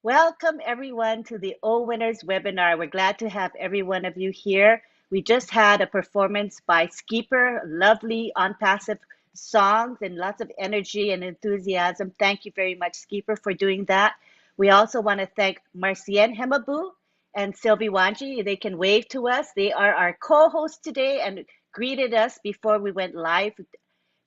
Welcome everyone to the OWinners webinar. We're glad to have every one of you here. We just had a performance by Skeeper, lovely ONPASSIVE songs and lots of energy and enthusiasm. Thank you very much, Skeeper, for doing that. We also want to thank Marcien Hemabu and Sylvie Wanji. They can wave to us. They are our co-hosts today and greeted us before we went live.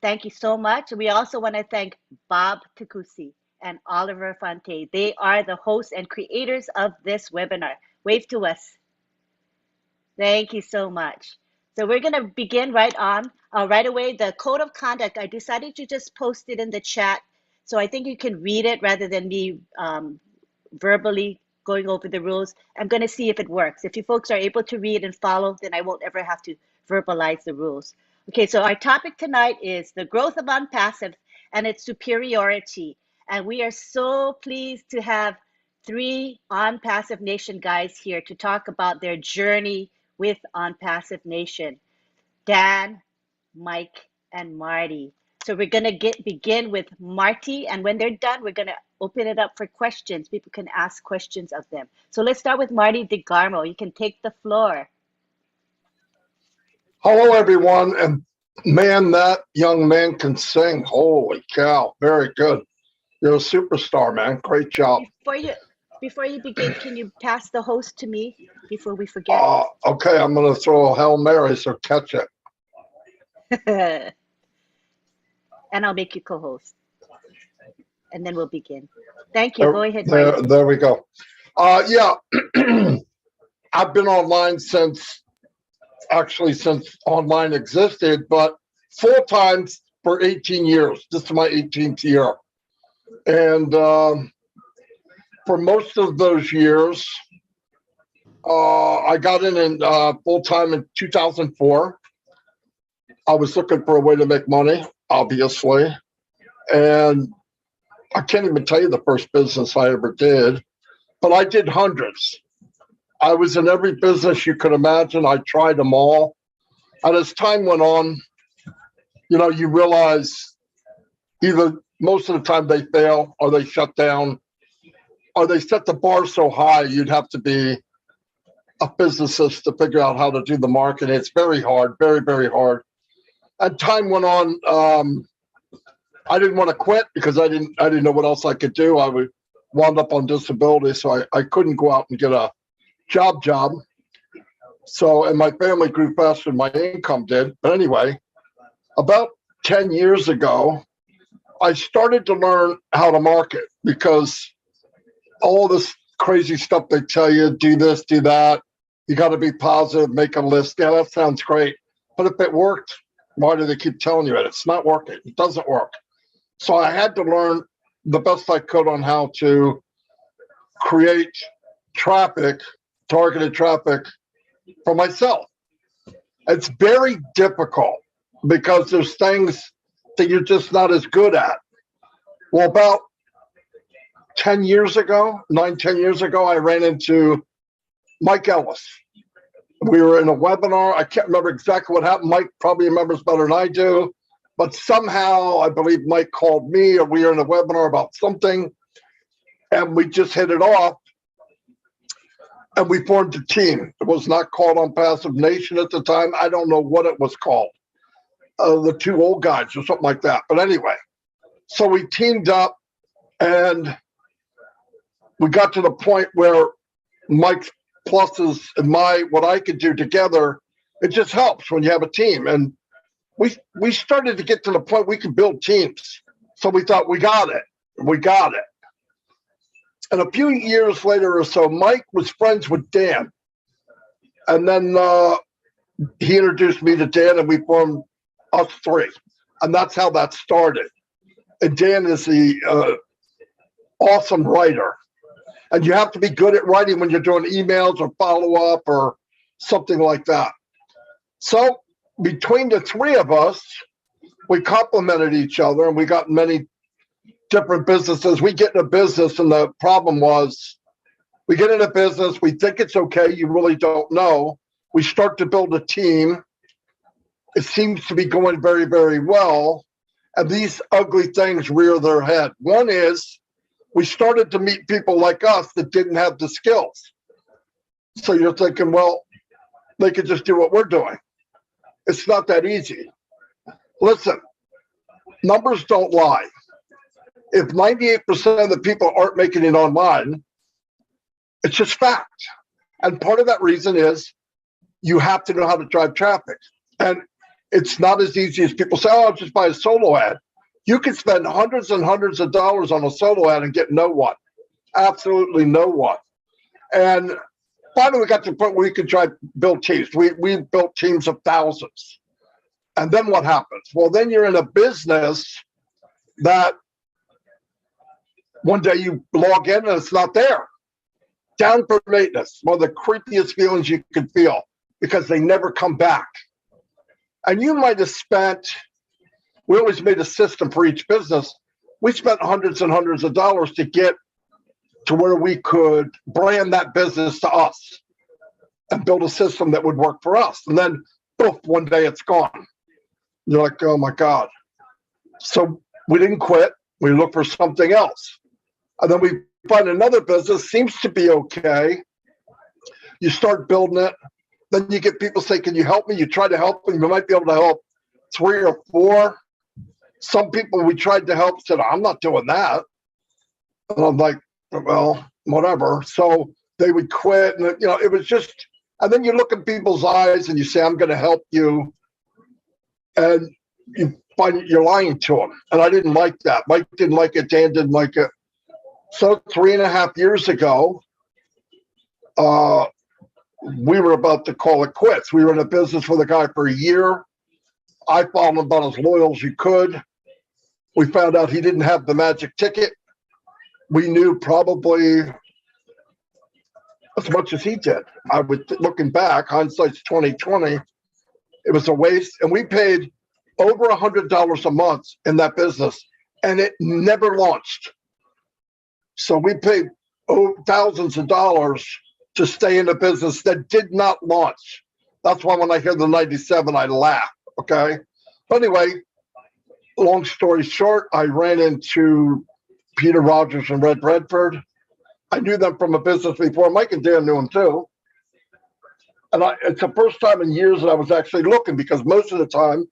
Thank you so much. We also want to thank Bob Takusi and Oliver Fonte. They are the hosts and creators of this webinar. Wave to us. Thank you so much. So we're going to begin right away. The code of conduct, I decided to just post it in the chat. So I think you can read it rather than me verbally going over the rules. I'm going to see if it works. If you folks are able to read and follow, then I won't ever have to verbalize the rules. Okay, so our topic tonight is the growth of ONPASSIVE and its superiority. And we are so pleased to have three ONPASSIVE Nation guys here to talk about their journey with ONPASSIVE Nation. Dan, Mike, and Marty. So we're going to begin with Marty. And when they're done, we're going to open it up for questions. People can ask questions of them. So let's start with Marty DeGarmo. You can take the floor. Hello, everyone. And man, that young man can sing. Holy cow. Very good. You're a superstar, man. Great job. Before you begin, can you pass the host to me before we forget? Okay, I'm going to throw a Hail Mary, so catch it. And I'll make you co-host. And then we'll begin. Thank you. Go ahead, Marty. There we go. Yeah, I've been online since online existed, but full-time for 18 years. This is my 18th year. And for most of those years, I got in full-time in 2004. I was looking for a way to make money, obviously. And I can't even tell you the first business I ever did, but I did hundreds. I was in every business you could imagine. I tried them all. And as time went on, you realize either most of the time they fail or they shut down or they set the bar so high you'd have to be a physicist to figure out how to do the marketing. It's very hard, very, very hard. And time went on. I didn't want to quit because I didn't know what else I could do. I would wound up on disability, so I couldn't go out and get a job. So, and my family grew faster than my income did. But anyway, about 10 years ago, I started to learn how to market because all this crazy stuff they tell you, do this, do that. You got to be positive, make a list. Yeah, that sounds great. But if it worked, why do they keep telling you it? It's not working. It doesn't work. So I had to learn the best I could on how to create traffic, targeted traffic for myself. It's very difficult because there's things that you're just not as good at. Well, about 10 years ago, 10 years ago, I ran into Mike Ellis. We were in a webinar. I can't remember exactly what happened. Mike probably remembers better than I do. But somehow, I believe Mike called me, or we were in a webinar about something, and we just hit it off, and we formed a team. It was not called ONPASSIVE Nation at the time. I don't know what it was called. The two old guys or something like that. But anyway, so we teamed up, and we got to the point where Mike's pluses and what I could do together, it just helps when you have a team. And we started to get to the point we could build teams. So we thought, we got it. And a few years later or so, Mike was friends with Dan. And then he introduced me to Dan, and we formed us three. And that's how that started. And Dan is the awesome writer. And you have to be good at writing when you're doing emails or follow-up or something like that. So between the three of us, we complemented each other, and we got many different businesses. We get in a business, and the problem was we get in a business, we think it's okay, you really don't know. We start to build a team. It seems to be going very, very well. And these ugly things rear their head. One is we started to meet people like us that didn't have the skills. So you're thinking, well, they could just do what we're doing. It's not that easy. Listen, numbers don't lie. If 98% of the people aren't making it online, it's just fact. And part of that reason is you have to know how to drive traffic. And it's not as easy as people say, oh, I'll just buy a solo ad. You can spend hundreds and hundreds of dollars on a solo ad and get no one. Absolutely no one. And finally, we got to the point where we could build teams. We built teams of thousands. And then what happens? Well, then you're in a business that one day you log in and it's not there. Down for maintenance, one of the creepiest feelings you can feel because they never come back. And you might have spent, we always made a system for each business. We spent hundreds and hundreds of dollars to get to where we could brand that business to us and build a system that would work for us. And then, poof, one day it's gone. You're like, oh my God. So we didn't quit. We looked for something else. And then we find another business, seems to be okay. You start building it. Then you get people say, can you help me? You try to help them. You might be able to help 3 or 4. Some people we tried to help said, I'm not doing that. And I'm like, well, whatever. So they would quit. And, it was just, and then you look in people's eyes and you say, I'm going to help you. And you find you're lying to them. And I didn't like that. Mike didn't like it. Dan didn't like it. So 3.5 years ago, we were about to call it quits. We were in a business with a guy for a year. I found him about as loyal as you could. We found out he didn't have the magic ticket. We knew probably as much as he did. I was looking back, hindsight's 20/20. It was a waste, and we paid over $100 a month in that business, and it never launched. So we paid thousands of dollars to stay in a business that did not launch. That's why when I hear the 97, I laugh, okay? But anyway, long story short, I ran into Peter Rogers and Red Redford. I knew them from a business before. Mike and Dan knew them too. And it's the first time in years that I was actually looking, because most of the time,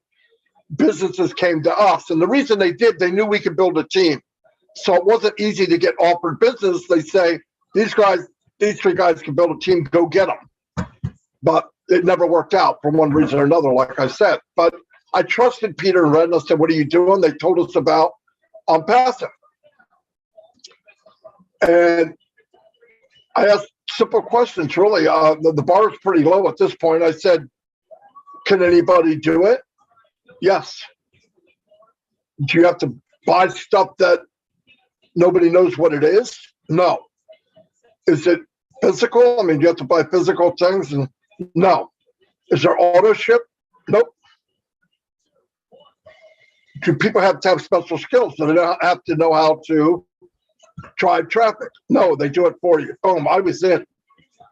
businesses came to us. And the reason they did, they knew we could build a team. So it wasn't easy to get offered business. They say, these 3 guys can build a team, go get them. But it never worked out for one reason or another, like I said. But I trusted Peter and Red, and I said, what are you doing? They told us about ONPASSIVE. And I asked simple questions, really. The bar is pretty low at this point. I said, can anybody do it? Yes. Do you have to buy stuff that nobody knows what it is? No. Is it physical? I mean, do you have to buy physical things? And no. Is there auto ship? Nope. Do people have to have special skills? Do they have to know how to drive traffic? No, they do it for you. Boom, I was in.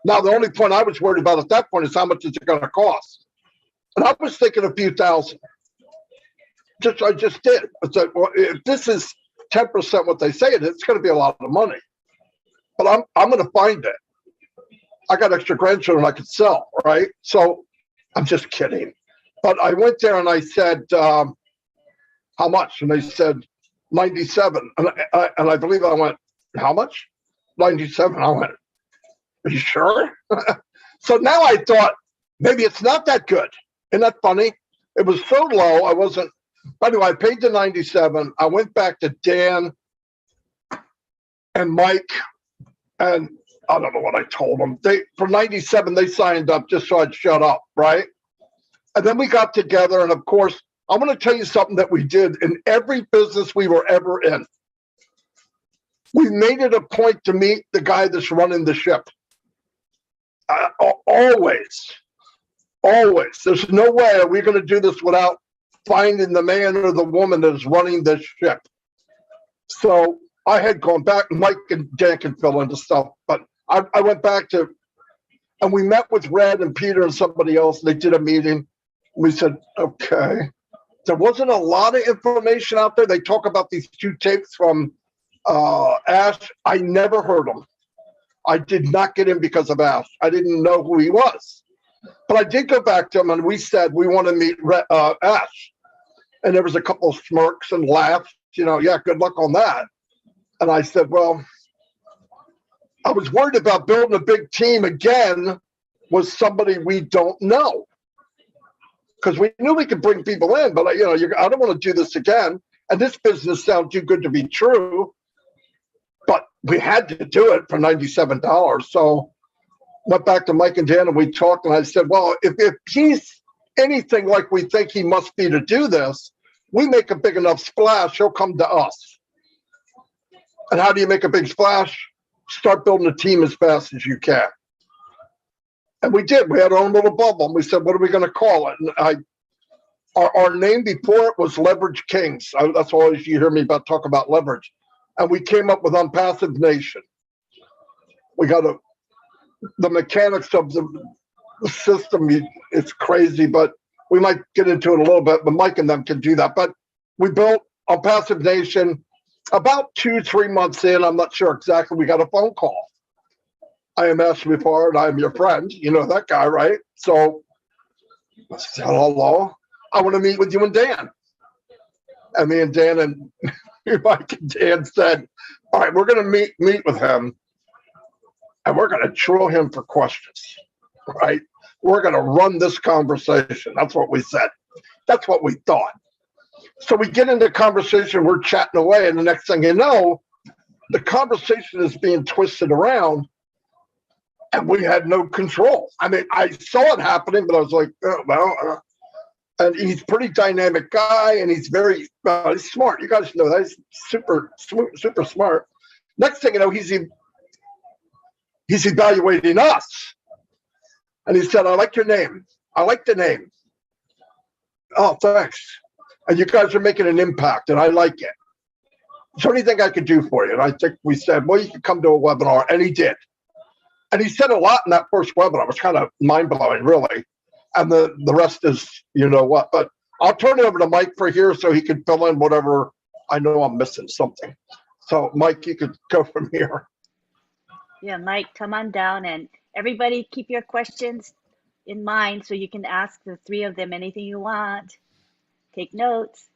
Now, the only point I was worried about at that point is how much is it going to cost? And I was thinking a few thousand. I just did. I said, well, if this is 10% what they say it is, it's going to be a lot of money. But I'm going to find it. I got extra grandchildren I could sell, right? So I'm just kidding. But I went there and I said, how much? And they said 97. And I believe I went, how much? 97. I went, are you sure? So now I thought, maybe it's not that good. Isn't that funny? It was so low, I wasn't. Anyway, I paid the 97. I went back to Dan and Mike, and I don't know what I told them. For 97, they signed up just so I'd shut up, right? And then we got together, and of course, I want to tell you something that we did in every business we were ever in. We made it a point to meet the guy that's running the ship. Always. There's no way we're going to do this without finding the man or the woman that is running this ship. So I had gone back, Mike and Dan can fill into stuff, but I went back to, and we met with Red and Peter and somebody else. They did a meeting. We said, okay. There wasn't a lot of information out there. They talk about these 2 tapes from Ash, I never heard him. I did not get in because of Ash. I didn't know who he was. But I did go back to him and we said we want to meet Ash. And there was a couple of smirks and laughs, yeah, good luck on that. And I said, well, I was worried about building a big team again with somebody we don't know. Because we knew we could bring people in, but I don't want to do this again. And this business sounds too good to be true. But we had to do it for $97. So went back to Mike and Dan and we talked and I said, well, if he's anything like we think he must be to do this, we make a big enough splash, he'll come to us. And how do you make a big splash? Start building a team as fast as you can. And we did. We had our own little bubble. And we said, what are we going to call it? And our name before it was Leverage Kings. That's always you hear me talk about leverage. And we came up with Unpassive Nation. We got the mechanics of the system. It's crazy, but we might get into it a little bit. But Mike and them can do that. But we built Unpassive Nation. About 2-3 months in, I'm not sure exactly, we got a phone call. I am Ashley Ford. I am your friend. You know that guy, right? So I said, hello. I want to meet with you and Dan. And me and Dan and Mike and Dan said, all right, we're going to meet with him and we're going to drill him for questions, right? We're going to run this conversation. That's what we said. That's what we thought. So we get into conversation, we're chatting away, and the next thing you know, the conversation is being twisted around and we had no control. I mean, I saw it happening, but I was like, oh, well, and he's a pretty dynamic guy and he's very he's smart. You guys know that. He's super smart. Next thing you know, he's evaluating us. And he said, I like your name. I like the name. Oh, thanks. And you guys are making an impact and I like it. Is there anything I could do for you? And I think we said, well, you can come to a webinar. And he did. And he said a lot in that first webinar. It was kind of mind-blowing, really. And the rest is, you know what. But I'll turn it over to Mike for here so he can fill in whatever I know I'm missing something. So, Mike, you could go from here. Yeah, Mike, come on down. And everybody keep your questions in mind so you can ask the three of them anything you want. Take notes.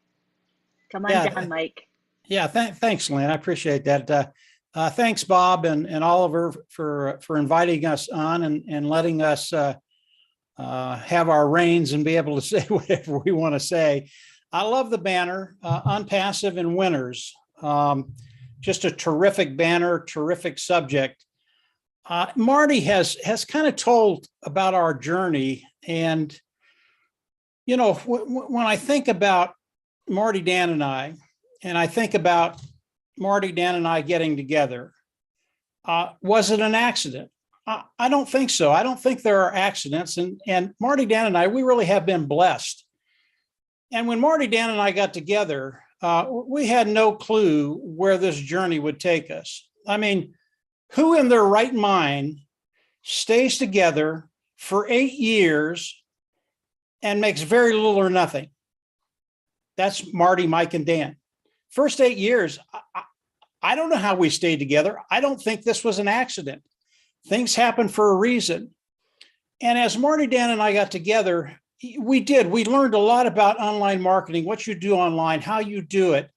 Come on down, Mike. Yeah, thanks, Lynn. I appreciate that. Thanks, Bob and Oliver, for inviting us on and letting us have our reins and be able to say whatever we want to say. I love the banner, Unpassive and Winners. Just a terrific banner, terrific subject. Marty has kind of told about our journey. And, you know, when I think about Marty, Dan, and I think about Marty, Dan, and I getting together, was it an accident? I don't think so. I don't think there are accidents. And Marty, Dan, and I, we really have been blessed. And when Marty, Dan, and I got together, we had no clue where this journey would take us. I mean, who in their right mind stays together for 8 years and makes very little or nothing? That's Marty, Mike, and Dan. First 8 years, I don't know how we stayed together. I don't think this was an accident. Things happen for a reason. And as Marty, Dan, and I got together, we learned a lot about online marketing, what you do online, how you do it.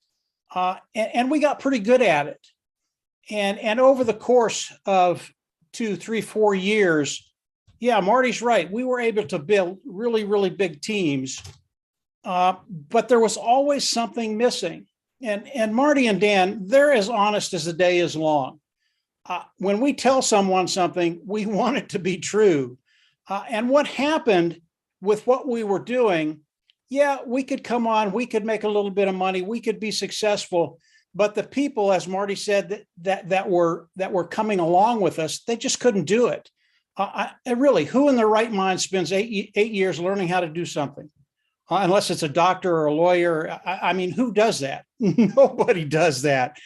And we got pretty good at it. And over the course of 2, 3, 4 years, yeah, Marty's right. We were able to build really, really big teams. But there was always something missing. And Marty and Dan, they're as honest as the day is long. When we tell someone something, we want it to be true. And what happened with what we were doing, yeah, we could come on, we could make a little bit of money, we could be successful. But the people, as Marty said, that were coming along with us, they just couldn't do it. Really, who in their right mind spends eight years learning how to do something? Unless it's a doctor or a lawyer. I mean, who does that? Nobody does that.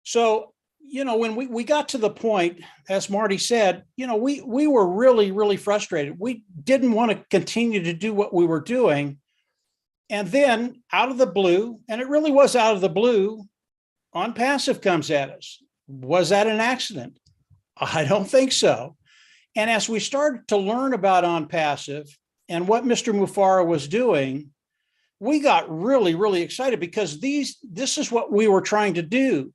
So, you know, when we got to the point, as Marty said, you know, we were really, really frustrated. We didn't want to continue to do what we were doing. And then out of the blue, and it really was out of the blue, ONPASSIVE comes at us. Was that an accident? I don't think so. And as we started to learn about ONPASSIVE and what Mr. Mufara was doing, we got really, really excited because this is what we were trying to do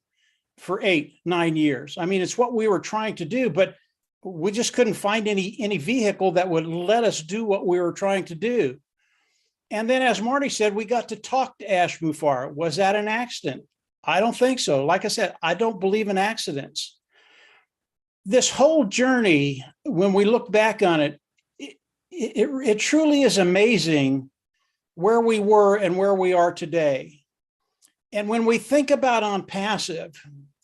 for 8-9 years. I mean, it's what we were trying to do, but we just couldn't find any vehicle that would let us do what we were trying to do. And then, as Marty said, we got to talk to Ash Mufara. Was that an accident? I don't think so. Like I said, I don't believe in accidents. This whole journey, when we look back on it, it truly is amazing where we were and where we are today. And when we think about ONPASSIVE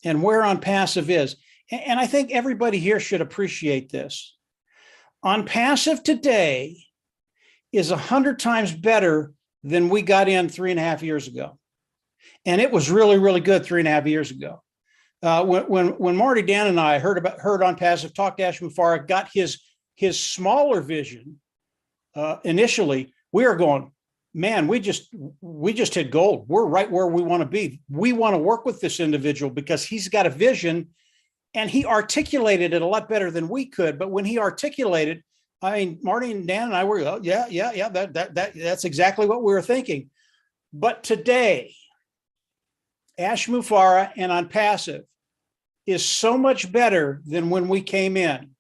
and where ONPASSIVE is, and I think everybody here should appreciate this, ONPASSIVE today is 100 times better than we got in 3.5 years ago. And it was really, really good 3.5 years ago. When Marty, Dan, and I heard ONPASSIVE, talked to Ash Mufara, got his smaller vision initially, we were going, man, we just hit gold. We're right where we want to be. We want to work with this individual because he's got a vision and he articulated it a lot better than we could. But when he articulated, I mean, Marty and Dan and I were, oh, yeah, that's exactly what we were thinking. But today, Ash Mufara and ONPASSIVE is so much better than when we came in.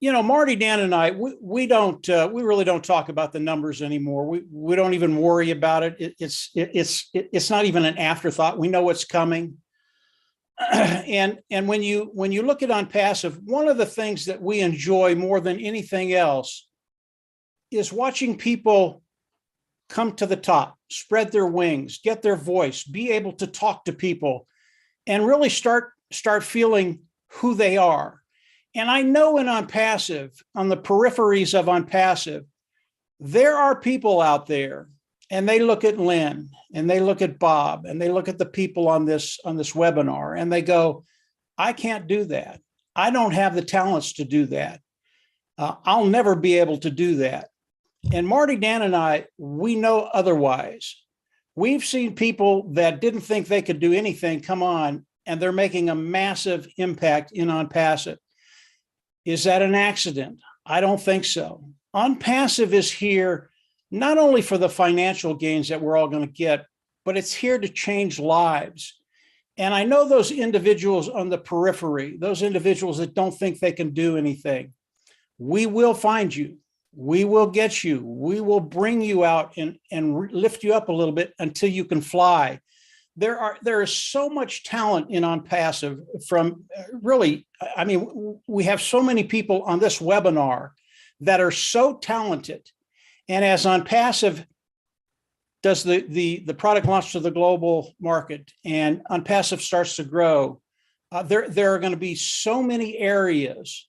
Marty, Dan, and I, we really don't talk about the numbers anymore. We don't even worry about it. It's not even an afterthought. We know what's coming. And when you look at ONPASSIVE, one of the things that we enjoy more than anything else is watching people come to the top, spread their wings, get their voice, be able to talk to people, and really start feeling who they are. And I know in ONPASSIVE, on the peripheries of ONPASSIVE, there are people out there, and they look at Lynn, and they look at Bob, and they look at the people on this webinar, and they go, I can't do that. I don't have the talents to do that. I'll never be able to do that. And Marty, Dan, and I, we know otherwise. We've seen people that didn't think they could do anything come on, and they're making a massive impact in ONPASSIVE. Is that an accident? I don't think so. ONPASSIVE is here not only for the financial gains that we're all going to get, but it's here to change lives. And I know those individuals on the periphery, those individuals that don't think they can do anything, we will find you. We will get you. We will bring you out and lift you up a little bit until you can fly. There is so much talent in ONPASSIVE from really, I mean, we have so many people on this webinar that are so talented. And as ONPASSIVE does the product launch to the global market and ONPASSIVE starts to grow, there are going to be so many areas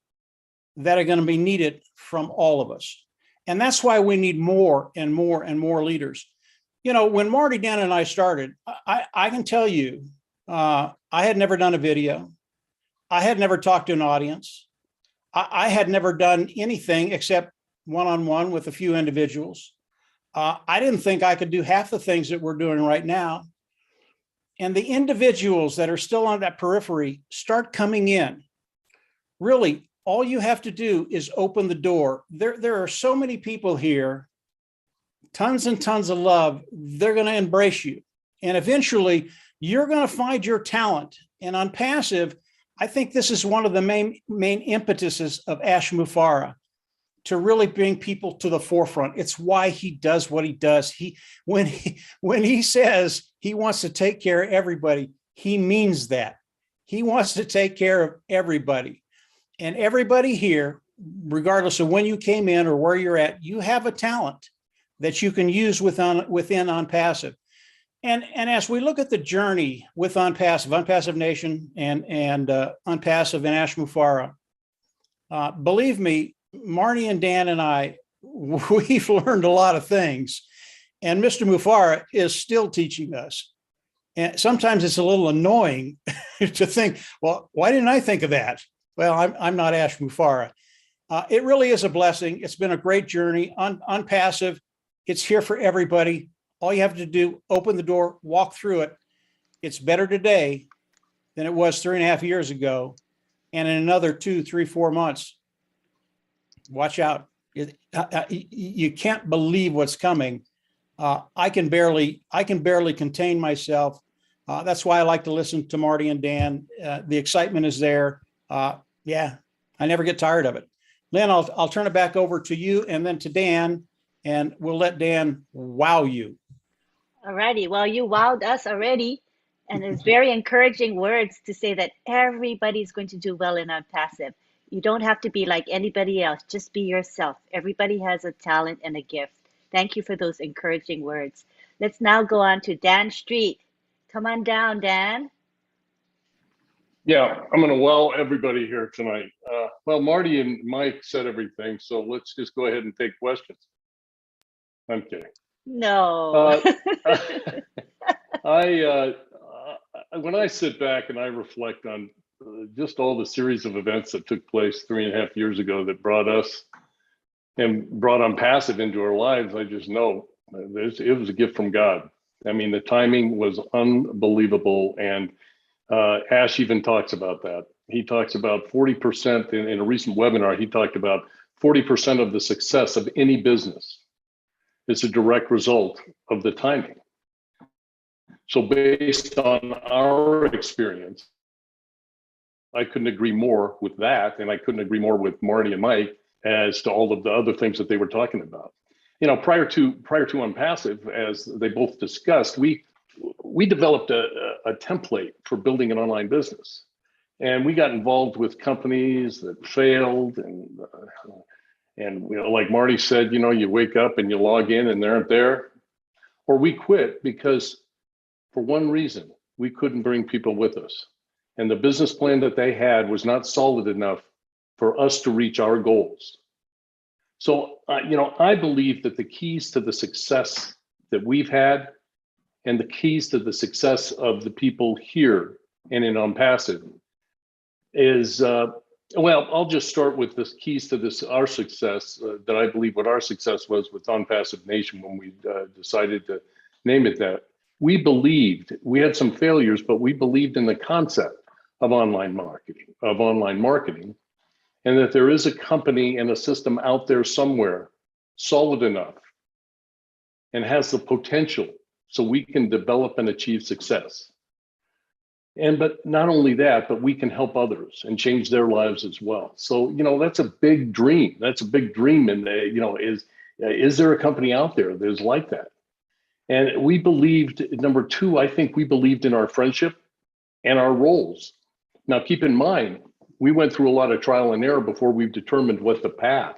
that are going to be needed from all of us. And that's why we need more and more and more leaders. When Marty, Dan, and I started, I can tell you, I had never done a video. I had never talked to an audience. I had never done anything except one-on-one with a few individuals. I didn't think I could do half the things that we're doing right now. And the individuals that are still on that periphery start coming in. Really, all you have to do is open the door. There are so many people here, tons and tons of love. They're going to embrace you. And eventually, you're going to find your talent. And ONPASSIVE, I think this is one of the main impetuses of Ash Mufara, to really bring people to the forefront. It's why he does what he does. When he says he wants to take care of everybody, he means that. He wants to take care of everybody. And everybody here, regardless of when you came in or where you're at, you have a talent that you can use within ONPASSIVE. And as we look at the journey with ONPASSIVE Nation and ONPASSIVE and Ash Mufara, believe me, Marty and Dan and I, we've learned a lot of things. And Mr. Mufara is still teaching us. And sometimes it's a little annoying to think, well, why didn't I think of that? Well, I'm not Ash Mufara. It really is a blessing. It's been a great journey. ONPASSIVE, it's here for everybody. all you have to do, open the door, walk through it. It's better today than it was 3.5 years ago. And in another 2, 3, 4 months, watch out. You can't believe what's coming. I can barely contain myself. That's why I like to listen to Marty and Dan. The excitement is there. Yeah, I never get tired of it. Lynn, I'll turn it back over to you and then to Dan, and we'll let Dan wow you. All righty. Well, you wowed us already. And it's very encouraging words to say that everybody's going to do well in Unpassive. You don't have to be like anybody else. Just be yourself. Everybody has a talent and a gift. Thank you for those encouraging words. Let's now go on to Dan Street. Come on down, Dan. Yeah, I'm going to wow everybody here tonight. Well, Marty and Mike said everything, so let's just go ahead and take questions. I'm kidding. No. When I sit back and I reflect on just all the series of events that took place 3.5 years ago that brought us and brought Unpassive into our lives, I just know it was a gift from God. I mean, the timing was unbelievable. And Ash even talks about that. He talks about 40% in a recent webinar. He talked about 40% of the success of any business is a direct result of the timing. So based on our experience, I couldn't agree more with that. And I couldn't agree more with Marty and Mike as to all of the other things that they were talking about. You know, prior to Unpassive, as they both discussed, we developed a template for building an online business. And we got involved with companies that failed. And you know, like Marty said, you know, you wake up and you log in and they aren't there. Or we quit because for one reason, we couldn't bring people with us. And the business plan that they had was not solid enough for us to reach our goals. So, you know, I believe that the keys to the success that we've had and the keys to the success of the people here and in Unpassive is, well, I'll just start with the keys to our success, that I believe what our success was with Unpassive Nation when we decided to name it that. We had some failures, but we believed in the concept of online marketing, and that there is a company and a system out there somewhere solid enough and has the potential so we can develop and achieve success. But not only that, but we can help others and change their lives as well. So, you know, that's a big dream. That's a big dream. And, you know, is there a company out there that is like that? And we believed, number two, I think we believed in our friendship and our roles. Now, keep in mind, we went through a lot of trial and error before we've determined what the path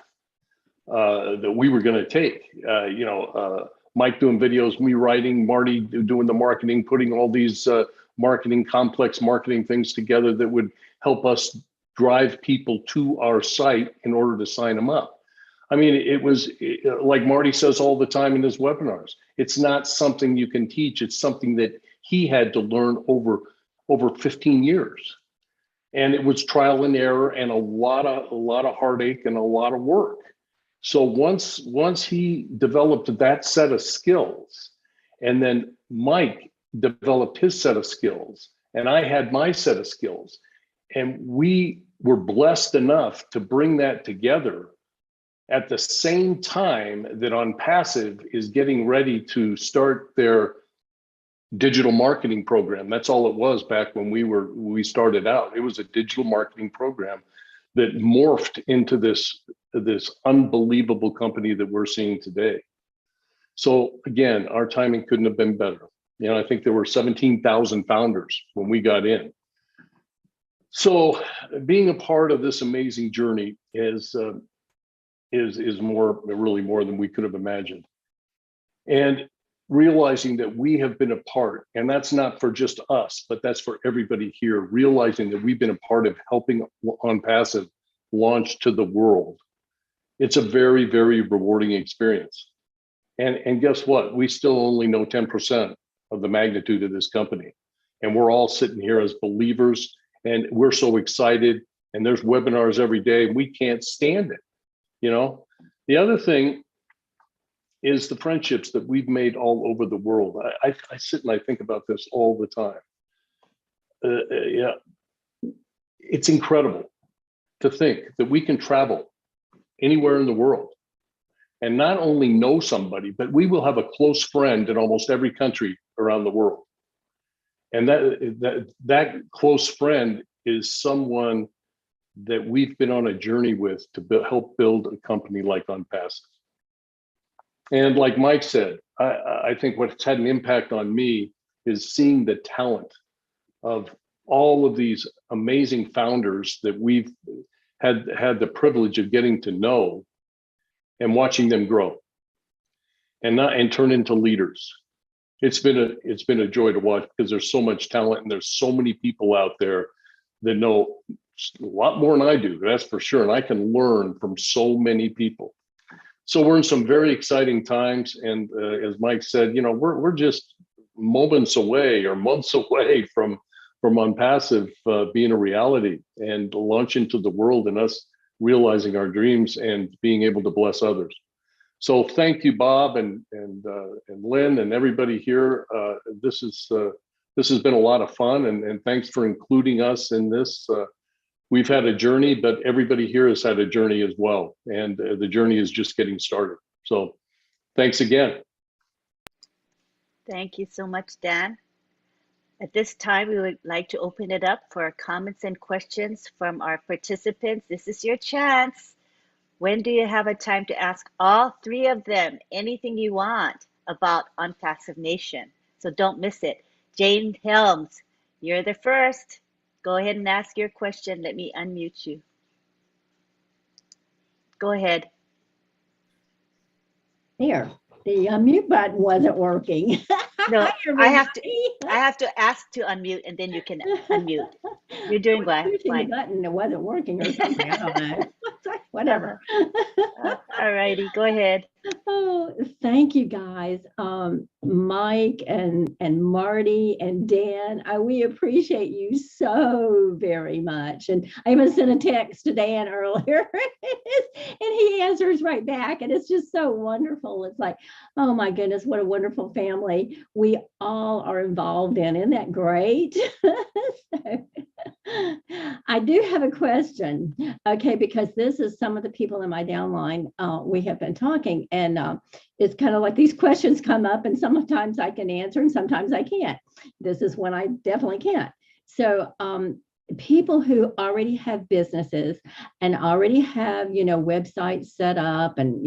that we were going to take. You know, Mike doing videos, me writing, Marty doing the marketing, putting all these complex marketing things together that would help us drive people to our site in order to sign them up. I mean, it was like Marty says all the time in his webinars. It's not something you can teach. It's something that he had to learn over 15 years. And it was trial and error and a lot of heartache and a lot of work. So once he developed that set of skills, and then Mike developed his set of skills, and I had my set of skills, and we were blessed enough to bring that together at the same time that Unpassive is getting ready to start their digital marketing program. That's all it was back when we started out. It was a digital marketing program that morphed into this unbelievable company that we're seeing today. So again, our timing couldn't have been better. You know, I think there were 17,000 founders when we got in. So being a part of this amazing journey is really more than we could have imagined. And realizing that we have been a part, and that's not for just us, but that's for everybody here, realizing that we've been a part of helping Unpassive launch to the world. It's a very, very rewarding experience. And guess what? We still only know 10% of the magnitude of this company. And we're all sitting here as believers, and we're so excited, and there's webinars every day. We can't stand it. You know, the other thing is the friendships that we've made all over the world. I sit and I think about this all the time. Yeah, it's incredible to think that we can travel anywhere in the world and not only know somebody, but we will have a close friend in almost every country around the world. And that close friend is someone that we've been on a journey with to help build a company like ONPASSIVE. And like Mike said, I think what's had an impact on me is seeing the talent of all of these amazing founders that we've had the privilege of getting to know and watching them grow and turn into leaders. It's been a joy to watch because there's so much talent and there's so many people out there that know a lot more than I do, that's for sure. And I can learn from so many people. So we're in some very exciting times. And as Mike said, you know, we're just moments away or months away from ONPASSIVE being a reality and launch into the world and us realizing our dreams and being able to bless others. So thank you, Bob and Lynn and everybody here. This has been a lot of fun, and thanks for including us in this. We've had a journey, but everybody here has had a journey as well, and the journey is just getting started. So thanks again. Thank you so much, Dan. At this time, we would like to open it up for comments and questions from our participants. This is your chance. When do you have a time to ask all three of them anything you want about ONPASSIVE Nation? So don't miss it. Jane Helms, you're the first. Go ahead and ask your question. Let me unmute you. Go ahead. There, the unmute button wasn't working. No, Hi, I have everybody. to ask to unmute, and then you can unmute. You're doing well. Pushing the Fine. button, it wasn't working or something. I don't know. Whatever. All righty, go ahead. Oh, thank you guys. Mike and Marty and Dan, we appreciate you so very much. And I even sent a text to Dan earlier and he answers right back. And it's just so wonderful. It's like, oh my goodness, what a wonderful family we all are involved in. Isn't that great? I do have a question, okay, because this is some of the people in my downline. We have been talking, and it's kind of like these questions come up, and sometimes I can answer, and sometimes I can't. This is when I definitely can't. So people who already have businesses and already have, websites set up and,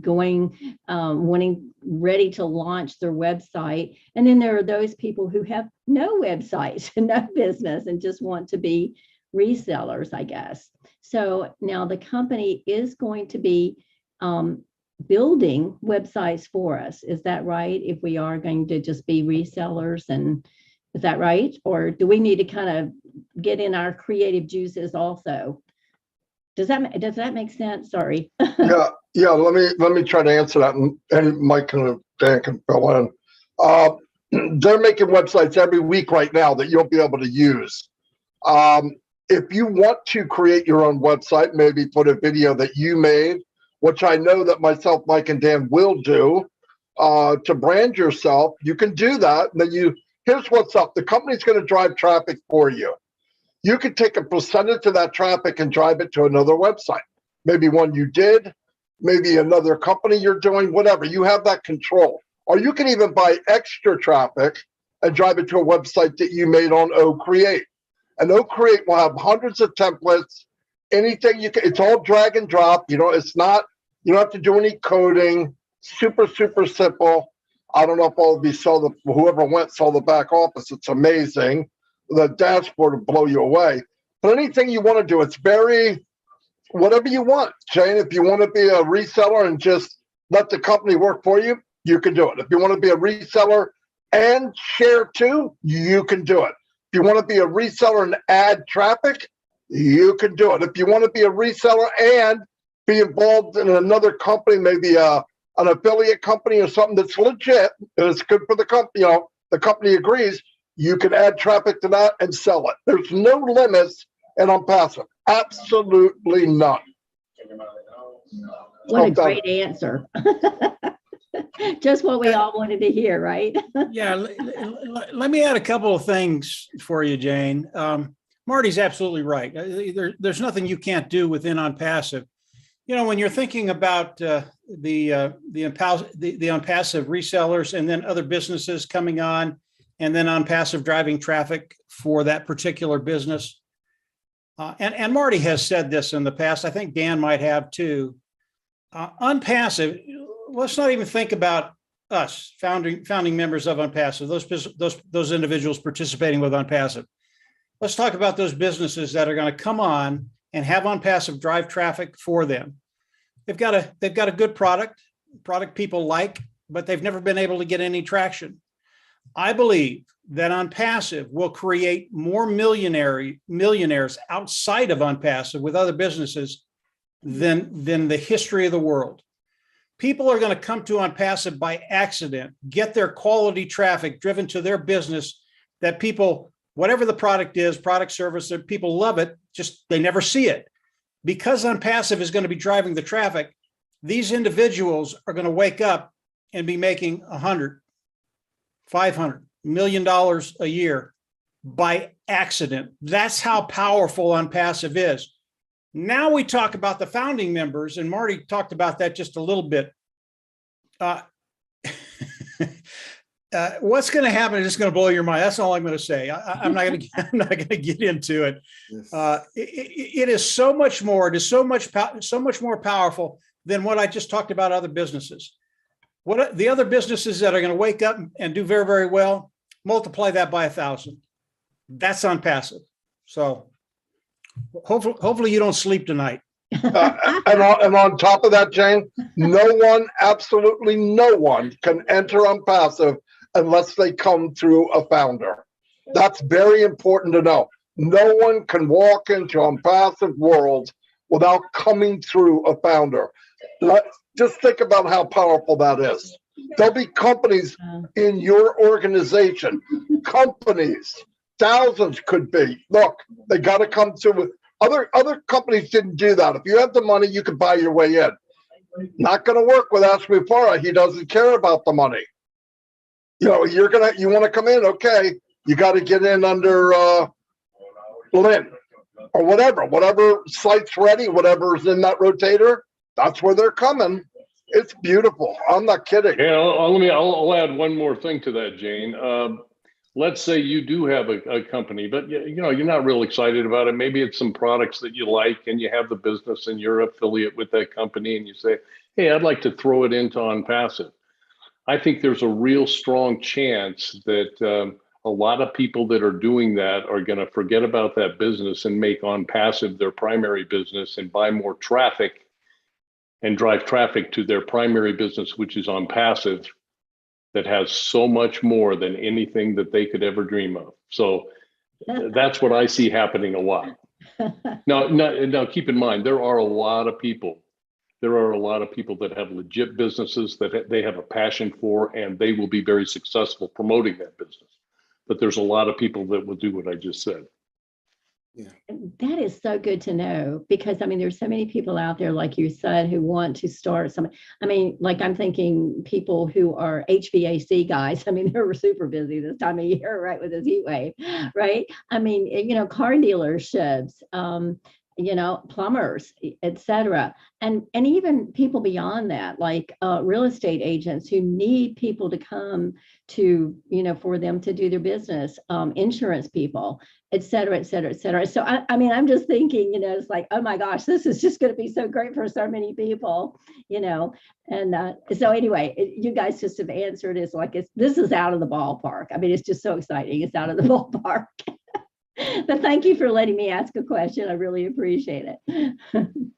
going, wanting, ready to launch their website. And then there are those people who have no websites and no business and just want to be resellers, I guess. So now the company is going to be building websites for us. Is that right? If we are going to just be resellers, and is that right? Or do we need to kind of get in our creative juices also? Does that make sense? Sorry. Yeah. Let me try to answer that, and Mike and Dan can fill in. They're making websites every week right now that you'll be able to use. If you want to create your own website, maybe put a video that you made, which I know that myself, Mike, and Dan will do, to brand yourself, you can do that. And then here's what's up. The company's going to drive traffic for you. You could take a percentage of that traffic and drive it to another website. Maybe one you did, maybe another company you're doing, whatever. You have that control. Or you can even buy extra traffic and drive it to a website that you made on OCreate. And OCreate will have hundreds of templates, anything you can. It's all drag and drop. It's not, you don't have to do any coding. Super, super simple. I don't know if all of you whoever saw the back office. It's amazing. The dashboard will blow you away. But anything you want to do, it's whatever you want. Jane, if you want to be a reseller and just let the company work for you, you can do it. If you want to be a reseller and share too, you can do it. If you want to be a reseller and add traffic, you can do it. If you want to be a reseller and be involved in another company, maybe an affiliate company or something that's legit and it's good for the company, the company agrees, you can add traffic to that and sell it. There's no limits in ONPASSIVE. Absolutely none. What a great answer. Just what we all wanted to hear, right? Yeah, let me add a couple of things for you, Jane. Marty's absolutely right. There's nothing you can't do within ONPASSIVE. You know, when you're thinking about the ONPASSIVE resellers and then other businesses coming on, and then ONPASSIVE driving traffic for that particular business. And Marty has said this in the past. I think Dan might have too. ONPASSIVE, let's not even think about us, founding members of ONPASSIVE, those individuals participating with ONPASSIVE. Let's talk about those businesses that are going to come on and have ONPASSIVE drive traffic for them. They've got a good product people like, but they've never been able to get any traction. I believe that ONPASSIVE will create more millionaires outside of ONPASSIVE with other businesses than the history of the world. People are going to come to ONPASSIVE by accident, get their quality traffic driven to their business that people, whatever the product is, product, service, that people love it, just they never see it. Because ONPASSIVE is going to be driving the traffic, these individuals are going to wake up and be making $100, $500 million a year by accident. That's how powerful ONPASSIVE is. Now we talk about the founding members, and Marty talked about that just a little bit. What's going to happen is just going to blow your mind. That's all I'm going to say. I'm not going to get into it. Yes. It is so much more. It is so much more powerful than what I just talked about other businesses. What the other businesses that are going to wake up and do very, very well, multiply that by 1,000. That's ONPASSIVE. So hopefully you don't sleep tonight. And on top of that, Jane, absolutely no one can enter ONPASSIVE unless they come through a founder. That's very important to know. No one can walk into ONPASSIVE world without coming through a founder. Just think about how powerful that is. There'll be companies in your organization, companies, thousands could be. Look, they got to come through. Other companies didn't do that. If you have the money, you can buy your way in. Not going to work with Ashby Farah. He doesn't care about the money. You know, you want to come in, okay, you got to get in under Lynn or whatever site's ready, whatever's in that rotator, that's where they're coming. It's beautiful. I'm not kidding. Yeah, I'll add one more thing to that, Jane. Let's say you do have a company, but you know, you're not real excited about it. Maybe it's some products that you like and you have the business and you're affiliate with that company and you say, hey, I'd like to throw it into ONPASSIVE. I think there's a real strong chance that a lot of people that are doing that are going to forget about that business and make ONPASSIVE their primary business and buy more traffic and drive traffic to their primary business, which is ONPASSIVE, that has so much more than anything that they could ever dream of. So that's what I see happening a lot. Now, keep in mind, there are a lot of people that have legit businesses that they have a passion for, and they will be very successful promoting that business. But there's a lot of people that will do what I just said. Yeah. That is so good to know, because I mean, there's so many people out there, like you said, who want to start something. I mean, like I'm thinking people who are HVAC guys. I mean, they're super busy this time of year, right, with this heat wave, right? I mean, you know, car dealerships, you know, plumbers, etc. And even people beyond that, like real estate agents who need people to come to, you know, for them to do their business, insurance people, etc., etc., etc. So I mean, I'm just thinking, you know, it's like, oh my gosh, this is just going to be so great for so many people, you know. And so anyway, you guys just have answered. It's like this is out of the ballpark. I mean, it's just so exciting. It's out of the ballpark. But thank you for letting me ask a question. I really appreciate it.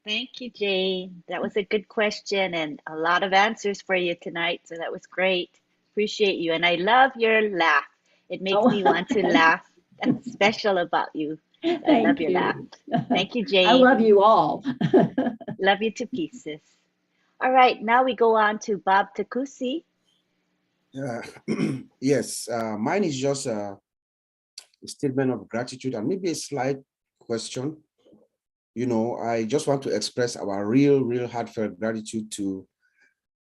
Thank you, Jane. That was a good question and a lot of answers for you tonight. So that was great. Appreciate you. And I love your laugh. It makes me want to laugh. That's special about you. I love your laugh. Thank you, Jane. I love you all. Love you to pieces. All right, now we go on to Bob Takusi. Yes, mine is just a statement of gratitude and maybe a slight question. You know, I just want to express our real heartfelt gratitude to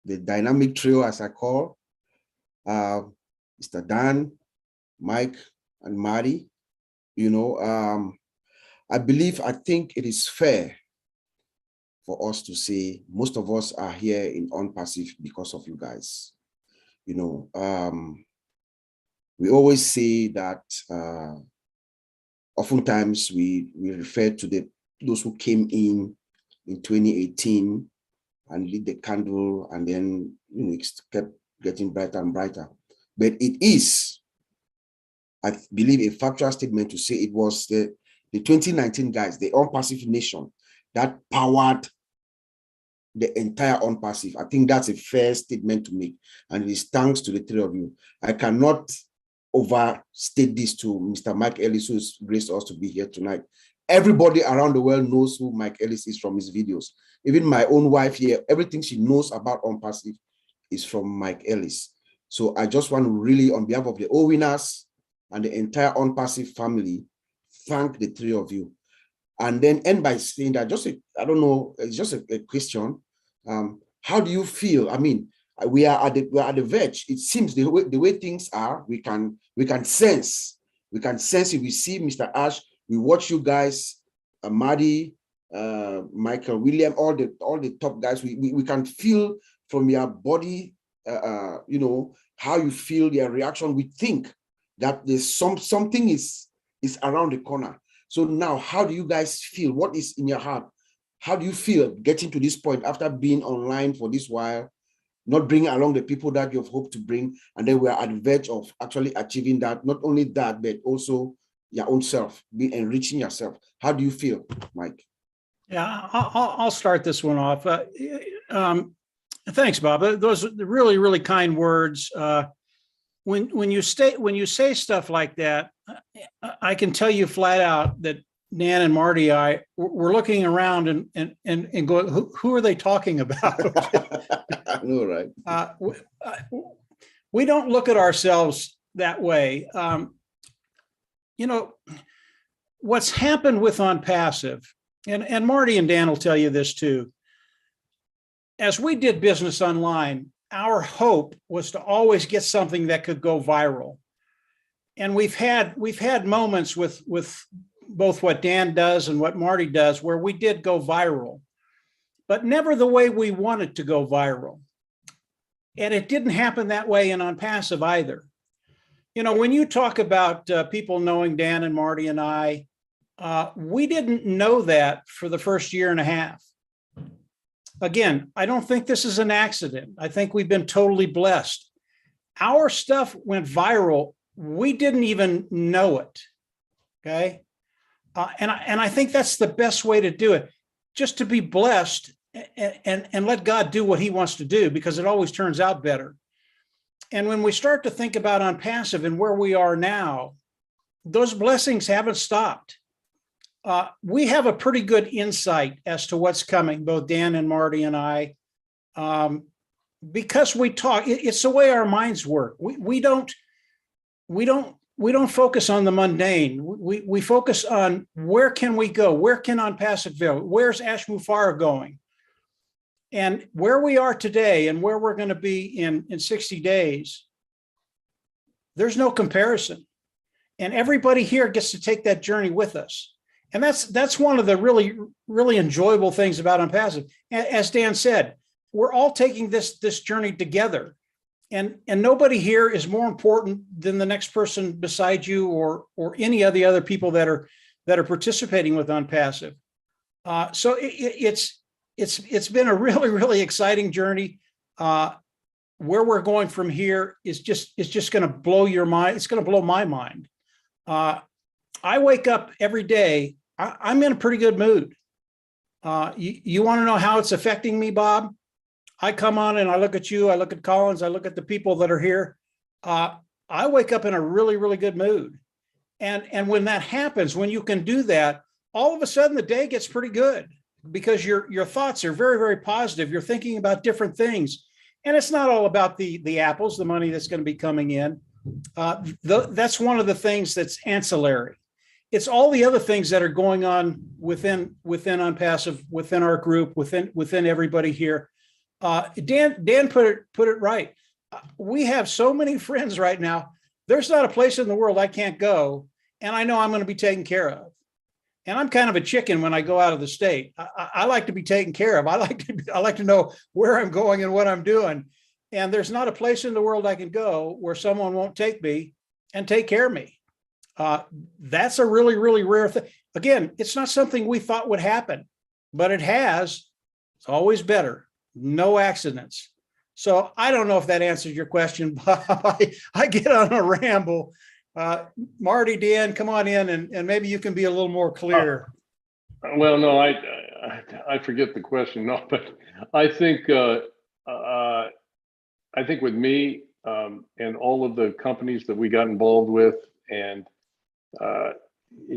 the dynamic trio, as I call, Mr. Dan, Mike, and Marty. You know, I think it is fair for us to say most of us are here in ONPASSIVE because of you guys. You know, we always say that oftentimes we refer to those who came in 2018 and lit the candle, and then, you know, it kept getting brighter and brighter. But it is, I believe, a factual statement to say it was the 2019 guys, the ONPASSIVE nation, that powered the entire ONPASSIVE. I think that's a fair statement to make, and it is thanks to the three of you. I cannot overstate this to Mr. Mike Ellis, who's graced us to be here tonight. Everybody around the world knows who Mike Ellis is from his videos. Even my own wife here, everything she knows about ONPASSIVE is from Mike Ellis. So I just want to really, on behalf of the OWinners and the entire ONPASSIVE family, thank the three of you. And then end by saying that, I don't know, it's just a question. How do you feel? I mean, we are at the verge. It seems the way things are, we can sense it. We see Mr. Ash, we watch you guys, Marty, Michael, William, all the top guys. We can feel from your body, you know, how you feel, your reaction. We think that there's something is around the corner. So now, how do you guys feel? What is in your heart? How do you feel getting to this point after being online for this while, not bringing along the people that you've hoped to bring, and then we are at the verge of actually achieving that? Not only that, but also your own self, be enriching yourself. How do you feel, Mike? Yeah, I'll start this one off. Thanks, Bob. Those are really, really kind words. When you say stuff like that, I can tell you flat out that Nan and Marty, we're looking around and going, who are they talking about? I know, right? We don't look at ourselves that way. You know, what's happened with ONPASSIVE, and Marty and Dan will tell you this too. As we did business online, our hope was to always get something that could go viral. And we've had moments with both what Dan does and what Marty does where we did go viral, but never the way we wanted to go viral. And it didn't happen that way in ONPASSIVE either. You know, when you talk about people knowing Dan and Marty and I, we didn't know that for the first year and a half. Again, I don't think this is an accident. I think we've been totally blessed. Our stuff went viral. We didn't even know it. Okay. And I think that's the best way to do it, just to be blessed and let God do what he wants to do, because it always turns out better. And when we start to think about ONPASSIVE and where we are now, those blessings haven't stopped. We have a pretty good insight as to what's coming, both Dan and Marty and I, because we talk. It's the way our minds work. We don't focus on the mundane. We focus on where can we go? Where can ONPASSIVE go? Where's Ash Mufareh going? And where we are today and where we're going to be in 60 days, there's no comparison. And everybody here gets to take that journey with us. And that's one of the really, really enjoyable things about ONPASSIVE. As Dan said, we're all taking this journey together. And nobody here is more important than the next person beside you or any of the other people that are participating with ONPASSIVE. So it's been a really, really exciting journey. Where we're going from here is just going to blow your mind. It's going to blow my mind. I wake up every day, I'm in a pretty good mood. You want to know how it's affecting me, Bob? I come on and I look at you, I look at Collins, I look at the people that are here. I wake up in a really, really good mood. And when that happens, when you can do that, all of a sudden the day gets pretty good because your thoughts are very, very positive. You're thinking about different things. And it's not all about the apples, the money that's going to be coming in. That's one of the things that's ancillary. It's all the other things that are going on within ONPASSIVE, within our group, within everybody here. Dan put it right. We have so many friends right now. There's not a place in the world I can't go, and I know I'm going to be taken care of. And I'm kind of a chicken when I go out of the state. I like to be taken care of. I like to know where I'm going and what I'm doing. And there's not a place in the world I can go where someone won't take me and take care of me. That's a really, really rare thing. Again, it's not something we thought would happen, but it has. It's always better. No accidents. So I don't know if that answers your question, Bob. I get on a ramble. Marty, Dan, come on in and maybe you can be a little more clear. Well, no, I forget the question. No, but I think with me and all of the companies that we got involved with, and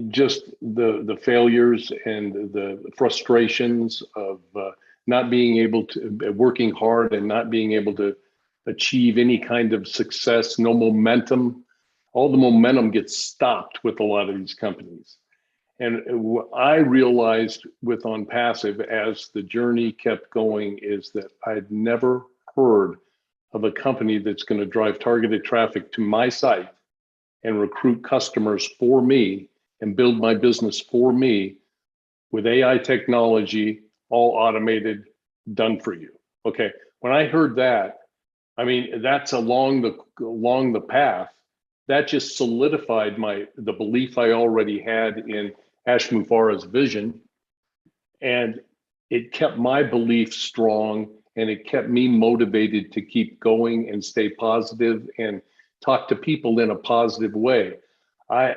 just the failures and the frustrations of not being able to, working hard and not being able to achieve any kind of success, no momentum. All the momentum gets stopped with a lot of these companies. And what I realized with ONPASSIVE as the journey kept going is that I'd never heard of a company that's going to drive targeted traffic to my site and recruit customers for me and build my business for me with AI technology, all automated, done for you. Okay, when I heard that, I mean, that's along the path. That just solidified the belief I already had in Ash Mufarah's vision, and it kept my belief strong, and it kept me motivated to keep going and stay positive and talk to people in a positive way. I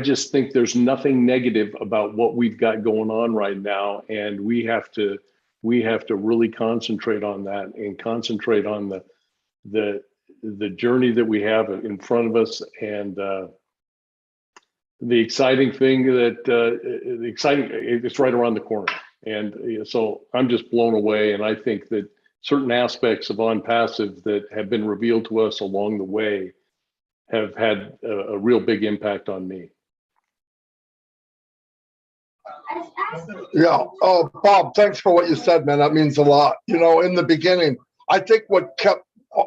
just think there's nothing negative about what we've got going on right now, and we have to really concentrate on that and concentrate on the journey that we have in front of us, and the exciting thing it's right around the corner. And so I'm just blown away, and I think that certain aspects of ONPASSIVE that have been revealed to us along the way have had a real big impact on me. Yeah. Oh, Bob, thanks for what you said, man. That means a lot. You know, in the beginning, I think what kept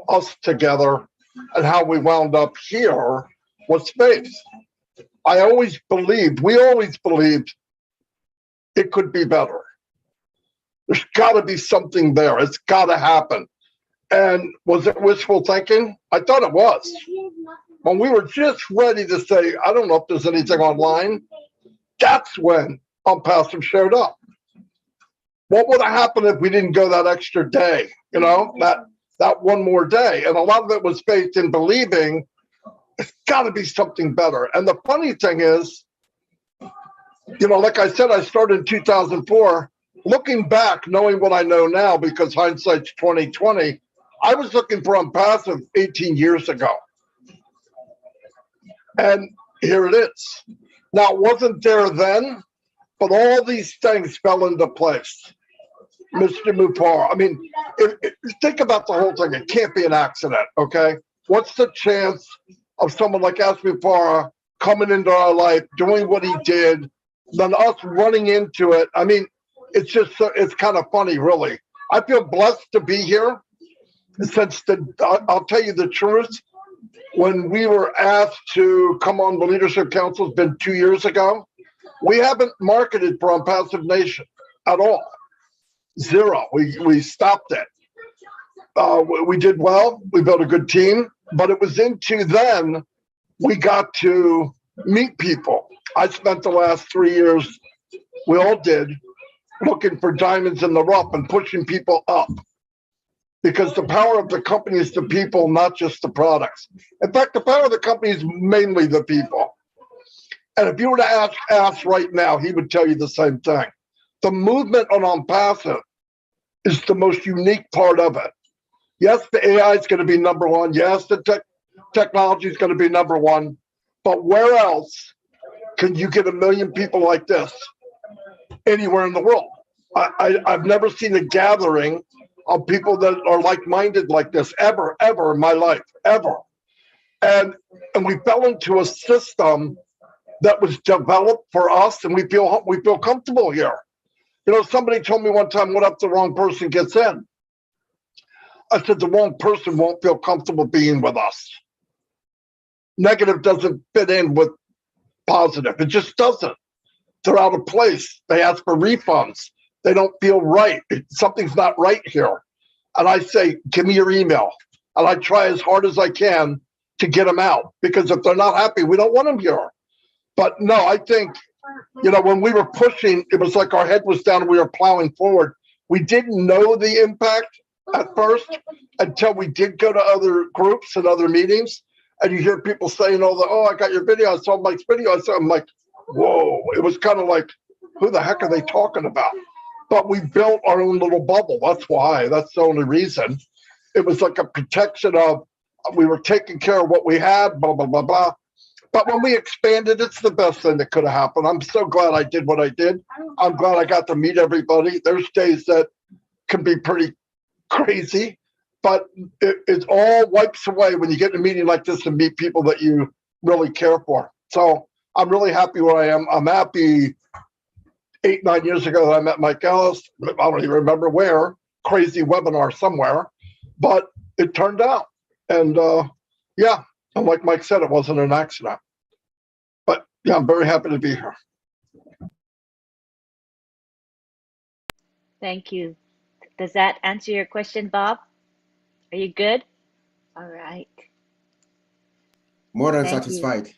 us together and how we wound up here was faith. We always believed it could be better. There's got to be something there. It's got to happen. And was it wishful thinking? I thought it was. When we were just ready to say, I don't know if there's anything online, that's when ONPASSIVE showed up. What would have happened if we didn't go that extra day? You know, that one more day. And a lot of it was faith in believing it's got to be something better. And the funny thing is, you know, like I said, I started in 2004. Looking back, knowing what I know now, because hindsight's 2020, I was looking for ONPASSIVE 18 years ago. And here it is. Now, it wasn't there then, but all these things fell into place. Mr. Mufarah, I mean, think about the whole thing. It can't be an accident, okay? What's the chance of someone like Ash Mufarah coming into our life, doing what he did, then us running into it? I mean, it's kind of funny, really. I feel blessed to be here. Since I'll tell you the truth, when we were asked to come on the Leadership Council, it's been 2 years ago, we haven't marketed for ONPASSIVE Nation at all. Zero. We stopped it. We did well. We built a good team, but it was into then we got to meet people. I spent the last 3 years, we all did, looking for diamonds in the rough and pushing people up. Because the power of the company is the people, not just the products. In fact, the power of the company is mainly the people. And if you were to ask Ash right now, he would tell you the same thing. The movement on ONPASSIVE is the most unique part of it. Yes, the AI is going to be number one. Yes, the technology is going to be number one. But where else can you get 1 million people like this anywhere in the world? I've never seen a gathering of people that are like-minded like this ever in my life, ever. And we fell into a system that was developed for us, and we feel comfortable here. You know, somebody told me one time, what if the wrong person gets in? I said, the wrong person won't feel comfortable being with us. Negative doesn't fit in with positive. It just doesn't. They're out of place. They ask for refunds. They don't feel right. Something's not right here. And I say, give me your email. And I try as hard as I can to get them out, because if they're not happy, we don't want them here. But no, I think, when we were pushing, it was like our head was down and we were plowing forward. We didn't know the impact at first until we did go to other groups and other meetings. And you hear people saying, oh, I got your video. I saw Mike's video. I'm like, whoa. It was kind of like, who the heck are they talking about? But we built our own little bubble. That's why. That's the only reason. It was like a protection of, we were taking care of what we had, blah, blah, blah, blah. But when we expanded, it's the best thing that could have happened. I'm so glad I did what I did. I'm glad I got to meet everybody. There's days that can be pretty crazy, but it all wipes away when you get in a meeting like this and meet people that you really care for. So I'm really happy where I am. I'm happy 8-9 years ago that I met Mike Ellis. I don't even remember where, crazy webinar somewhere, but it turned out. And yeah, and like Mike said, it wasn't an accident. But yeah, I'm very happy to be here. Thank you. Does that answer your question, Bob? Are you good? All right. More than Thank satisfied.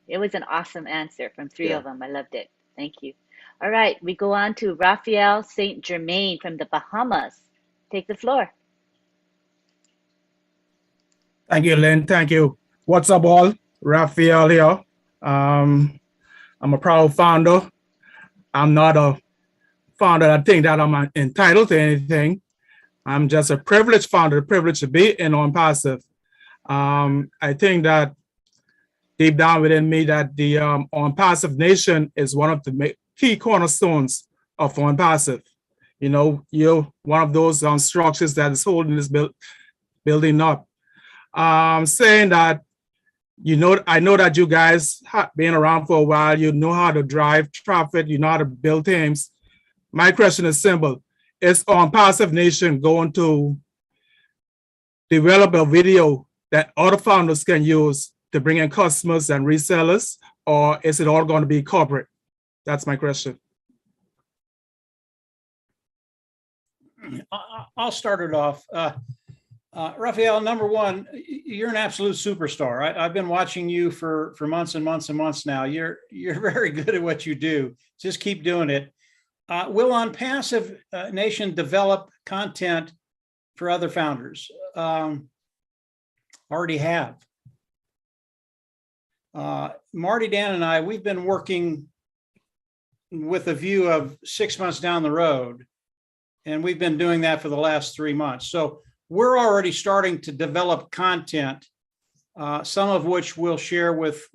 It was an awesome answer from three Yeah. of them. I loved it. Thank you. All right, we go on to Raphael St Germain from the Bahamas. Take the floor. Thank you, Lynn. Thank you. What's up, all? Raphael here. I'm a proud founder. I'm not a founder that think that I'm entitled to anything. I'm just a privileged founder, privileged to be in ONPASSIVE. I think that deep down within me that the ONPASSIVE Nation is one of the key cornerstones of ONPASSIVE. You're one of those structures that is holding this building up. Saying that, I know that you guys have been around for a while. You know how to drive traffic. You know how to build teams. My question is simple. Is ONPASSIVE Nation going to develop a video that other founders can use to bring in customers and resellers, or is it all going to be corporate? That's my question. I'll start it off. Raphael, number one, you're an absolute superstar. I've been watching you for months and months and months now. You're very good at what you do. Just keep doing it. Will ONPASSIVE Nation develop content for other founders? Already have. Marty, Dan, and I, we've been working with a view of 6 months down the road, and we've been doing that for the last 3 months. So we're already starting to develop content, some of which we'll share with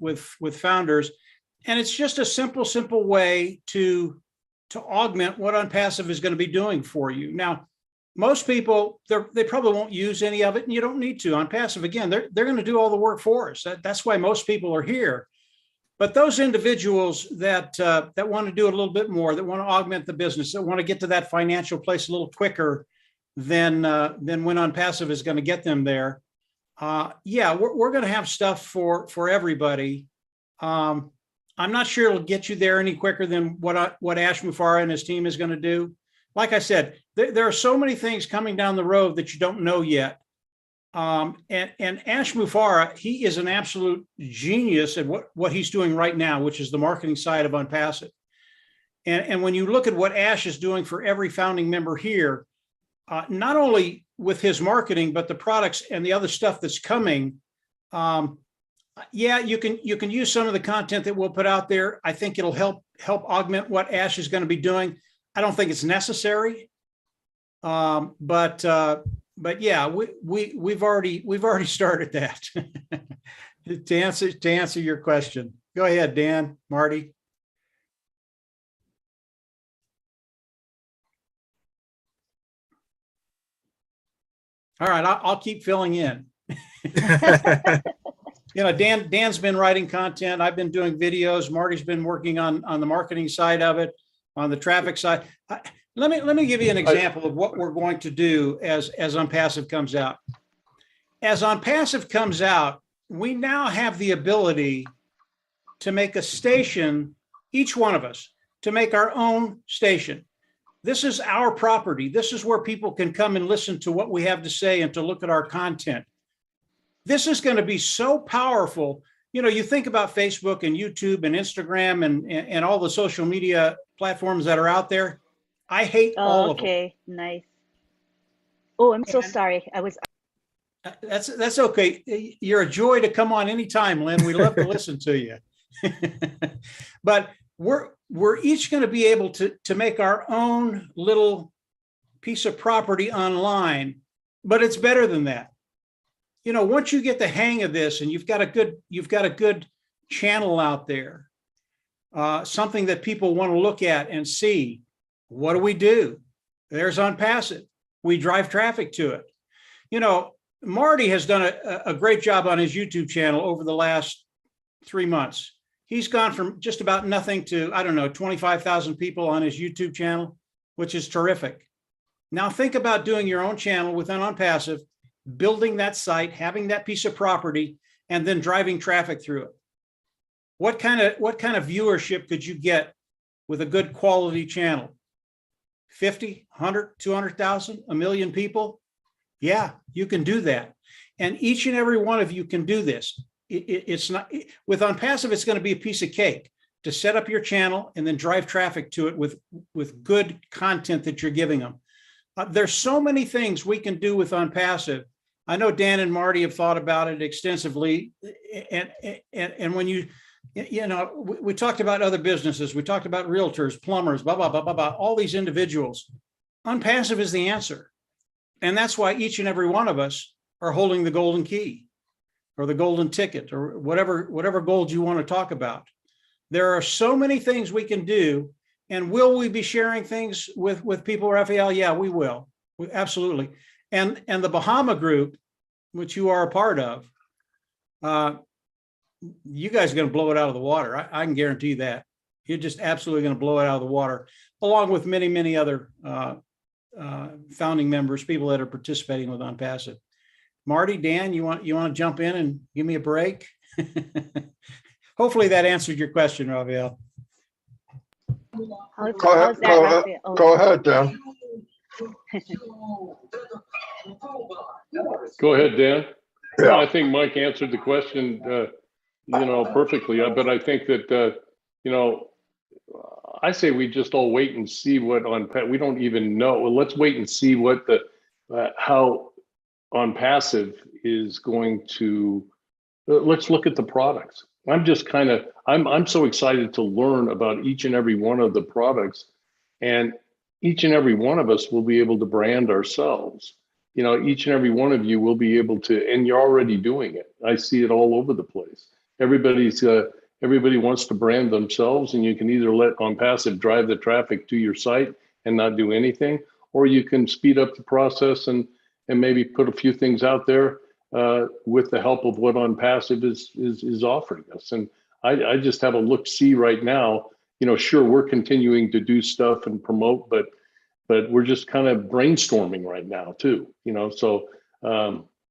founders. And it's just a simple way to augment what ONPASSIVE is going to be doing for you. Now, most people, they probably won't use any of it, and you don't need to. ONPASSIVE, again, they're going to do all the work for us. That's why most people are here. But those individuals that want to do it a little bit more, that want to augment the business, that want to get to that financial place a little quicker than when ONPASSIVE is going to get them there. Yeah, we're going to have stuff for everybody. I'm not sure it'll get you there any quicker than what Ash Mufareh and his team is going to do. Like I said, there are so many things coming down the road that you don't know yet. And Ash Mufareh, he is an absolute genius at what he's doing right now, which is the marketing side of ONPASSIVE. And when you look at what Ash is doing for every founding member here, not only with his marketing, but the products and the other stuff that's coming, yeah, you can use some of the content that we'll put out there. I think it'll help augment what Ash is going to be doing. I don't think it's necessary, but yeah, we've already started that. to answer your question. Go ahead, Dan, Marty. All right, I'll keep filling in. Dan's been writing content. I've been doing videos. Marty's been working on the marketing side of it, on the traffic side. Let me give you an example of what we're going to do as ONPASSIVE comes out. As ONPASSIVE comes out, we now have the ability to make a station, each one of us, to make our own station. This is our property. This is where people can come and listen to what we have to say and to look at our content. This is going to be so powerful. You know, you think about Facebook and YouTube and Instagram and all the social media platforms that are out there. I hate all of them. Okay, nice. Oh, I'm so sorry. I was. That's okay. You're a joy to come on anytime, Lynn. We love to listen to you. But we're each going to be able to make our own little piece of property online, but it's better than that. You know, once you get the hang of this and you've got a good channel out there, something that people want to look at and see, what do? There's ONPASSIVE. We drive traffic to it. You know, Marty has done a great job on his YouTube channel over the last 3 months. He's gone from just about nothing to, I don't know, 25,000 people on his YouTube channel, which is terrific. Now think about doing your own channel within ONPASSIVE, building that site, having that piece of property, and then driving traffic through it. What kind of viewership could you get with a good quality channel? 50, 100, 200,000, a million people? Yeah, you can do that. And each and every one of you can do this. It's not, with ONPASSIVE, it's going to be a piece of cake to set up your channel and then drive traffic to it with good content that you're giving them. There's so many things we can do with ONPASSIVE. I know Dan and Marty have thought about it extensively. And when you know, we talked about other businesses, we talked about realtors, plumbers, blah, blah, blah, blah, blah, all these individuals. ONPASSIVE is the answer. And that's why each and every one of us are holding the golden key or the golden ticket or whatever gold you want to talk about. There are so many things we can do. And will we be sharing things with people, Raphael? Yeah, we will. Absolutely. And the Bahama group, which you are a part of, you guys are going to blow it out of the water. I can guarantee that. You're just absolutely going to blow it out of the water, along with many, many other founding members, people that are participating with ONPASSIVE. Marty, Dan, you want to jump in and give me a break? Hopefully that answered your question, Raphael. Go ahead, Dan. Go ahead, Dan. Yeah. No, I think Mike answered the question, perfectly. But I think that, I say we just all wait and see what we don't even know. Well, let's wait and see what how ONPASSIVE is going to. Let's look at the products. I'm so excited to learn about each and every one of the products, and each and every one of us will be able to brand ourselves. Each and every one of you will be able to, and you're already doing it. I see it all over the place. Everybody wants to brand themselves, and you can either let ONPASSIVE drive the traffic to your site and not do anything, or you can speed up the process and maybe put a few things out there with the help of what ONPASSIVE is offering us. And I just have a look-see right now. Sure, we're continuing to do stuff and promote, but we're just kind of brainstorming right now too. So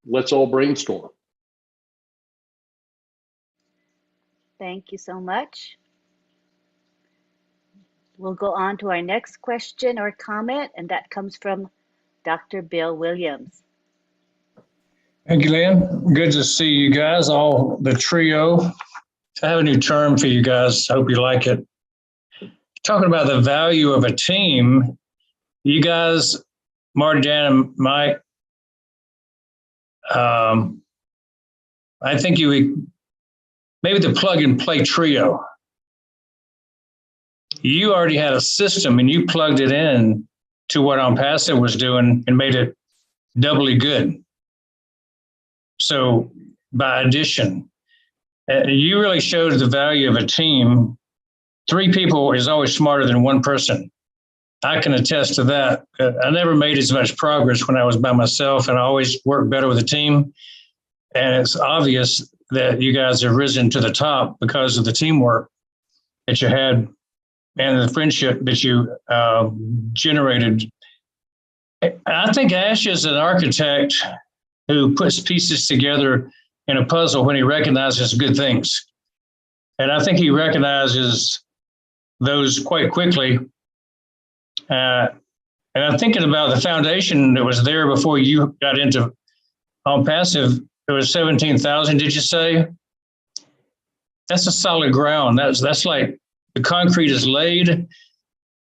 let's all brainstorm. Thank you so much. We'll go on to our next question or comment, and that comes from Dr. Bill Williams. Thank you, Lynn. Good to see you guys, all the trio. I have a new term for you guys. Hope you like it. Talking about the value of a team, you guys, Marty, Dan, and Mike, I think you would, maybe the plug and play trio. You already had a system and you plugged it in to what ONPASSIVE was doing and made it doubly good. So by addition, you really showed the value of a team. 3 people is always smarter than 1 person. I can attest to that. I never made as much progress when I was by myself, and I always worked better with a team. And it's obvious that you guys have risen to the top because of the teamwork that you had and the friendship that you generated. I think Ash is an architect who puts pieces together in a puzzle when he recognizes good things. And I think he recognizes those quite quickly. And I'm thinking about the foundation that was there before you got into ONPASSIVE. It was 17,000, did you say? That's a solid ground. That's like the concrete is laid,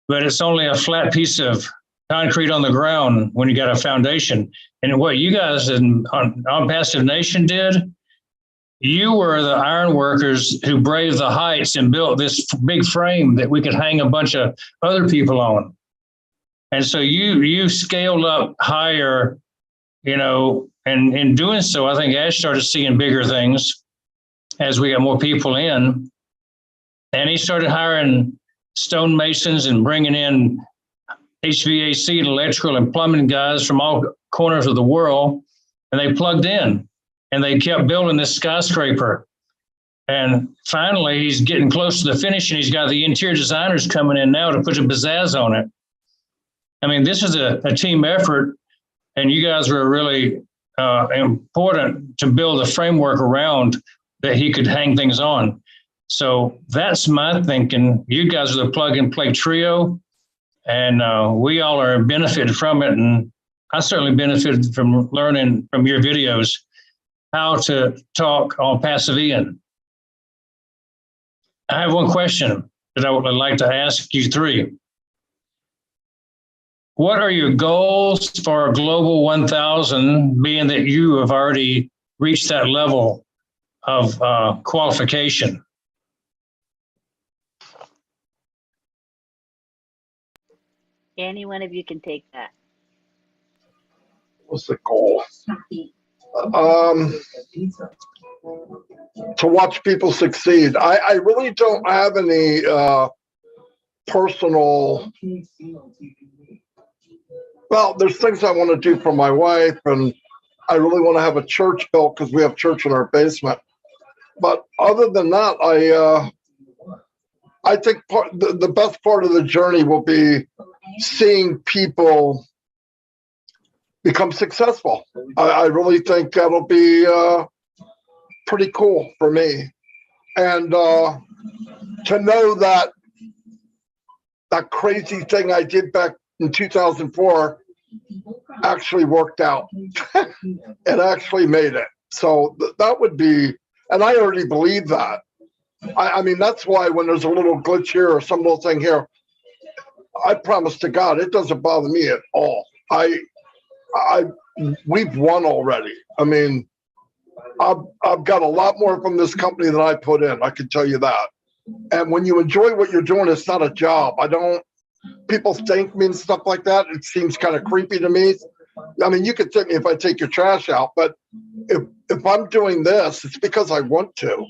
but it's only a flat piece of concrete on the ground when you got a foundation. And what you guys in ONPASSIVE Nation did, you were the iron workers who braved the heights and built this big frame that we could hang a bunch of other people on. And so you scaled up higher, you know, and in doing so, I think Ash started seeing bigger things as we got more people in. And he started hiring stonemasons and bringing in HVAC and electrical and plumbing guys from all corners of the world. And they plugged in and they kept building this skyscraper. And finally, he's getting close to the finish and he's got the interior designers coming in now to put a pizzazz on it. I mean, this is a team effort, and you guys were really important to build a framework around that he could hang things on. So that's my thinking. You guys are the plug and play trio, and we all are benefited from it. And I certainly benefited from learning from your videos how to talk on passive Ian. I have one question that I would like to ask you three. What are your goals for Global 1000, being that you have already reached that level of qualification? Any one of you can take that. What's the goal? To watch people succeed. I really don't have any personal. Well, there's things I want to do for my wife, and I really want to have a church built because we have church in our basement. But other than that, I think the best part of the journey will be seeing people become successful. I really think that'll be pretty cool for me. And to know that crazy thing I did back in 2004 actually worked out. It actually made it. So that would be, and I already believe that. I mean, that's why when there's a little glitch here or some little thing here, I promise to God, it doesn't bother me at all. We've won already. I mean, I've got a lot more from this company than I put in. I can tell you that. And when you enjoy what you're doing, it's not a job. People thank me and stuff like that. It seems kind of creepy to me. I mean, you could thank me if I take your trash out, but if I'm doing this, it's because I want to.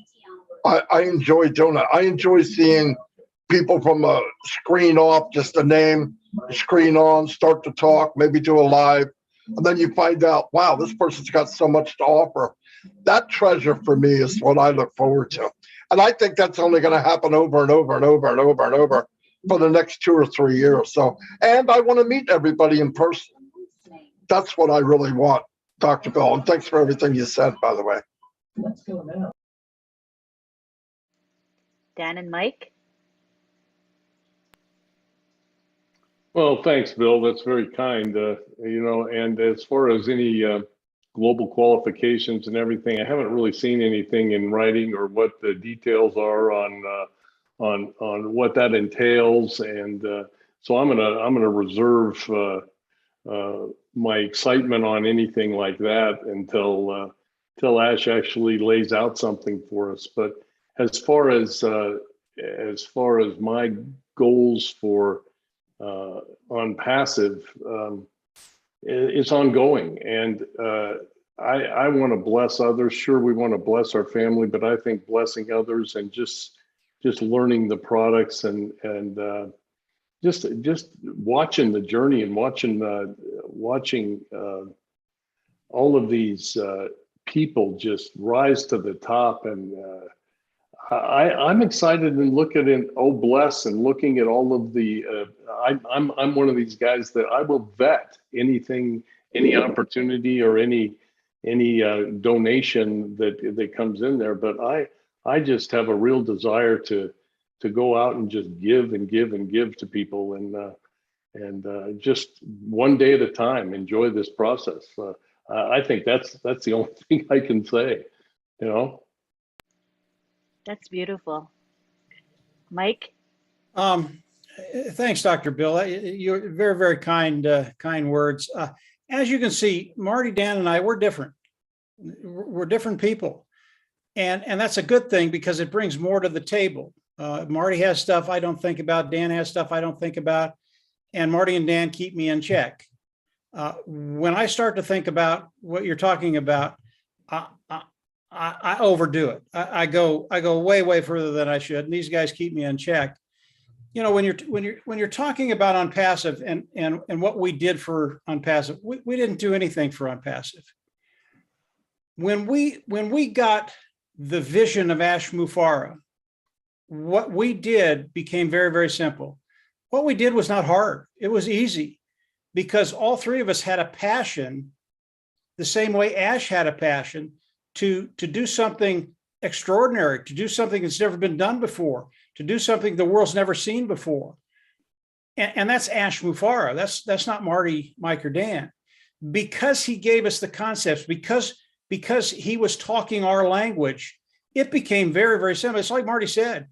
I enjoy doing it. I enjoy seeing people from a screen off, just a name, screen on, start to talk, maybe do a live. And then you find out, wow, this person's got so much to offer. That treasure for me is what I look forward to. And I think that's only going to happen over and over and over and over and over for the next 2 or 3 years. So, and I want to meet everybody in person. That's what I really want, Dr. Bill. And thanks for everything you said, by the way. Let's go now. Dan and Mike? Well, thanks, Bill. That's very kind. And as far as any global qualifications and everything, I haven't really seen anything in writing or what the details are on what that entails. And so I'm gonna reserve my excitement on anything like that until Ash actually lays out something for us. But as far as my goals for ONPASSIVE, it's ongoing, and I want to bless others. Sure, we want to bless our family, but I think blessing others and just learning the products and just watching the journey and watching all of these people just rise to the top, and I'm excited and looking at Oh Bless and looking at all of the. I'm one of these guys that I will vet anything, any opportunity or any donation that comes in there. But I just have a real desire to go out and just give and give and give to people and just one day at a time enjoy this process. I think that's the only thing I can say, you know. That's beautiful. Mike? Thanks, Dr. Bill. You're very, very kind words. As you can see, Marty, Dan, and I, we're different. We're different people. And that's a good thing because it brings more to the table. Marty has stuff I don't think about. Dan has stuff I don't think about. And Marty and Dan keep me in check. When I start to think about what you're talking about, I overdo it. I go way, way further than I should. And these guys keep me in check. You know, when you're talking about Unpassive and what we did for Unpassive, we didn't do anything for Unpassive. When we got the vision of Ash Mufareh, what we did became very, very simple. What we did was not hard. It was easy because all three of us had a passion, the same way Ash had a passion to do something extraordinary, to do something that's never been done before, to do something the world's never seen before. And that's Ash Mufareh. That's not Marty, Mike, or Dan. Because he gave us the concepts, because he was talking our language, it became very, very simple. It's like Marty said,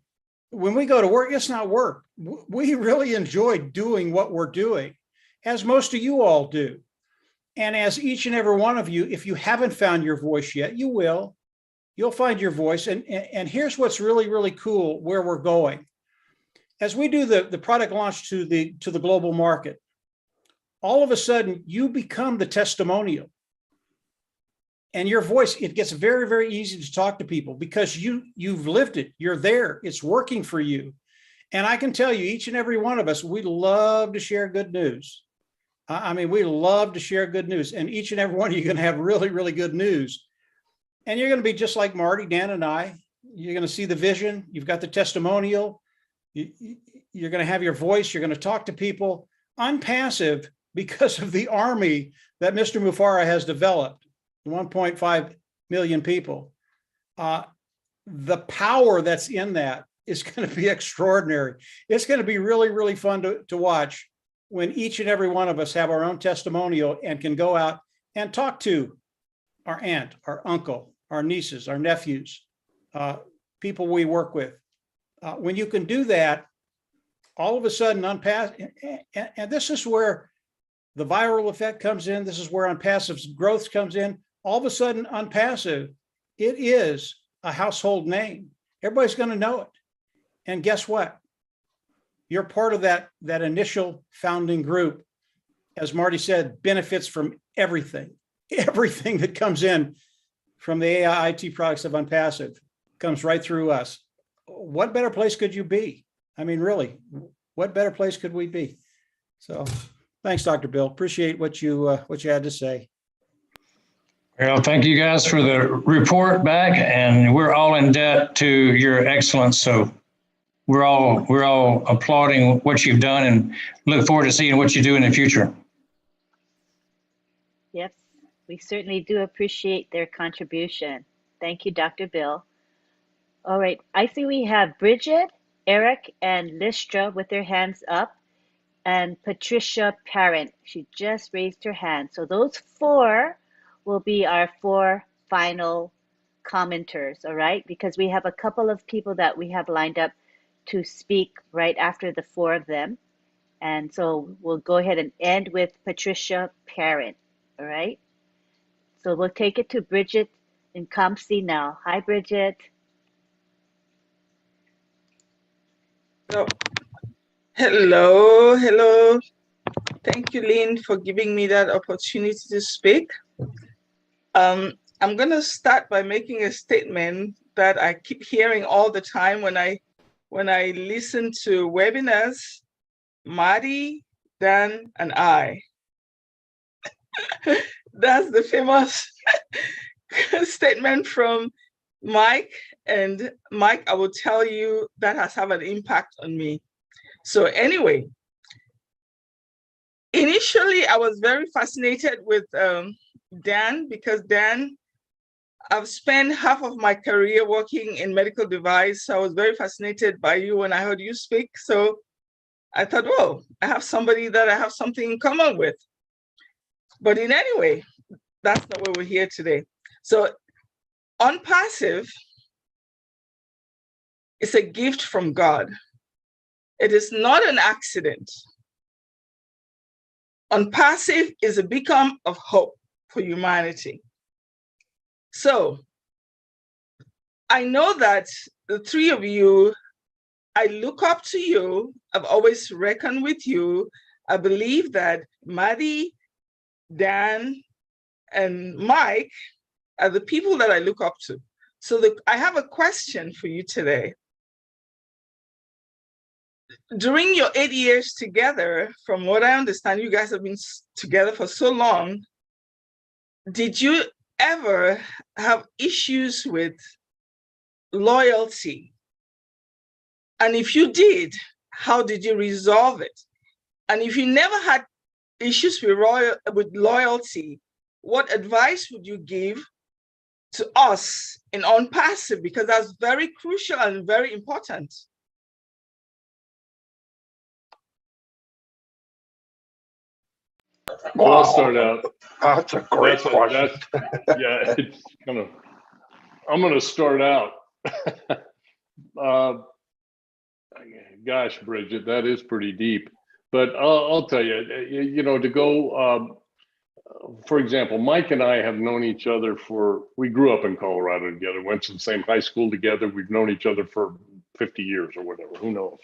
when we go to work, it's not work. We really enjoy doing what we're doing, as most of you all do. And as each and every one of you, if you haven't found your voice yet, you will. You'll find your voice. And here's what's really, really cool where we're going. As we do the product launch to the global market, all of a sudden you become the testimonial. And your voice, it gets very, very easy to talk to people because you've lived it. You're there. It's working for you. And I can tell you, each and every one of us, we love to share good news. I mean, we love to share good news. And each and every one of you are going to have really, really good news. And you're going to be just like Marty, Dan, and I. You're going to see the vision. You've got the testimonial. You're going to have your voice. You're going to talk to people. Unpassive, because of the army that Mr. Mufareh has developed, 1.5 million people. The power that's in that is going to be extraordinary. It's going to be really, really fun to watch when each and every one of us have our own testimonial and can go out and talk to our aunt, our uncle, our nieces, our nephews, people we work with. When you can do that, all of a sudden, and this is where the viral effect comes in. This is where Unpassive's growth comes in. All of a sudden, Unpassive, it is a household name. Everybody's going to know it. And guess what? You're part of that initial founding group. As Marty said, benefits from everything that comes in from the AI IT products of Unpassive comes right through us. What better place could you be? I mean, really, what better place could we be? So thanks, Dr. Bill. Appreciate what you had to say. Well, thank you guys for the report back, and we're all in debt to your excellence. So we're all applauding what you've done and look forward to seeing what you do in the future. Yes, we certainly do appreciate their contribution. Thank you, Dr. Bill. All right, I see we have Bridget, Eric, and Listra with their hands up, and Patricia Parent. She just raised her hand. So those four will be our four final commenters, all right? Because we have a couple of people that we have lined up to speak right after the four of them. And so we'll go ahead and end with Patricia Parent, all right? So we'll take it to Bridget in Campsie now. Hi, Bridget. Oh, hello. Thank you, Lynn, for giving me that opportunity to speak. I'm going to start by making a statement that I keep hearing all the time when I listen to webinars. Marty, Dan, and I. That's the famous statement from Mike, and Mike, I will tell you that has had an impact on me. So anyway, initially I was very fascinated with Dan, because Dan, I've spent half of my career working in medical device. So I was very fascinated by you when I heard you speak. So I thought, whoa, I have somebody that I have something in common with. But in any way, that's not why we're here today. So ONPASSIVE is a gift from God. It is not an accident. ONPASSIVE is a beacon of hope for humanity. So I know that the three of you, I look up to you. I've always reckoned with you. I believe that Marty, Dan, and Mike are the people that I look up to. So I have a question for you today. During your 8 years together, from what I understand, you guys have been together for so long. Did you ever have issues with loyalty? And if you did, how did you resolve it? And if you never had issues with loyalty, what advice would you give to us in ONPASSIVE? Because that's very crucial and very important. Well, I'll start out. That's a great question. Yeah, it's I'm going to start out. Gosh, Bridget, that is pretty deep. But I'll tell you, to go, for example, Mike and I have known each other we grew up in Colorado together, went to the same high school together. We've known each other for 50 years or whatever, who knows?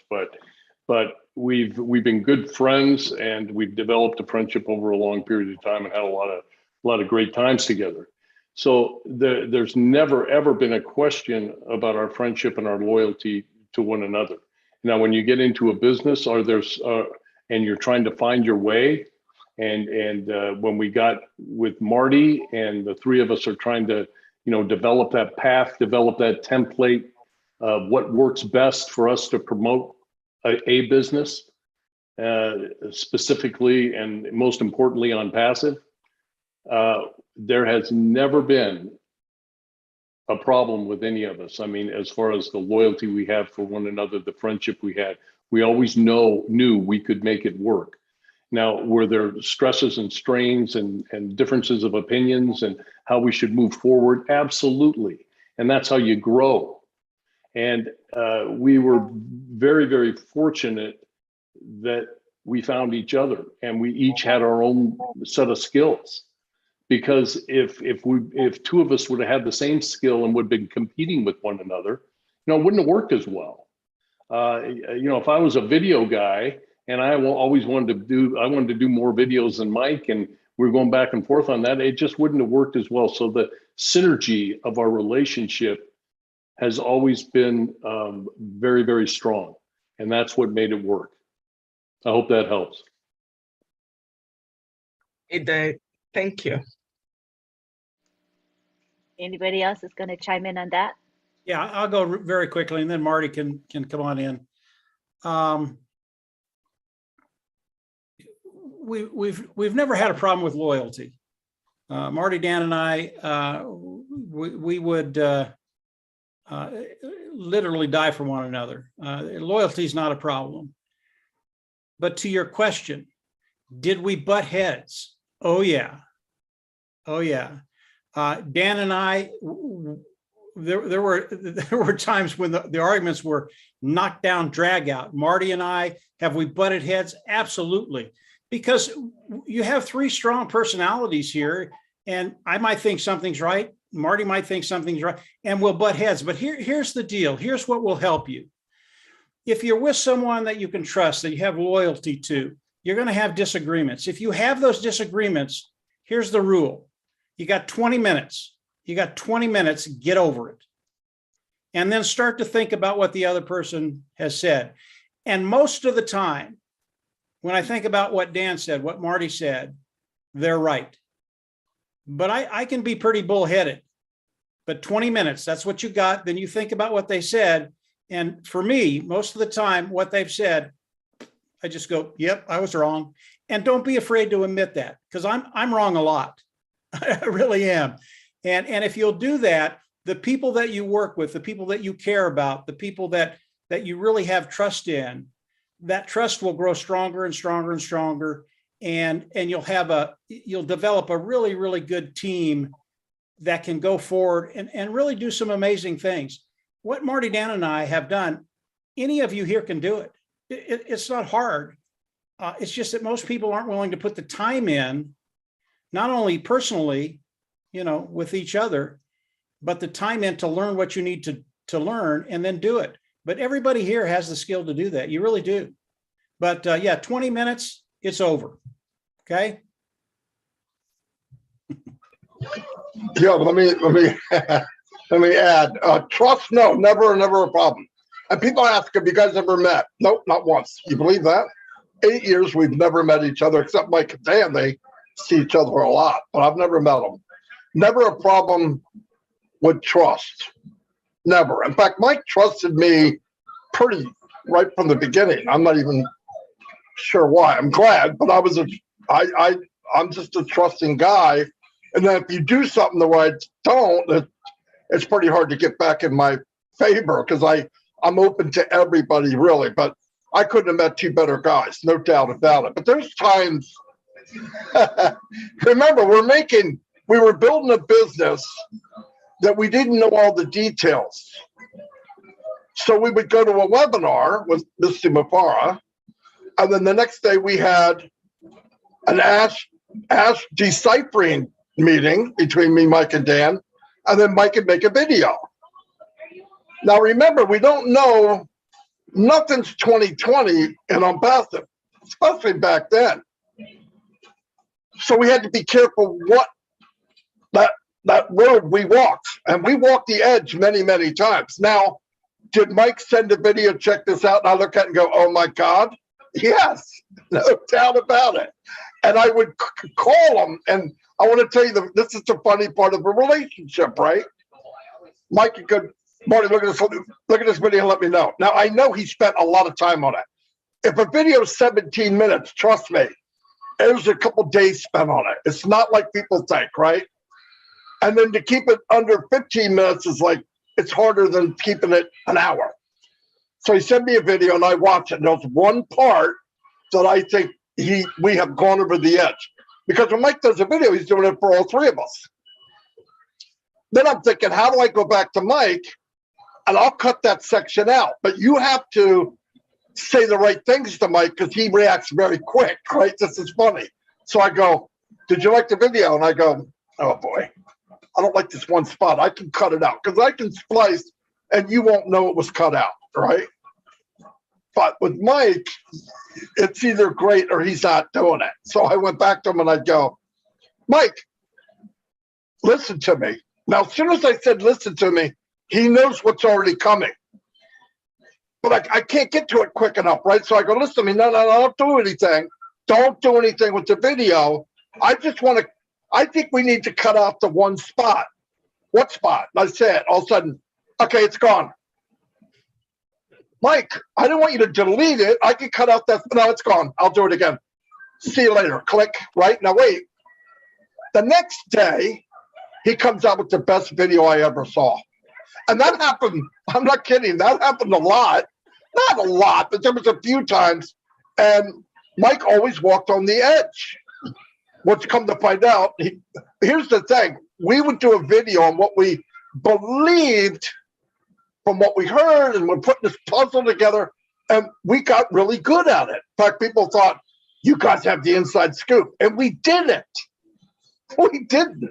But we've been good friends, and we've developed a friendship over a long period of time and had a lot of great times together. So there's never, ever been a question about our friendship and our loyalty to one another. Now, when you get into a business, and you're trying to find your way, and when we got with Marty, and the three of us are trying to, develop that path, develop that template of what works best for us to promote a business, specifically and most importantly ONPASSIVE, there has never been a problem with any of us. I mean, as far as the loyalty we have for one another, the friendship we had, we always knew we could make it work. Now, were there stresses and strains and differences of opinions and how we should move forward? Absolutely. And that's how you grow. And we were very, very fortunate that we found each other, and we each had our own set of skills. Because if two of us would have had the same skill and would have been competing with one another, it wouldn't have worked as well. If I was a video guy and I always wanted to do more videos than Mike, and we were going back and forth on that, it just wouldn't have worked as well. So the synergy of our relationship has always been very, very strong, and that's what made it work. I hope that helps. It did. Thank you. Anybody else is going to chime in on that? Yeah, I'll go very quickly, and then Marty can come on in. We've never had a problem with loyalty. Marty, Dan, and I, we would literally die for one another. Loyalty is not a problem. But to your question, did we butt heads? Oh yeah. Oh yeah. Dan and I, there were times when the arguments were knocked down, drag out. Marty and I, have we butted heads? Absolutely. Because you have three strong personalities here, and I might think something's right. Marty might think something's right, and we'll butt heads. But here's the deal. Here's what will help you. If you're with someone that you can trust, that you have loyalty to, you're going to have disagreements. If you have those disagreements, here's the rule. You got 20 minutes. You got 20 minutes, get over it. And then start to think about what the other person has said. And most of the time, when I think about what Dan said, what Marty said, they're right. But I can be pretty bullheaded. but 20 minutes, that's what you got. Then you think about what they said. And for me, most of the time, what they've said, I just go, yep, I was wrong. And don't be afraid to admit that, because I'm wrong a lot. I really am. And if you'll do that, the people that you work with, the people that you care about, the people that you really have trust in, that trust will grow stronger and stronger and stronger. And you'll develop a really, really good team that can go forward and really do some amazing things. What Marty, Dan, and I have done, any of you here can do it. It's not hard. It's just that most people aren't willing to put the time in, not only personally, with each other, but the time in to learn what you need to learn and then do it. But everybody here has the skill to do that. You really do. But yeah, 20 minutes, it's over. Okay. Yeah, let me add. Trust, no, never a problem. And people ask, have you guys ever met? Nope, not once. You believe that? 8 years we've never met each other, except Mike and Dan. They see each other a lot, but I've never met them. Never a problem with trust. Never. In fact, Mike trusted me pretty right from the beginning. I'm not even sure why. I'm glad, but I'm just a trusting guy. And then if you do something the way I don't, it's pretty hard to get back in my favor, because I'm open to everybody, really. But I couldn't have met two better guys, no doubt about it. But there's times, remember, we were building a business that we didn't know all the details. So we would go to a webinar with Mr. Mafara, and then the next day we had an Ask deciphering meeting between me, Mike, and Dan, and then Mike would make a video. Now remember, we don't know, nothing's 2020 in ONPASSIVE, especially back then. So we had to be careful what that road we walked, and we walked the edge many, many times. Now, did Mike send a video, check this out, and I look at it and go, oh my God? Yes, no doubt about it. And I would call him, and I want to tell you, this is the funny part of a relationship, right? Mike could, Marty, look at this video and let me know. Now, I know he spent a lot of time on it. If a video is 17 minutes, trust me, there's a couple days spent on it. It's not like people think, right? And then to keep it under 15 minutes is like, it's harder than keeping it an hour. So he sent me a video and I watched it. And there's one part that I think we have gone over the edge. Because when Mike does a video, he's doing it for all three of us. Then I'm thinking, how do I go back to Mike? And I'll cut that section out. But you have to say the right things to Mike, because he reacts very quick, right? This is funny. So I go, did you like the video? And I go, oh boy, I don't like this one spot. I can cut it out, because I can splice and you won't know it was cut out, right? But with Mike, it's either great or he's not doing it. So I went back to him and I'd go, Mike, listen to me. Now, as soon as I said, listen to me, he knows what's already coming. But I can't get to it quick enough, right? So I go, listen to me, no, don't do anything. Don't do anything with the video. I think we need to cut out the one spot. What spot? And I said, all of a sudden, okay, it's gone. Mike, I didn't want you to delete it. I can cut out that. No, it's gone. I'll do it again. See you later. Click, right? Now, wait. The next day, he comes out with the best video I ever saw. And that happened, I'm not kidding, that happened a lot. Not a lot, but there was a few times. And Mike always walked on the edge. What's come to find out, here's the thing. We would do a video on what we believed from what we heard, and we're putting this puzzle together, and we got really good at it. In fact, people thought, you guys have the inside scoop. And we didn't. We didn't.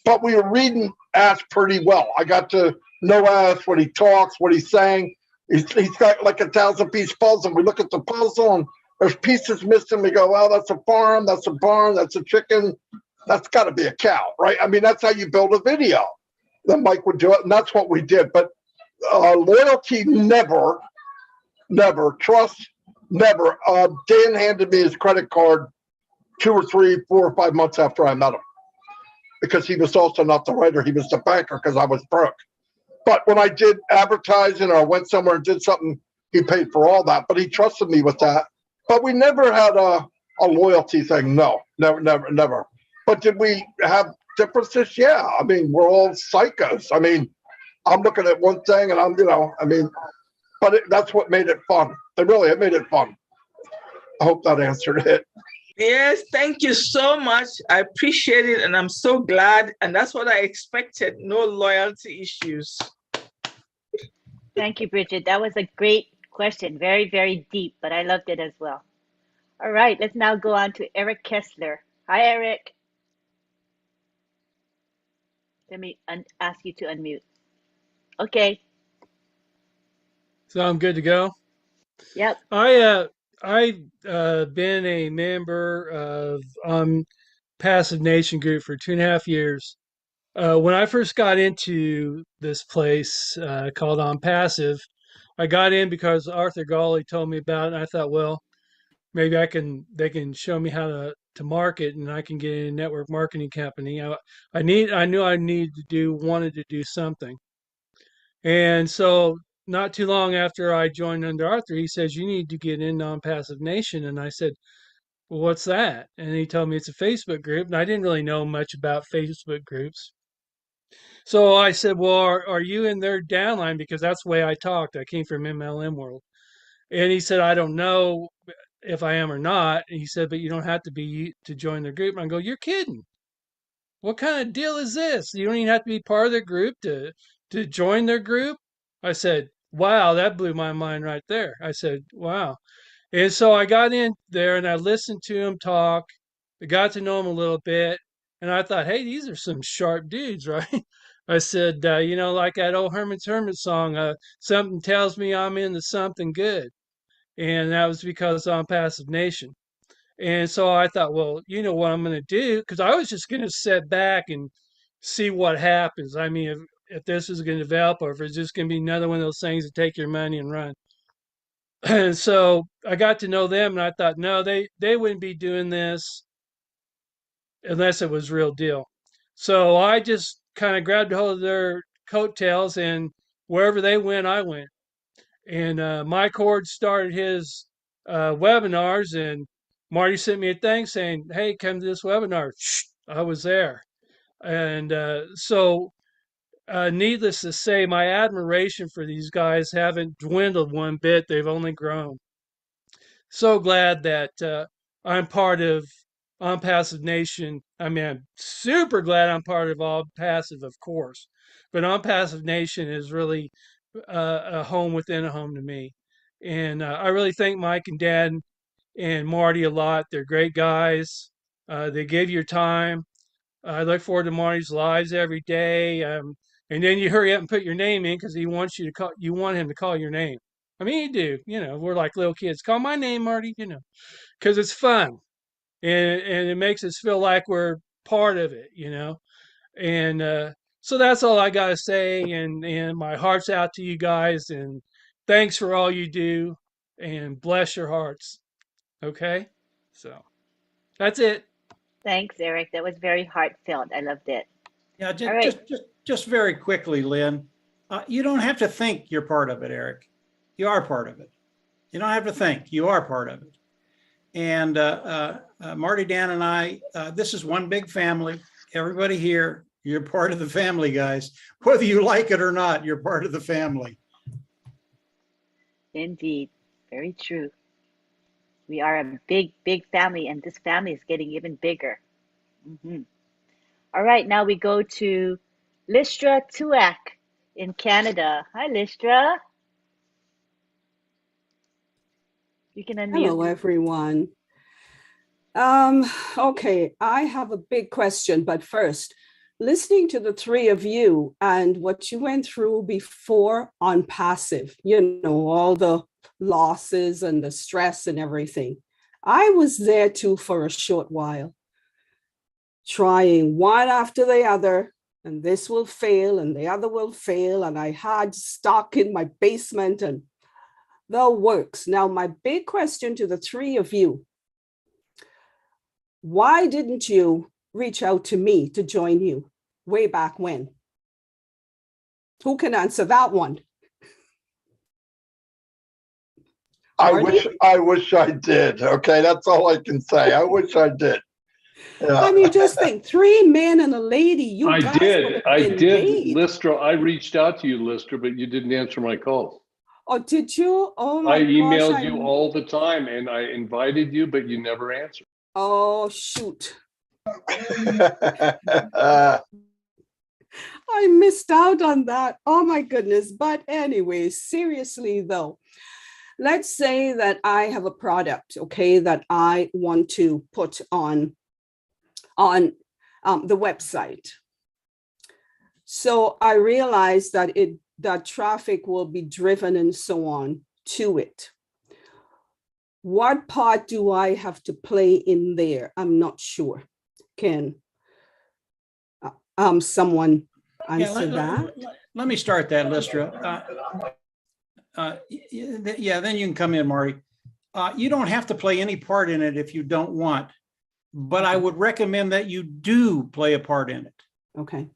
But we were reading Ash pretty well. I got to know Ash, what he talks, what he's saying. He's got like a 1,000-piece puzzle. We look at the puzzle, and there's pieces missing. We go, well, that's a farm, that's a barn, that's a chicken. That's got to be a cow, right? I mean, that's how you build a video. Then Mike would do it, and that's what we did. But loyalty, never. Trust, never. Dan handed me his credit card 2 or 3, 4 or 5 months after I met him. because he was also not the writer. He was the banker because I was broke. But when I did advertising or I went somewhere and did something, he paid for all that. But he trusted me with that. But we never had a loyalty thing. No, never. But did we have differences? Yeah. I mean, we're all psychos. I mean, I'm looking at one thing and but that's what made it fun. It made it fun. I hope that answered it. Yes, thank you so much. I appreciate it, and I'm so glad. And that's what I expected. No loyalty issues. Thank you, Bridget. That was a great question. Very, very deep, but I loved it as well. All right, let's now go on to Eric Kessler. Hi, Eric. Let me ask you to unmute. Okay. So I'm good to go. Yep. I've been a member of Passive Nation group for 2.5 years. When I first got into this place called OnPassive, I got in because Arthur Gawley told me about it, and I thought, well, maybe they can show me how to market, and I can get in a network marketing company. I knew I wanted to do something, and so not too long after I joined under Arthur, he says, you need to get in OnPassive Nation. And I said, well, what's that? And he told me it's a Facebook group. And I didn't really know much about Facebook groups. So I said, well, are you in their downline? Because that's the way I talked. I came from MLM world. And he said, I don't know if I am or not. And he said, but you don't have to be to join their group. And I go, you're kidding. What kind of deal is this? You don't even have to be part of their group to join their group. I said, wow, that blew my mind right there. I said, wow. And so I got in there and I listened to him talk. I got to know him a little bit. And I thought, hey, these are some sharp dudes, right? I said, like that old Herman's Hermit song, something tells me I'm into something good. And that was because I'm Passive Nation. And so I thought, well, you know what I'm going to do? Because I was just going to sit back and see what happens. I mean, if this is going to develop or if it's just going to be another one of those things that take your money and run. And so I got to know them and I thought, no, they wouldn't be doing this unless it was real deal. So I just kind of grabbed hold of their coattails, and wherever they went, I went. And Mike Hord started his webinars, and Marty sent me a thing saying, hey, come to this webinar. Shh, I was there. And so needless to say, my admiration for these guys haven't dwindled one bit. They've only grown. So glad that I'm part of OnPassive Nation. I mean, I'm super glad I'm part of OnPassive, of course. But OnPassive Nation is really a home within a home to me. And I really thank Mike and Dad and Marty a lot. They're great guys. They give your time. I look forward to Marty's lives every day. And then you hurry up and put your name in because he wants you to call. You want him to call your name. I mean, you do. We're like little kids. Call my name, Marty. Because it's fun, and it makes us feel like we're part of it. And so that's all I gotta say. And my heart's out to you guys. And thanks for all you do. And bless your hearts. Okay, so that's it. Thanks, Eric. That was very heartfelt. I loved it. Yeah, All right. just very quickly, Lynn. You don't have to think you're part of it, Eric. You are part of it. You don't have to think. You are part of it. And Marty, Dan, and I, this is one big family. Everybody here, you're part of the family, guys. Whether you like it or not, you're part of the family. Indeed. Very true. We are a big, big family, and this family is getting even bigger. Mm-hmm. All right, now we go to Listra Tuak in Canada. Hi, Listra. You can unmute. Hello, everyone. Okay, I have a big question, but first, listening to the three of you and what you went through before OnPassive, all the losses and the stress and everything. I was there too for a short while, trying one after the other, and this will fail and the other will fail. And I had stock in my basement and the works. Now, my big question to the three of you, why didn't you reach out to me to join you way back when? Who can answer that one? I wish I did. Okay, that's all I can say. I wish I did. Yeah. I mean, just think, 3 men and a lady. You I guys did, made. Listra. I reached out to you, Listra, but you didn't answer my calls. Oh, did you? Oh my I gosh! emailed you all the time, and I invited you, but you never answered. Oh shoot! I missed out on that. Oh my goodness! But anyway, seriously though, let's say that I have a product, okay, that I want to put on the website. So I realize that that traffic will be driven and so on to it. What part do I have to play in there? I'm not sure. Can someone answer that? Let me start that, Listra. Yeah, then you can come in, Marty. You don't have to play any part in it if you don't want, but I would recommend that you do play a part in it. Okay.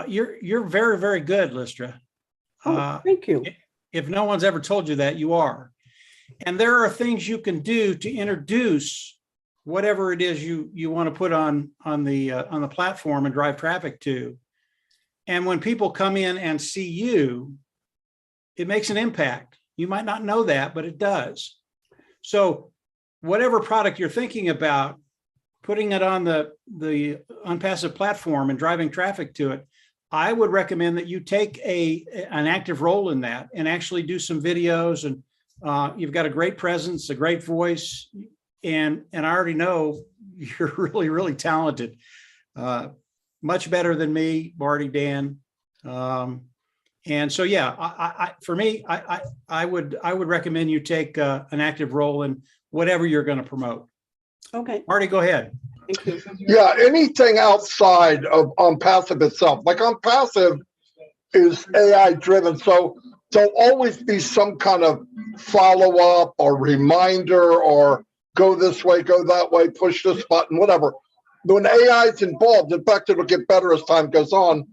You're very, very good, Listra. Oh, thank you. If no one's ever told you that, you are. And there are things you can do to introduce whatever it is you want to put on the platform and drive traffic to. And when people come in and see you, it makes an impact. You might not know that, but it does. So whatever product you're thinking about, putting it on the ONPASSIVE platform and driving traffic to it, I would recommend that you take an active role in that and actually do some videos. And you've got a great presence, a great voice, and I already know you're really, really talented. Much better than me, Marty, Dan. And so, yeah, for me, I would recommend you take an active role in whatever you're going to promote. Okay. Marty, go ahead. Thank you. Yeah, anything outside of ONPASSIVE itself, like ONPASSIVE is AI driven, so there'll always be some kind of follow up or reminder or go this way, go that way, push this button, whatever. When AI is involved, in fact, it'll get better as time goes on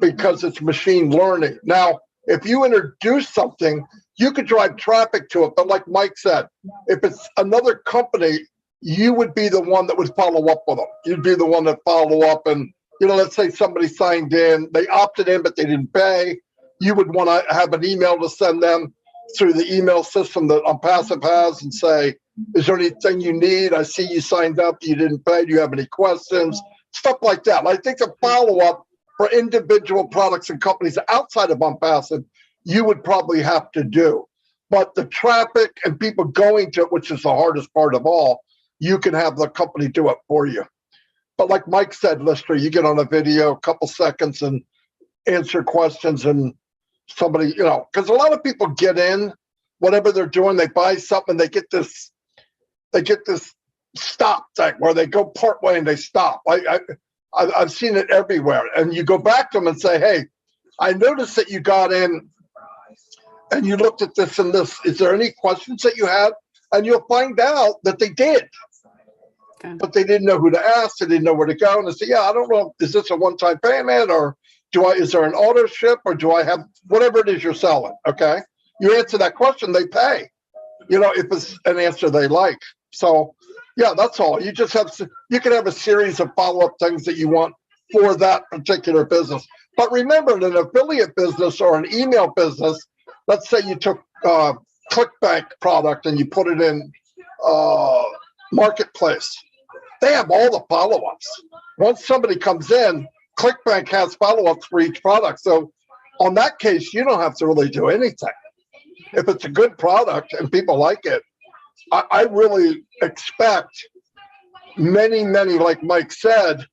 because it's machine learning. Now, if you introduce something, you could drive traffic to it, but like Mike said, if it's another company, you would be the one that would follow up with them. You'd be the one that follow up and, let's say somebody signed in, they opted in, but they didn't pay. You would want to have an email to send them through the email system that ONPASSIVE has and say, is there anything you need? I see you signed up, you didn't pay. Do you have any questions? Stuff like that. I think the follow up for individual products and companies outside of ONPASSIVE, you would probably have to do. But the traffic and people going to it, which is the hardest part of all, you can have the company do it for you. But like Mike said, Listra, you get on a video, a couple seconds and answer questions and somebody, because a lot of people get in, whatever they're doing, they buy something, they get this stop thing where they go part way and they stop. I've seen it everywhere. And you go back to them and say, hey, I noticed that you got in and you looked at this and this. Is there any questions that you had? And you'll find out that they did. Okay. But they didn't know who to ask. They didn't know where to go. And they say, yeah, I don't know. Is this a one-time payment or is there an auto ship or do I have whatever it is you're selling? Okay. You answer that question, they pay, if it's an answer they like. So yeah, that's all. You can have a series of follow-up things that you want for that particular business. But remember, in an affiliate business or an email business, let's say you took ClickBank product and you put it in Marketplace. They have all the follow-ups. Once somebody comes in, ClickBank has follow-ups for each product. So on that case, you don't have to really do anything. If it's a good product and people like it, I really expect many, like Mike said,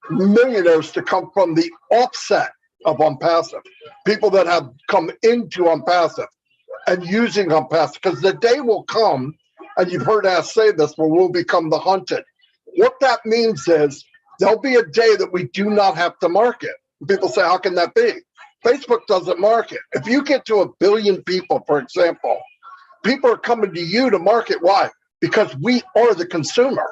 millionaires to come from the offset of ONPASSIVE. People that have come into ONPASSIVE and using ONPASSIVE, because the day will come, and you've heard us say this, where we'll become the hunted. What that means is there'll be a day that we do not have to market. People say, how can that be? Facebook doesn't market. If you get to 1 billion people, for example, people are coming to you to market. Why? Because we are the consumer.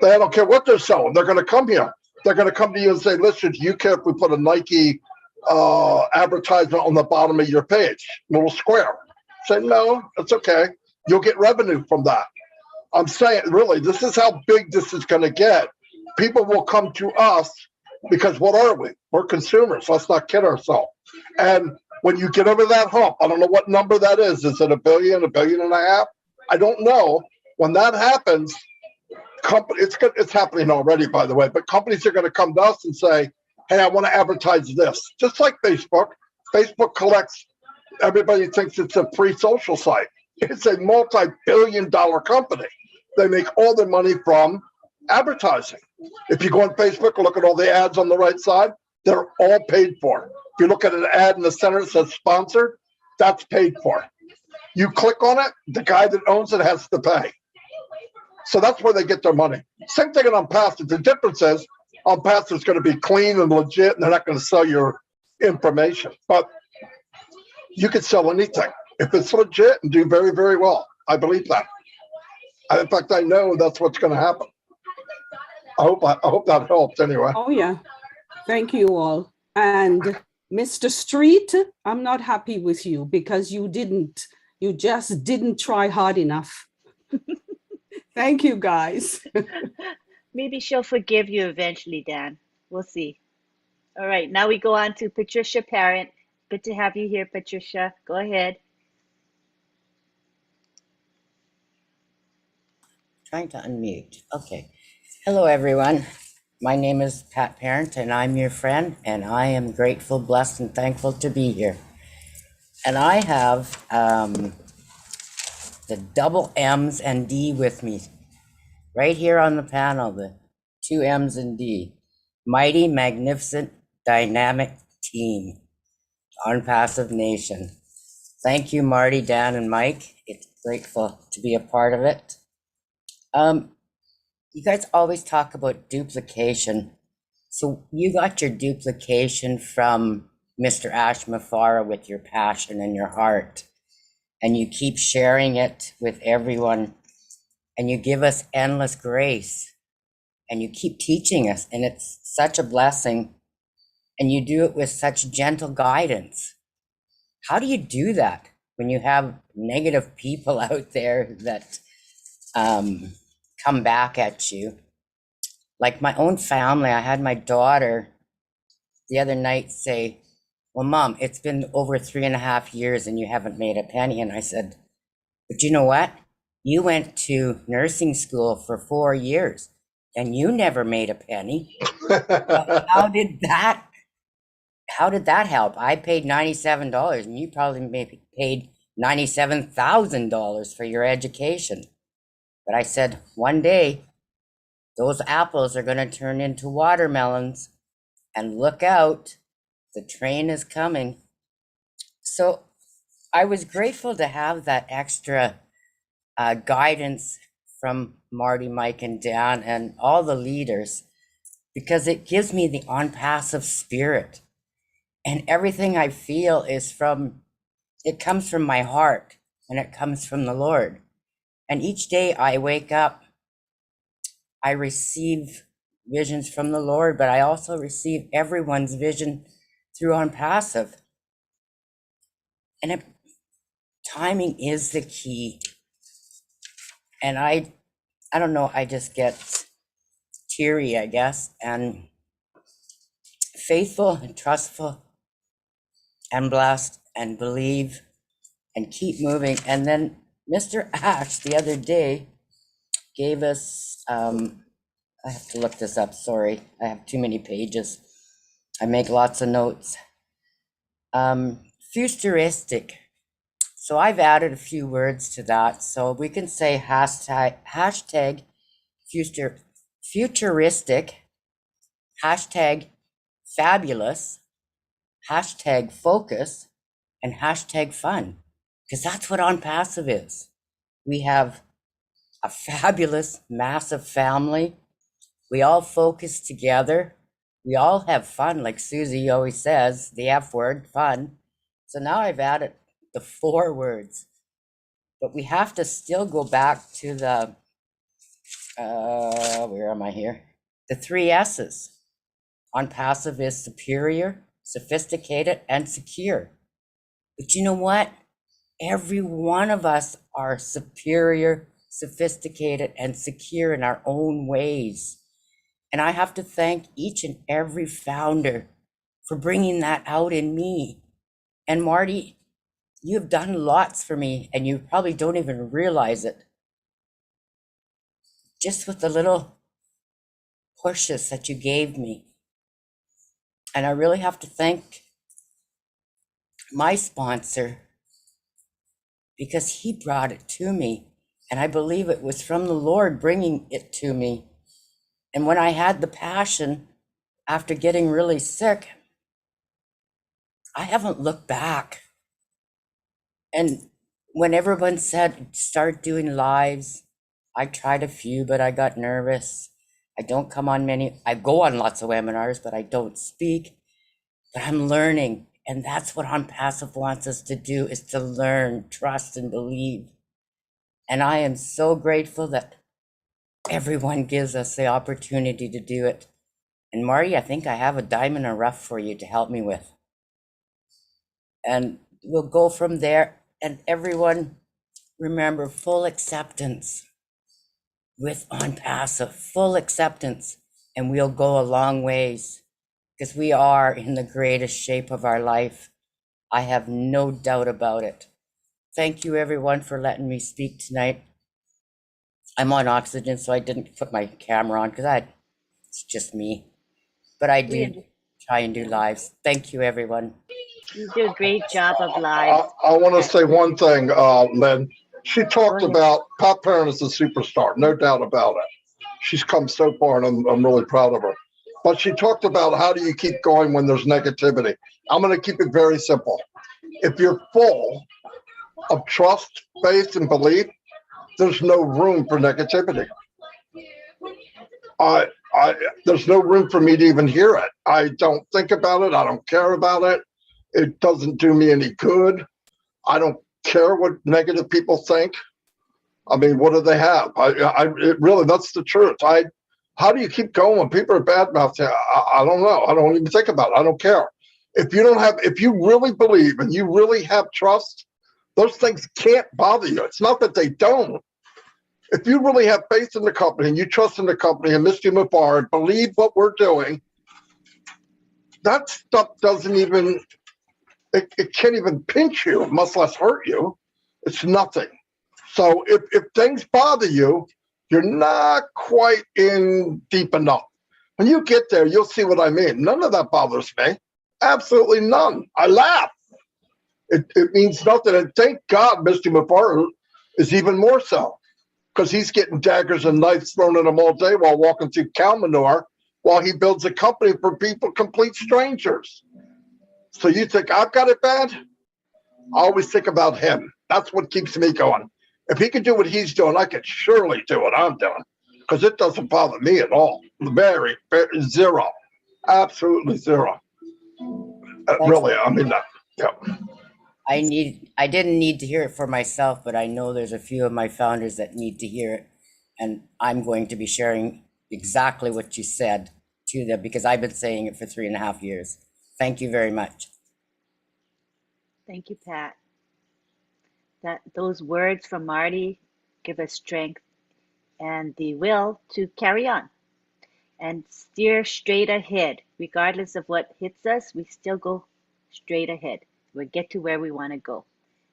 They don't care what they're selling. They're going to come here. They're going to come to you and say, listen, do you care if we put a Nike advertisement on the bottom of your page, little square? Say, no, it's okay. You'll get revenue from that. I'm saying, really, this is how big this is going to get. People will come to us because what are we? We're consumers. Let's not kid ourselves. And when you get over that hump, I don't know what number that is. Is it $1 billion, $1.5 billion? I don't know. When that happens, it's happening already, by the way, but companies are going to come to us and say, hey, I want to advertise this. Just like Facebook. Facebook collects, everybody thinks it's a free social site. It's a multi-billion-dollar company. They make all their money from advertising. If you go on Facebook and look at all the ads on the right side, they're all paid for. If you look at an ad in the center that says sponsored, that's paid for. You click on it, the guy that owns it has to pay. So that's where they get their money. Same thing on ONPASSIVE. The difference is ONPASSIVE is going to be clean and legit, and they're not going to sell your information. But you can sell anything if it's legit and do very, very well. I believe that. In fact, I know that's what's going to happen. I hope that helps anyway. Oh, yeah. Thank you all. And Mr. Street, I'm not happy with you because you just didn't try hard enough. Thank you, guys. Maybe she'll forgive you eventually, Dan. We'll see. All right, now we go on to Patricia Parent. Good to have you here, Patricia. Go ahead. Trying to unmute. Okay. Hello, everyone. My name is Pat Parent, and I'm your friend, and I am grateful, blessed, and thankful to be here. And I have the double M's and D with me right here on the panel, the 2 M's and D. Mighty, magnificent, dynamic team, ONPASSIVE Nation. Thank you, Marty, Dan, and Mike. It's grateful to be a part of it. You guys always talk about duplication. So you got your duplication from Mr. Ash Mafara with your passion and your heart. And you keep sharing it with everyone. And you give us endless grace. And you keep teaching us. And it's such a blessing. And you do it with such gentle guidance. How do you do that when you have negative people out there that come back at you? Like my own family, I had my daughter the other night say, well, Mom, it's been over 3.5 years and you haven't made a penny. And I said, but you know what? You went to nursing school for 4 years and you never made a penny. How did that help? I paid $97 and you probably maybe paid $97,000 for your education. But I said, one day, those apples are going to turn into watermelons, and look out, the train is coming. So I was grateful to have that extra guidance from Marty, Mike, and Dan, and all the leaders, because it gives me the ONPASSIVE spirit. And everything I feel it comes from my heart, and it comes from the Lord. And each day I wake up, I receive visions from the Lord, but I also receive everyone's vision through ONPASSIVE. And timing is the key. And I don't know, I just get teary, I guess, and faithful and trustful and blessed and believe and keep moving. And then Mr. Ash the other day gave us, I have to look this up, sorry. I have too many pages. I make lots of notes. Futuristic. So I've added a few words to that. So we can say hashtag futuristic, hashtag fabulous, hashtag focus, and hashtag fun. Because that's what ONPASSIVE is. We have a fabulous, massive family. We all focus together. We all have fun, like Susie always says, the F word, fun. So now I've added the 4 words. But we have to still go back to the Where am I here? The 3 S's. ONPASSIVE is superior, sophisticated, and secure. But you know what? Every one of us are superior, sophisticated, and secure in our own ways. And I have to thank each and every founder for bringing that out in me. And Marty, you've done lots for me, and you probably don't even realize it. Just with the little pushes that you gave me. And I really have to thank my sponsor, because he brought it to me. And I believe it was from the Lord bringing it to me. And when I had the passion after getting really sick, I haven't looked back. And when everyone said, start doing lives, I tried a few, but I got nervous. I don't come on many. I go on lots of webinars, but I don't speak. But I'm learning. And that's what ONPASSIVE wants us to do, is to learn, trust, and believe. And I am so grateful that everyone gives us the opportunity to do it. And Marty, I think I have a diamond in the rough for you to help me with. And we'll go from there. And everyone, remember, full acceptance with ONPASSIVE, full acceptance. And we'll go a long ways, because we are in the greatest shape of our life. I have no doubt about it. Thank you, everyone, for letting me speak tonight. I'm on oxygen, so I didn't put my camera on, because it's just me. But I do try and do lives. Thank you, everyone. You do a great job of lives. I want to say one thing, Lynn. She talked about Pat Parent is a superstar, no doubt about it. She's come so far, and I'm really proud of her. But she talked about how do you keep going when there's negativity. I'm going to keep it very simple. If you're full of trust, faith, and belief, there's no room for negativity. There's no room for me to even hear it. I don't think about it. I don't care about it. It doesn't do me any good. I don't care what negative people think. I mean, what do they have? It really, that's the truth. How do you keep going when people are badmouthing? I don't know. I don't even think about it. I don't care. If you really believe and you really have trust, those things can't bother you. It's not that they don't. If you really have faith in the company and you trust in the company and Mr. Mufar and believe what we're doing, that stuff doesn't even, it can't even pinch you, much less hurt you. It's nothing. So if things bother you, you're not quite in deep enough. When you get there, you'll see what I mean. None of that bothers me. Absolutely none. I laugh. It means nothing. And thank God Mr. Mufar is even more so, because he's getting daggers and knives thrown at him all day while walking through cow manure while he builds a company for people, complete strangers. So you think I've got it bad? I always think about him. That's what keeps me going. If he can do what he's doing, I could surely do what I'm doing, because it doesn't bother me at all. Very zero. Absolutely zero. Really, I mean that. Yeah. I didn't need to hear it for myself, but I know there's a few of my founders that need to hear it. And I'm going to be sharing exactly what you said to them, because I've been saying it for 3.5 years. Thank you very much. Thank you, Pat. Those words from Marty give us strength and the will to carry on and steer straight ahead. Regardless of what hits us, we still go straight ahead. We'll get to where we want to go.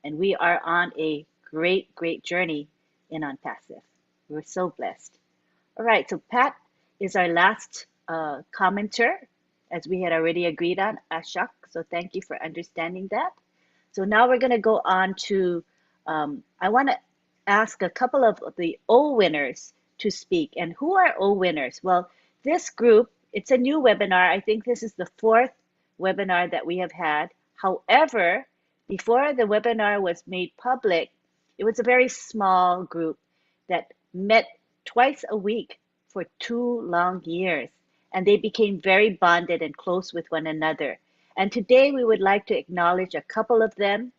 And we are on a great, great journey in ONPASSIVE. We're so blessed. All right, so Pat is our last commenter, as we had already agreed on, Ashok. So thank you for understanding that. So now we're going to go on to, I want to ask a couple of the OWinners to speak. And who are OWinners? Well, this group, it's a new webinar. I think this is the 4th webinar that we have had. However, before the webinar was made public, it was a very small group that met twice a week for 2 long years. And they became very bonded and close with one another. And today we would like to acknowledge a couple of them.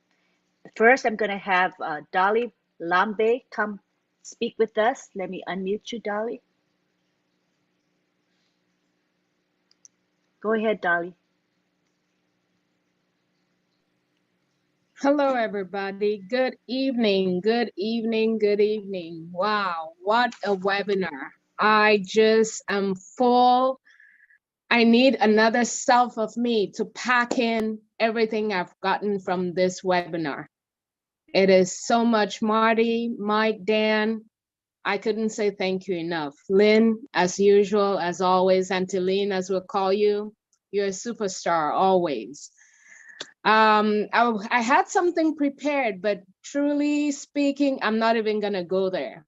First, I'm going to have Dolly Lambe come speak with us. Let me unmute you, Dolly. Go ahead, Dolly. Hello, everybody. Good evening. Good evening. Good evening. Wow, what a webinar. I just am full. I need another self of me to pack in everything I've gotten from this webinar. It is so much. Marty, Mike, Dan, I couldn't say thank you enough. Lynn, as usual, as always, Auntie Lynn, as we'll call you, you're a superstar always. I had something prepared, but truly speaking, I'm not even gonna go there.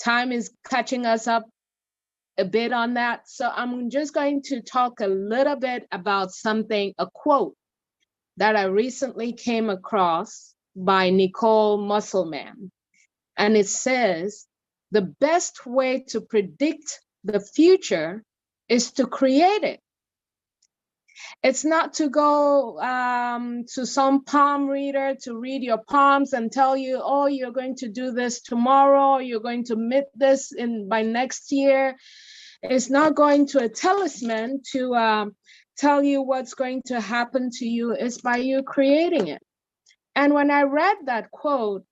Time is catching us up a bit on that. So I'm just going to talk a little bit about something, a quote that I recently came across by Nicole Musselman. And it says, the best way to predict the future is to create it. It's not to go to some palm reader to read your palms and tell you, oh, you're going to do this tomorrow, you're going to meet this by next year. It's not going to a talisman to tell you what's going to happen to you. It's by you creating it. And when I read that quote,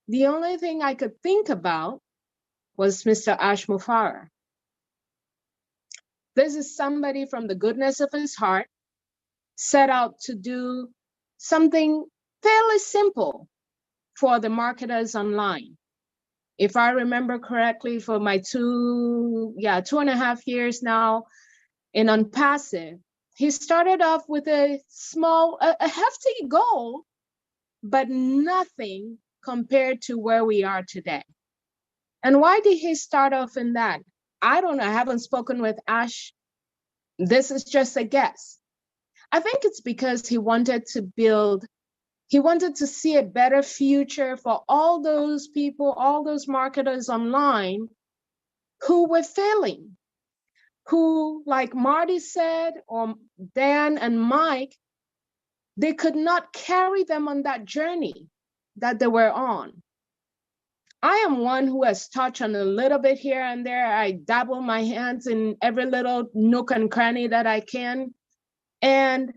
the only thing I could think about was Mr. Ashmufara. This is somebody from the goodness of his heart set out to do something fairly simple for the marketers online. If I remember correctly, for my 2.5 years now in ONPASSIVE, he started off with a hefty goal, but nothing compared to where we are today. And why did he start off in that? I don't know. I haven't spoken with Ash. This is just a guess. I think it's because he wanted to see a better future for all those people, all those marketers online who were failing, who, like Marty said, or Dan and Mike, they could not carry them on that journey that they were on. I am one who has touched on a little bit here and there. I dabble my hands in every little nook and cranny that I can. And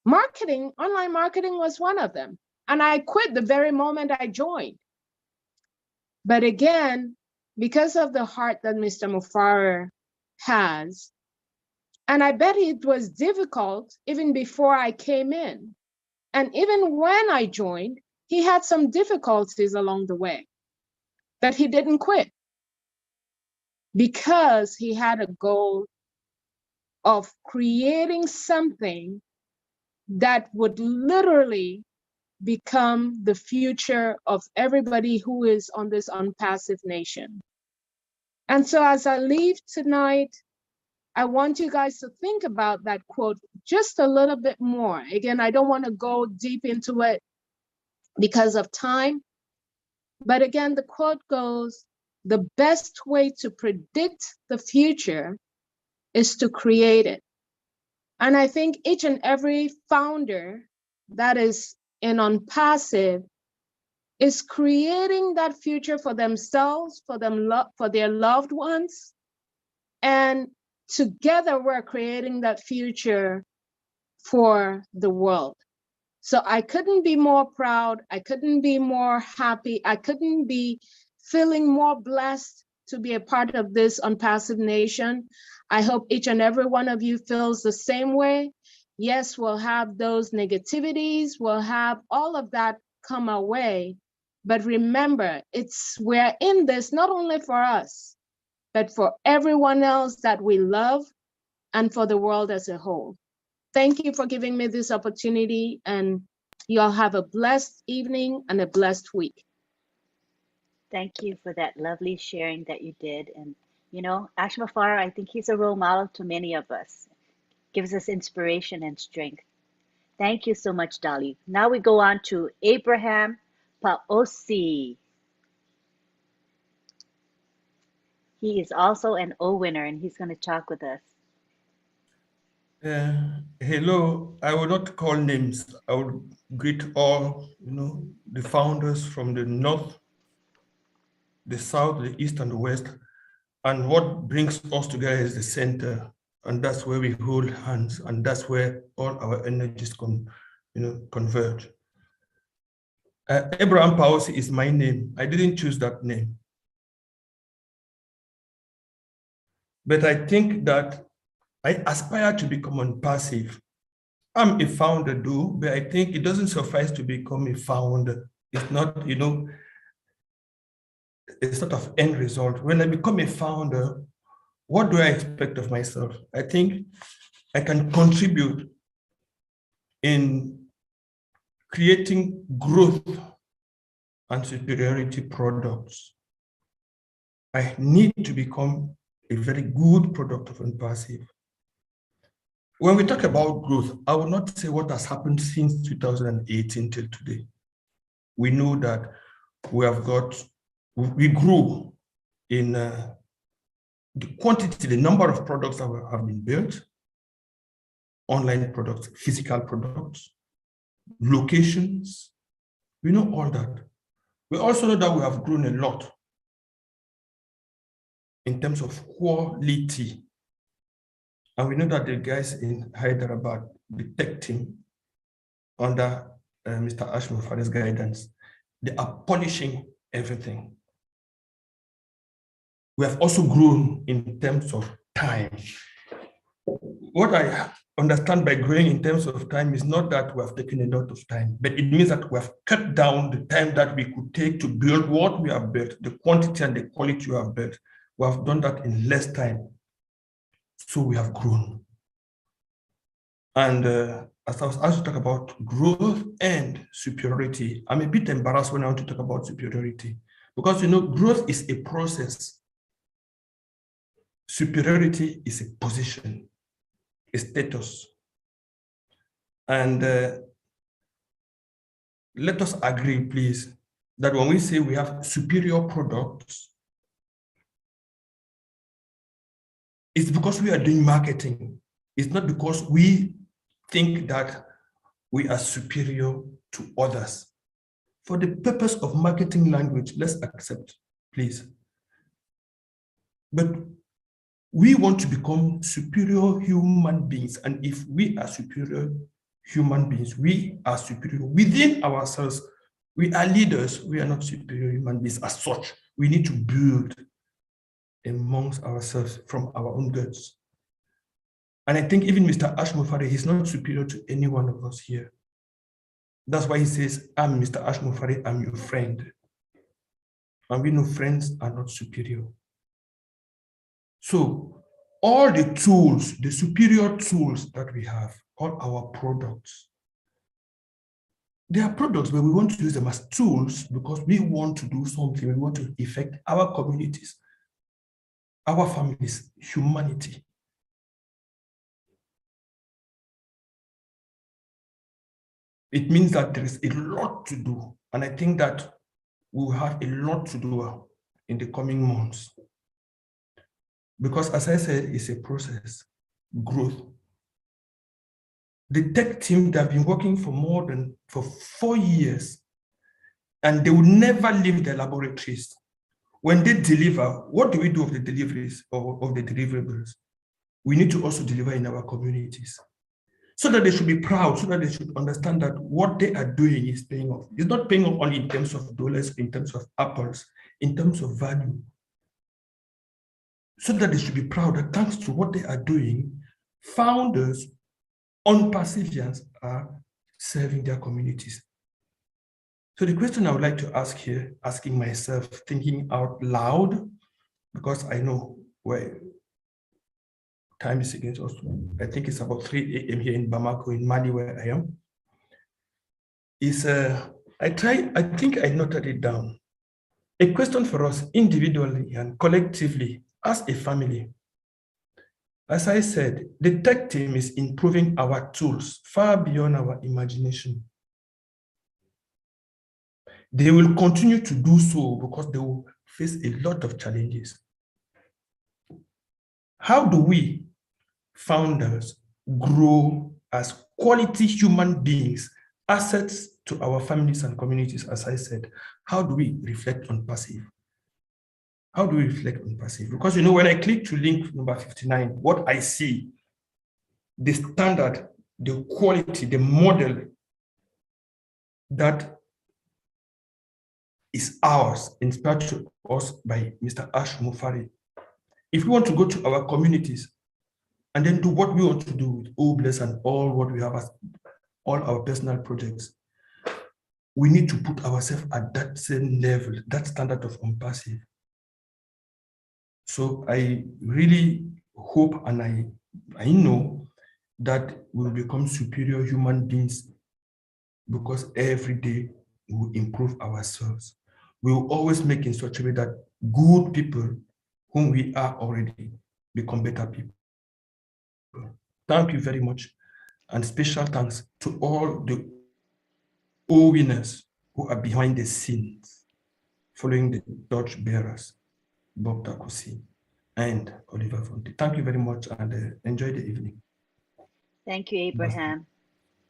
marketing, online marketing was one of them. And I quit the very moment I joined. But again, because of the heart that Mr. Mufara has, and I bet it was difficult even before I came in. And even when I joined, he had some difficulties along the way, but he didn't quit because he had a goal of creating something that would literally become the future of everybody who is on this ONPASSIVE nation. And so as I leave tonight, I want you guys to think about that quote just a little bit more. Again, I don't want to go deep into it because of time. But again, the quote goes, the best way to predict the future is to create it. And I think each and every founder that is in ONPASSIVE is creating that future for themselves, for their loved ones. And together we're creating that future for the world. So I couldn't be more proud. I couldn't be more happy. I couldn't be feeling more blessed to be a part of this ONPASSIVE nation. I hope each and every one of you feels the same way. Yes, we'll have those negativities. We'll have all of that come our way. But remember, we're in this not only for us, but for everyone else that we love and for the world as a whole. Thank you for giving me this opportunity, and you all have a blessed evening and a blessed week. Thank you for that lovely sharing that you did. And, you know, Ashmafara, I think he's a role model to many of us, gives us inspiration and strength. Thank you so much, Dolly. Now we go on to Abraham Paosi. He is also an O-winner, and he's going to talk with us. Hello, I will not call names. I will greet all, the founders from the North the south, the east, and the west. And what brings us together is the center. And that's where we hold hands, and that's where all our energies converge. Abraham Pausi is my name. I didn't choose that name. But I think that I aspire to become ONPASSIVE. I'm a founder, but I think it doesn't suffice to become a founder. It's not, a sort of end result. When I become a founder, what do I expect of myself? I think I can contribute in creating growth and superiority products. I need to become a very good product of ONPASSIVE. When we talk about growth, I will not say what has happened since 2018 till today. We know that we grew in the quantity, the number of products that have been built, online products, physical products, locations. We know all that. We also know that we have grown a lot in terms of quality. And we know that the guys in Hyderabad, the tech team, under Mr. Ashmofare's guidance, they are polishing everything. We have also grown in terms of time. What I understand by growing in terms of time is not that we have taken a lot of time, but it means that we have cut down the time that we could take to build what we have built, the quantity and the quality we have built. We have done that in less time. So we have grown. And as I was asked to talk about growth and superiority, I'm a bit embarrassed when I want to talk about superiority, because growth is a process. Superiority is a position, a status. And let us agree, please, that when we say we have superior products, it's because we are doing marketing. It's not because we think that we are superior to others. For the purpose of marketing language, let's accept, please. But we want to become superior human beings. And if we are superior human beings, we are superior within ourselves. We are leaders. We are not superior human beings as such. We need to build amongst ourselves from our own guts. And I think even Mr. Ashmofare, he's not superior to any one of us here. That's why he says, I'm Mr. Ashmofare, I'm your friend. And we know friends are not superior. So all the tools, the superior tools that we have, all our products, they are products, but we want to use them as tools because we want to do something. We want to affect our communities, our families, humanity. It means that there is a lot to do. And I think that we will have a lot to do in the coming months. Because as I said, it's a process, growth. The tech team, they have been working for 4 years, and they will never leave their laboratories. When they deliver, what do we do of the deliveries or of the deliverables? We need to also deliver in our communities, so that they should be proud, so that they should understand that what they are doing is paying off. It's not paying off only in terms of dollars, in terms of apples, in terms of value. So that they should be proud that thanks to what they are doing, founders, ONPASSIVians are serving their communities. So the question I would like to ask here, asking myself, thinking out loud, because I know where time is against us. I think it's about 3 a.m. here in Bamako, in Mali, where I am. Is I think I noted it down. A question for us individually and collectively as a family. As I said, the tech team is improving our tools far beyond our imagination. They will continue to do so because they will face a lot of challenges. How do we, founders, grow as quality human beings, assets to our families and communities, as I said? How do we reflect ONPASSIVE? How do we reflect on passive? Because when I click to link number 59, what I see, the standard, the quality, the model that is ours, inspired to us by Mr. Ash Mufari. If we want to go to our communities and then do what we want to do with OWinners and all what we have as all our personal projects, we need to put ourselves at that same level, that standard of ONPASSIVE. So I really hope and I know that we will become superior human beings, because every day we will improve ourselves. We will always make in such a way that good people whom we are already become better people. Thank you very much. And special thanks to all the OWinners who are behind the scenes, following the torch bearers, Bob Takusi and Oliver Fonte. Thank you very much, and enjoy the evening. Thank you, Abraham.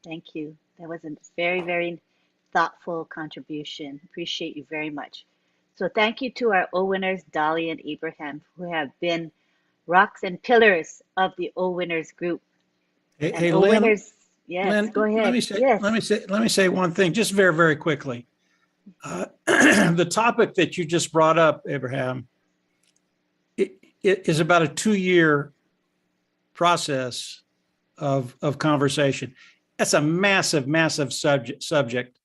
Thank you. That was a very, very thoughtful contribution. Appreciate you very much. So thank you to our OWinners, Dolly and Abraham, who have been rocks and pillars of the OWinners group. Hey, Lynn, yes, Lynn, go ahead. Let me say one thing, just very, very quickly. The topic that you just brought up, Abraham, it is about a 2-year process of conversation. That's a massive, massive subject.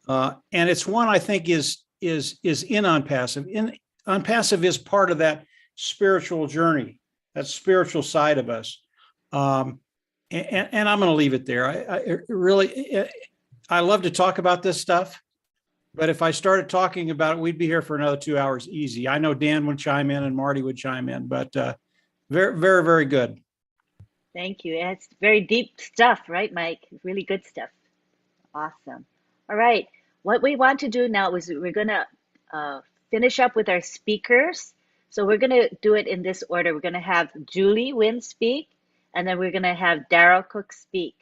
And it's one I think is in ONPASSIVE. ONPASSIVE is part of that spiritual journey, that spiritual side of us. And I'm going to leave it there. I love to talk about this stuff, but if I started talking about it, we'd be here for another 2 hours easy. I know Dan would chime in and Marty would chime in, but very, very, very good. Thank you. And it's very deep stuff, right, Mike? Really good stuff. Awesome. All right. What we want to do now is we're going to finish up with our speakers. So we're going to do it in this order. We're going to have Julie Wynn speak, and then we're going to have Daryl Cook speak,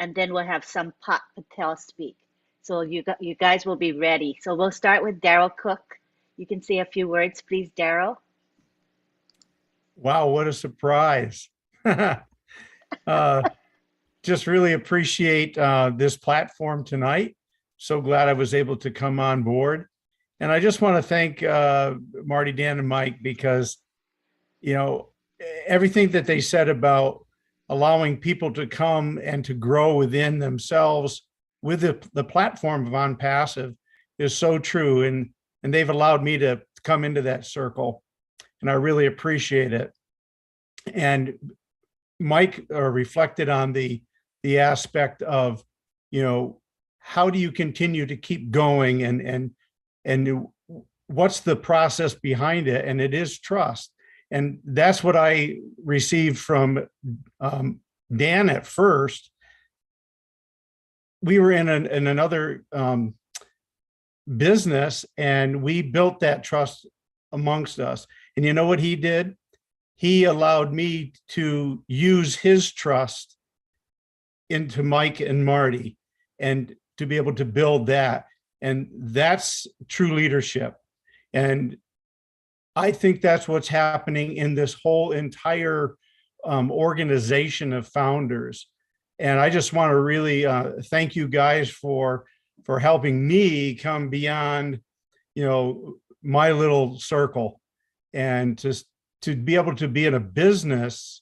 and then we'll have Sampat Patel speak. So you guys will be ready. So we'll start with Daryl Cook. You can say a few words, please, Daryl. Wow, what a surprise. Just really appreciate this platform tonight. So glad I was able to come on board. And I just want to thank Marty, Dan, and Mike, because, everything that they said about allowing people to come and to grow within themselves with the platform of ONPASSIVE is so true. And they've allowed me to come into that circle, and I really appreciate it. And Mike reflected on the aspect of, how do you continue to keep going, and what's the process behind it? And it is trust. And that's what I received from Dan at first. We were in another business, and we built that trust amongst us. And you know what he did? He allowed me to use his trust into Mike and Marty, and to be able to build that. And that's true leadership. And I think that's what's happening in this whole entire organization of founders. And I just want to really thank you guys for helping me come beyond, my little circle, and to be able to be at a business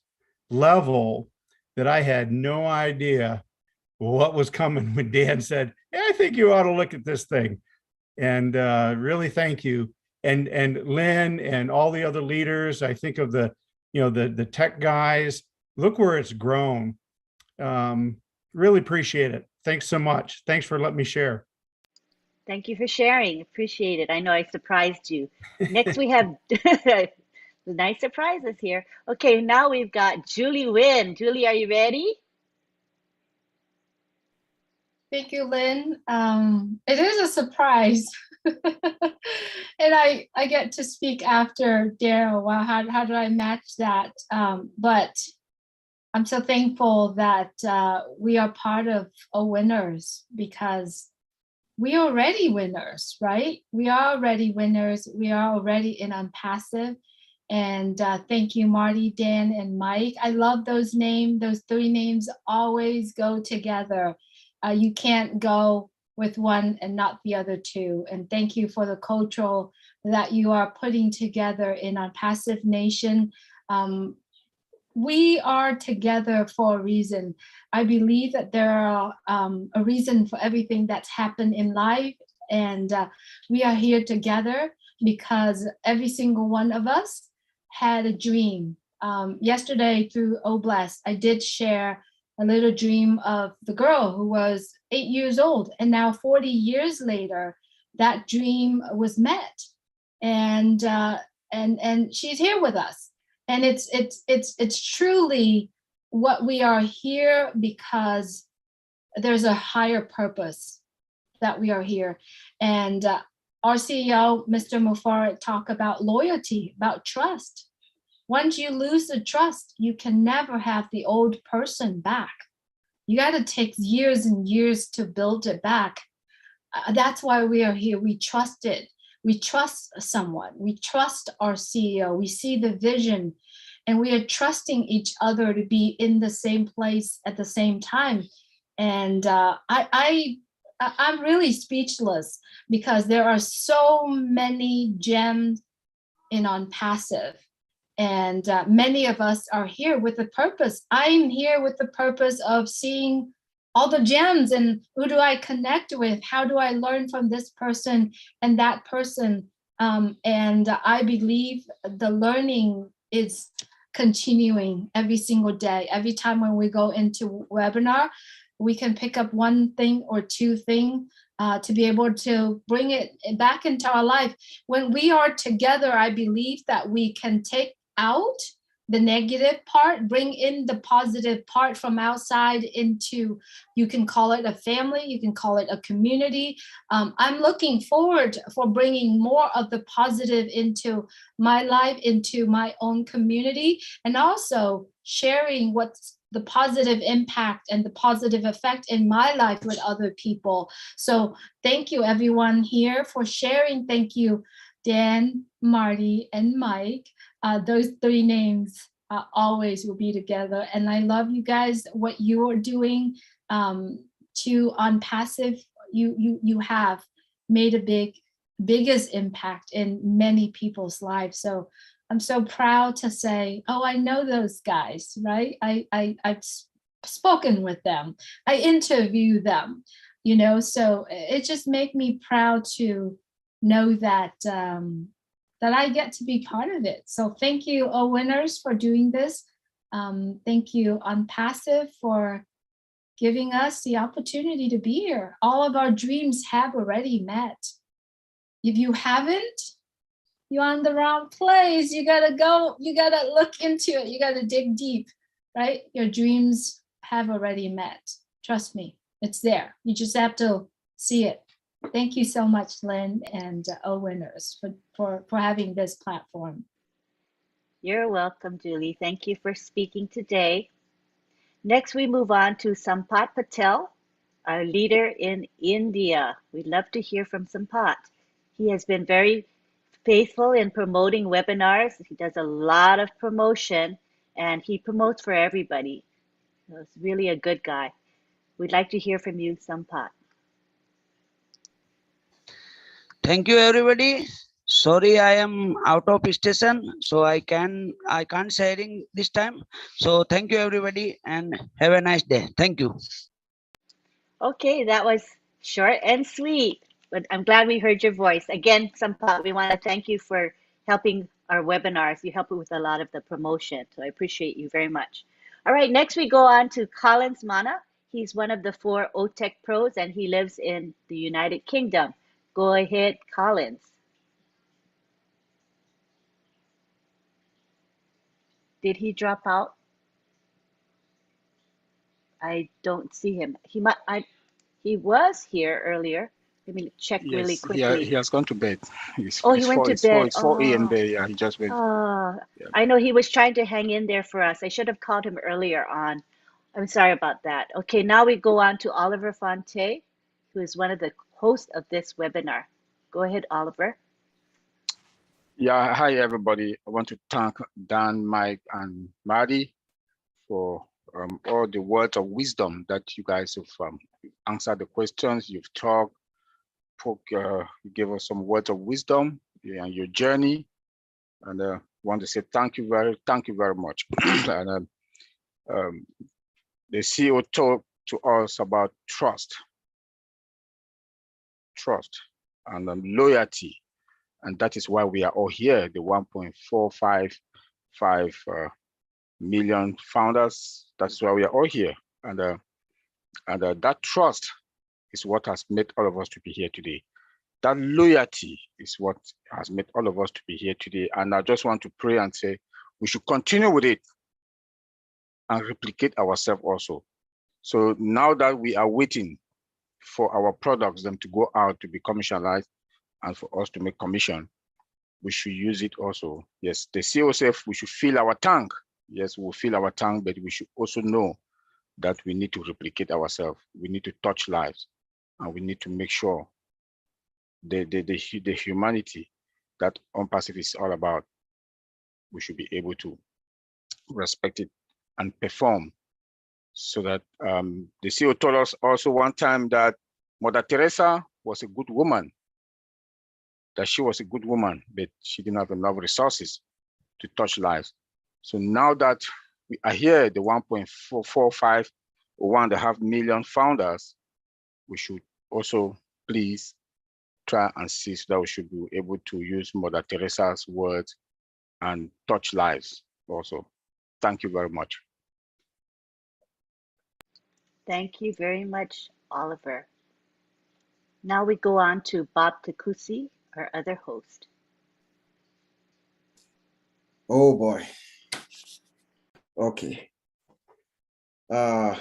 level that I had no idea what was coming when Dan said, hey, I think you ought to look at this thing. And really thank you. And Lynn and all the other leaders. I think of the tech guys. Look where it's grown. Really appreciate it. Thanks so much. Thanks for letting me share. Thank you for sharing. Appreciate it. I know I surprised you. Next we have nice surprises here. Okay, now we've got Julie Wynn. Julie, are you ready? Thank you, Lynn. It is a surprise. And I get to speak after Daryl. Wow, how do I match that? But I'm so thankful that we are part of OWinners, because we are already winners, right? We are already winners. We are already in Unpassive. And thank you, Marty, Dan, and Mike. I love those names. Those three names always go together. You can't go with one and not the other two. And thank you for the cultural that you are putting together in Unpassive Nation. We are together for a reason. I believe that there are a reason for everything that's happened in life. And we are here together because every single one of us had a dream. Yesterday through OBless, I did share a little dream of the girl who was 8 years old. And now 40 years later, that dream was met. And she's here with us. And it's truly what we are here because there's a higher purpose that we are here. And our CEO, Mr. Mufarad, talk about loyalty, about trust. Once you lose the trust, you can never have the old person back. You got to take years and years to build it back. That's why we are here. We trust it. We trust someone. We trust our CEO. We see the vision, and we are trusting each other to be in the same place at the same time. And I'm really speechless because there are so many gems in Unpassive. And many of us are here with a purpose. I'm here with the purpose of seeing all the gems and who do I connect with? How do I learn from this person and that person? And I believe the learning is continuing every single day. Every time when we go into webinar, we can pick up one thing or two things to be able to bring it back into our life. When we are together, I believe that we can take out the negative part, bring in the positive part from outside into, you can call it a family, you can call it a community. I'm looking forward for bringing more of the positive into my life, into my own community, and also sharing what's the positive impact and the positive effect in my life with other people. So thank you everyone here for sharing. Thank you, Dan, Marty, and Mike. Those three names always will be together. And I love you guys, what you are doing to Unpassive. You have made a biggest impact in many people's lives. So I'm so proud to say, oh, I know those guys, right? I've spoken with them. I interview them, you know, so it just makes me proud to know that that I get to be part of it. So thank you, OWinners, for doing this. Thank you, Unpassive, for giving us the opportunity to be here. All of our dreams have already met. If you haven't, you're on the wrong place. You gotta go, you gotta look into it. You gotta dig deep, right? Your dreams have already met. Trust me, it's there. You just have to see it. Thank you so much, Lynn and OWinners for having this platform. You're welcome, Julie. Thank you for speaking today. Next, we move on to Sampat Patel, our leader in India. We'd love to hear from Sampat. He has been very faithful in promoting webinars. He does a lot of promotion and he promotes for everybody. So he's really a good guy. We'd like to hear from you, Sampat. Thank you, everybody. Sorry, I am out of station, so I can't sharing this time. So thank you, everybody, and have a nice day. Thank you. Okay, that was short and sweet, but I'm glad we heard your voice. Again, Sampat, we want to thank you for helping our webinars. You help with a lot of the promotion, so I appreciate you very much. All right, next we go on to Collins Mana. He's one of the 4 OTech pros, and he lives in the United Kingdom. Go ahead, Collins. Did he drop out? I don't see him. He was here earlier. Let me check really quickly. Yeah, he has gone to bed. He went to bed. It's 4 a.m. there. Yeah, he just went. Oh, Yeah. I know he was trying to hang in there for us. I should have called him earlier on. I'm sorry about that. Okay, now we go on to Oliver Fonte, who is one of the host of this webinar. Go ahead, Oliver. Yeah, hi everybody. I want to thank Dan, Mike, and Marty for all the words of wisdom that you guys have answered the questions. You've talked, you gave us some words of wisdom and your journey, and want to say thank you very much. And the CEO talked to us about trust, and loyalty. And that is why we are all here, the 1.455 million founders. That's why we are all here. And that trust is what has made all of us to be here today. That loyalty is what has made all of us to be here today. And I just want to pray and say, we should continue with it and replicate ourselves also. So now that we are waiting for our products, them to go out to be commercialized, and for us to make commission, we should use it also. Yes, the CEO said we should fill our tank. Yes, we'll fill our tank, but we should also know that we need to replicate ourselves. We need to touch lives, and we need to make sure the humanity that ONPASSIVE is all about, we should be able to respect it and perform. So that the CEO told us also one time that Mother Teresa was a good woman, that she was a good woman, but she didn't have enough resources to touch lives. So now that we are here, the 1.445 or 1.5 million founders, we should also please try and see so that we should be able to use Mother Teresa's words and touch lives also. Thank you very much. Thank you very much, Oliver. Now we go on to Bob Takusi, our other host. Oh boy. Okay. The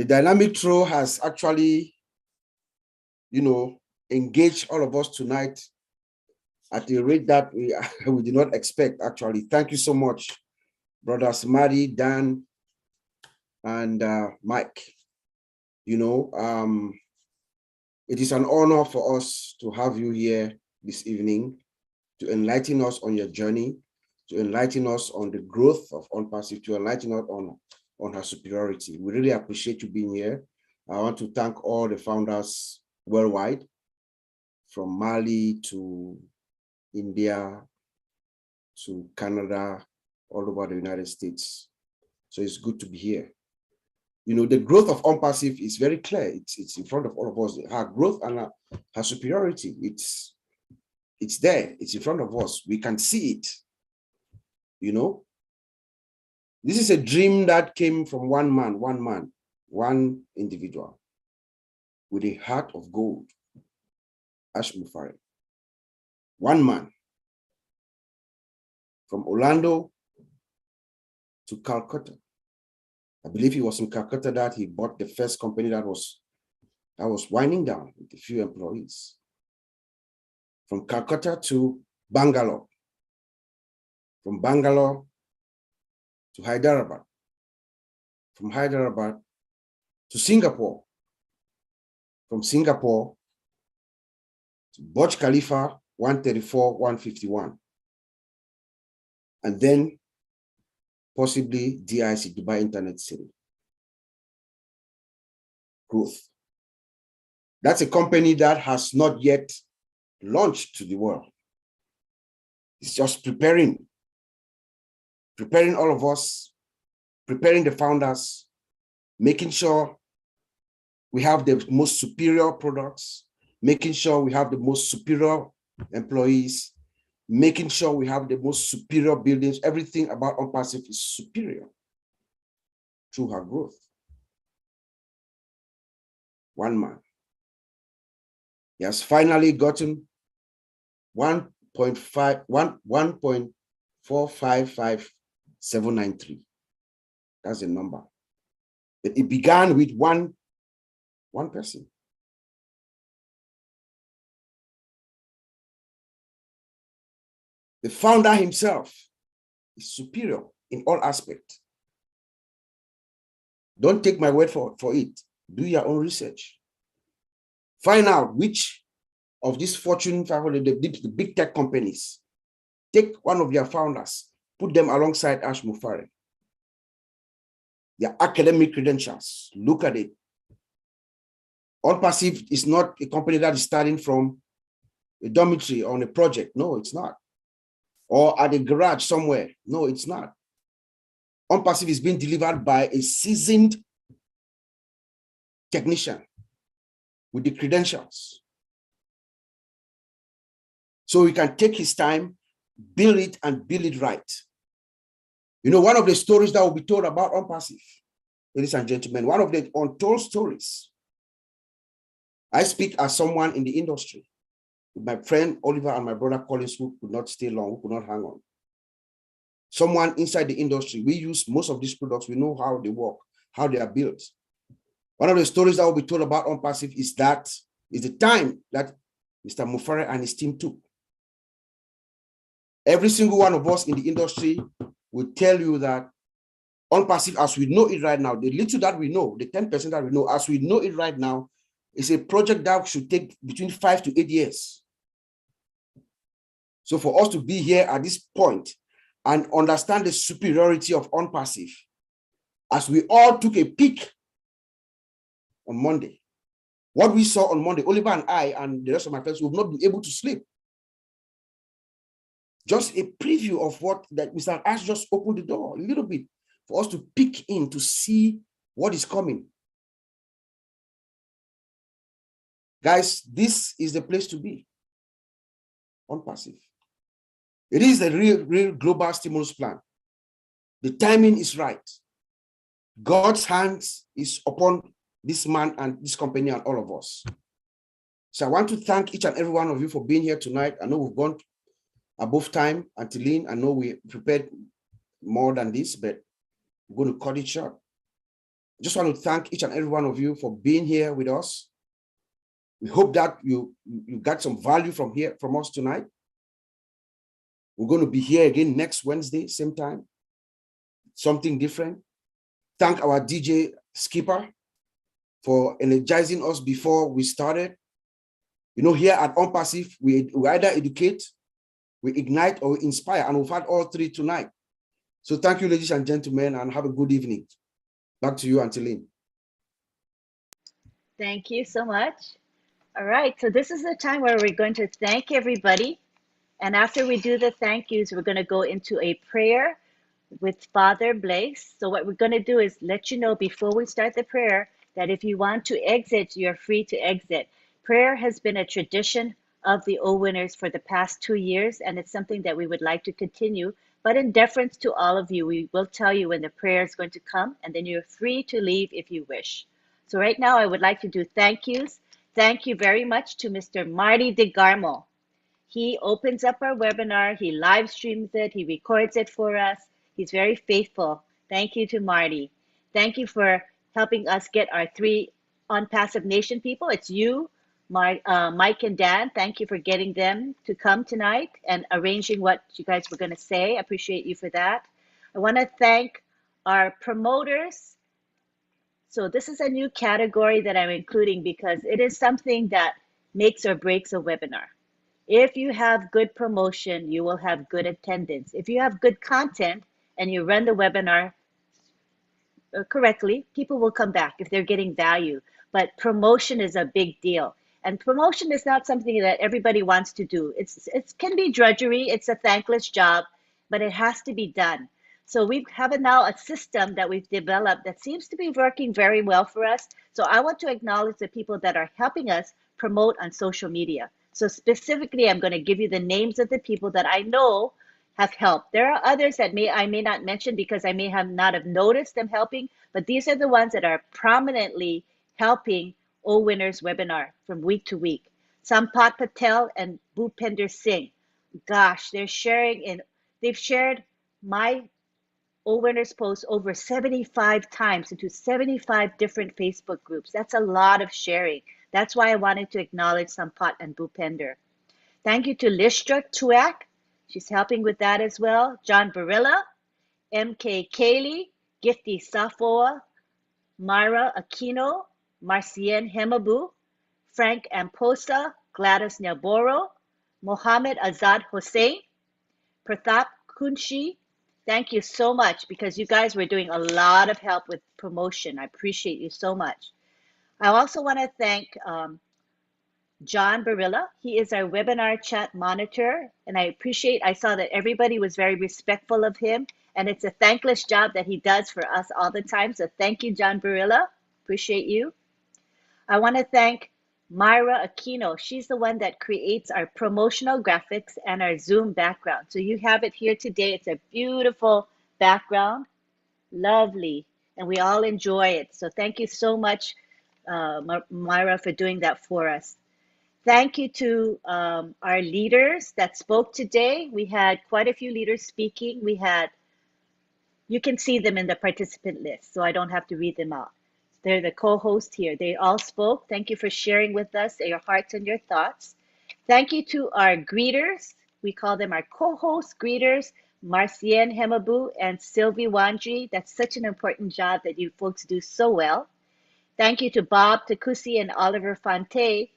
dynamic throw has actually, engaged all of us tonight at a rate that we did not expect, actually. Thank you so much, brothers Marty, Dan, and Mike. It is an honor for us to have you here this evening to enlighten us on your journey, to enlighten us on the growth of ONPASSIVE, to enlighten us on her superiority. We really appreciate you being here. I want to thank all the founders worldwide, from Mali to India to Canada, all over the United States. So it's good to be here. The growth of ONPASSIVE is very clear. It's in front of all of us. Her growth and her superiority, it's there. It's in front of us. We can see it. This is a dream that came from one man, one individual with a heart of gold, Ashmufari. One man from Orlando to Calcutta. I believe he was in Calcutta that he bought the first company that was winding down with a few employees. From Calcutta to Bangalore. From Bangalore to Hyderabad. From Hyderabad to Singapore. From Singapore to Burj Khalifa 134, 151. And then possibly DIC, Dubai Internet City. Growth. That's a company that has not yet launched to the world. It's just preparing all of us, preparing the founders, making sure we have the most superior products, making sure we have the most superior employees, making sure we have the most superior buildings. Everything about ONPASSIVE is superior through her growth. One man. He has finally gotten 1.455793. That's the number. But it began with one person. The founder himself is superior in all aspects. Don't take my word for it. Do your own research. Find out which of these Fortune 500, the big tech companies, take one of their founders, put them alongside Ash Mufareh. Their academic credentials, look at it. ONPASSIVE is not a company that is starting from a dormitory on a project. No, it's not. Or at a garage somewhere. No, it's not. ONPASSIVE is being delivered by a seasoned technician with the credentials. So he can take his time, build it, and build it right. You know, one of the stories that will be told about ONPASSIVE, ladies and gentlemen, one of the untold stories. I speak as someone in the industry, with my friend Oliver and my brother Collins, who could not stay long, who could not hang on. Someone inside the industry, we use most of these products, we know how they work, how they are built. One of the stories that will be told about ONPASSIVE is the time that Mr. Mufareh and his team took. Every single one of us in the industry will tell you that ONPASSIVE, as we know it right now, the little that we know, the 10% that we know, as we know it right now, is a project that should take between 5 to 8 years. So for us to be here at this point and understand the superiority of ONPASSIVE, as we all took a peek on Monday, what we saw on Monday, Oliver and I and the rest of my friends will not be able to sleep. Just a preview of what that Mr. Ash just opened the door a little bit for us to peek in to see what is coming. Guys, this is the place to be. ONPASSIVE. It is a real global stimulus plan. The timing is right. God's hands is upon this man and this company and all of us. So I want to thank each and every one of you for being here tonight. I know we've gone above time. Antilene, I know we prepared more than this, but we're going to cut it short. I just want to thank each and every one of you for being here with us. We hope that you got some value from us tonight. We're going to be here again next Wednesday, same time. Something different. Thank our DJ Skipper for energizing us before we started. You know, here at ONPASSIVE, we either educate, we ignite, or we inspire, and we've had all three tonight. So thank you, ladies and gentlemen, and have a good evening. Back to you, Antilene. Thank you so much. All right, so this is the time where we're going to thank everybody. And after we do the thank yous, we're going to go into a prayer with Father Blaise. So what we're going to do is let you know before we start the prayer that if you want to exit, you're free to exit. Prayer has been a tradition of the OWinners for the past 2 years, and it's something that we would like to continue. But in deference to all of you, we will tell you when the prayer is going to come, and then you're free to leave if you wish. So right now, I would like to do thank yous. Thank you very much to Mr. Marty DeGarmo. He opens up our webinar, he live streams it, he records it for us. He's very faithful. Thank you to Marty. Thank you for helping us get our 3 ONPASSIVE Nation people. It's you, Mike and Dan. Thank you for getting them to come tonight and arranging what you guys were going to say. I appreciate you for that. I want to thank our promoters. So this is a new category that I'm including because it is something that makes or breaks a webinar. If you have good promotion, you will have good attendance. If you have good content and you run the webinar correctly, people will come back if they're getting value. But promotion is a big deal. And promotion is not something that everybody wants to do. It can be drudgery. It's a thankless job, but it has to be done. So we have now a system that we've developed that seems to be working very well for us. So I want to acknowledge the people that are helping us promote on social media. So specifically, I'm going to give you the names of the people that I know have helped. There are others that I may not mention because I may not have noticed them helping, but these are the ones that are prominently helping OWinners webinar from week to week. Sampat Patel and Bhupender Singh. Gosh, they've shared my OWinners post over 75 times into 75 different Facebook groups. That's a lot of sharing. That's why I wanted to acknowledge Sampat and Bhupender. Thank you to Lishtra Tuak. She's helping with that as well. John Barilla, MK Kaylee, Gifty Safoa, Myra Aquino, Marcien Hemabu, Frank Amposa, Gladys Nyaboro, Mohammed Azad Hossein, Pratap Kunshi. Thank you so much because you guys were doing a lot of help with promotion. I appreciate you so much. I also want to thank John Barilla. He is our webinar chat monitor, and I saw that everybody was very respectful of him, and it's a thankless job that he does for us all the time. So thank you, John Barilla. Appreciate you. I want to thank Myra Aquino. She's the one that creates our promotional graphics and our Zoom background. So you have it here today. It's a beautiful background, lovely, and we all enjoy it. So thank you so much, Myra, for doing that for us. Thank you to our leaders that spoke today. We had quite a few leaders speaking. You can see them in the participant list, so I don't have to read them out. They're the co-host here. They all spoke. Thank you for sharing with us your hearts and your thoughts. Thank you to our greeters. We call them our co-host greeters, Marcien Hemabu and Sylvie Wanji. That's such an important job that you folks do so well. Thank you to Bob Takusi and Oliver Fonte.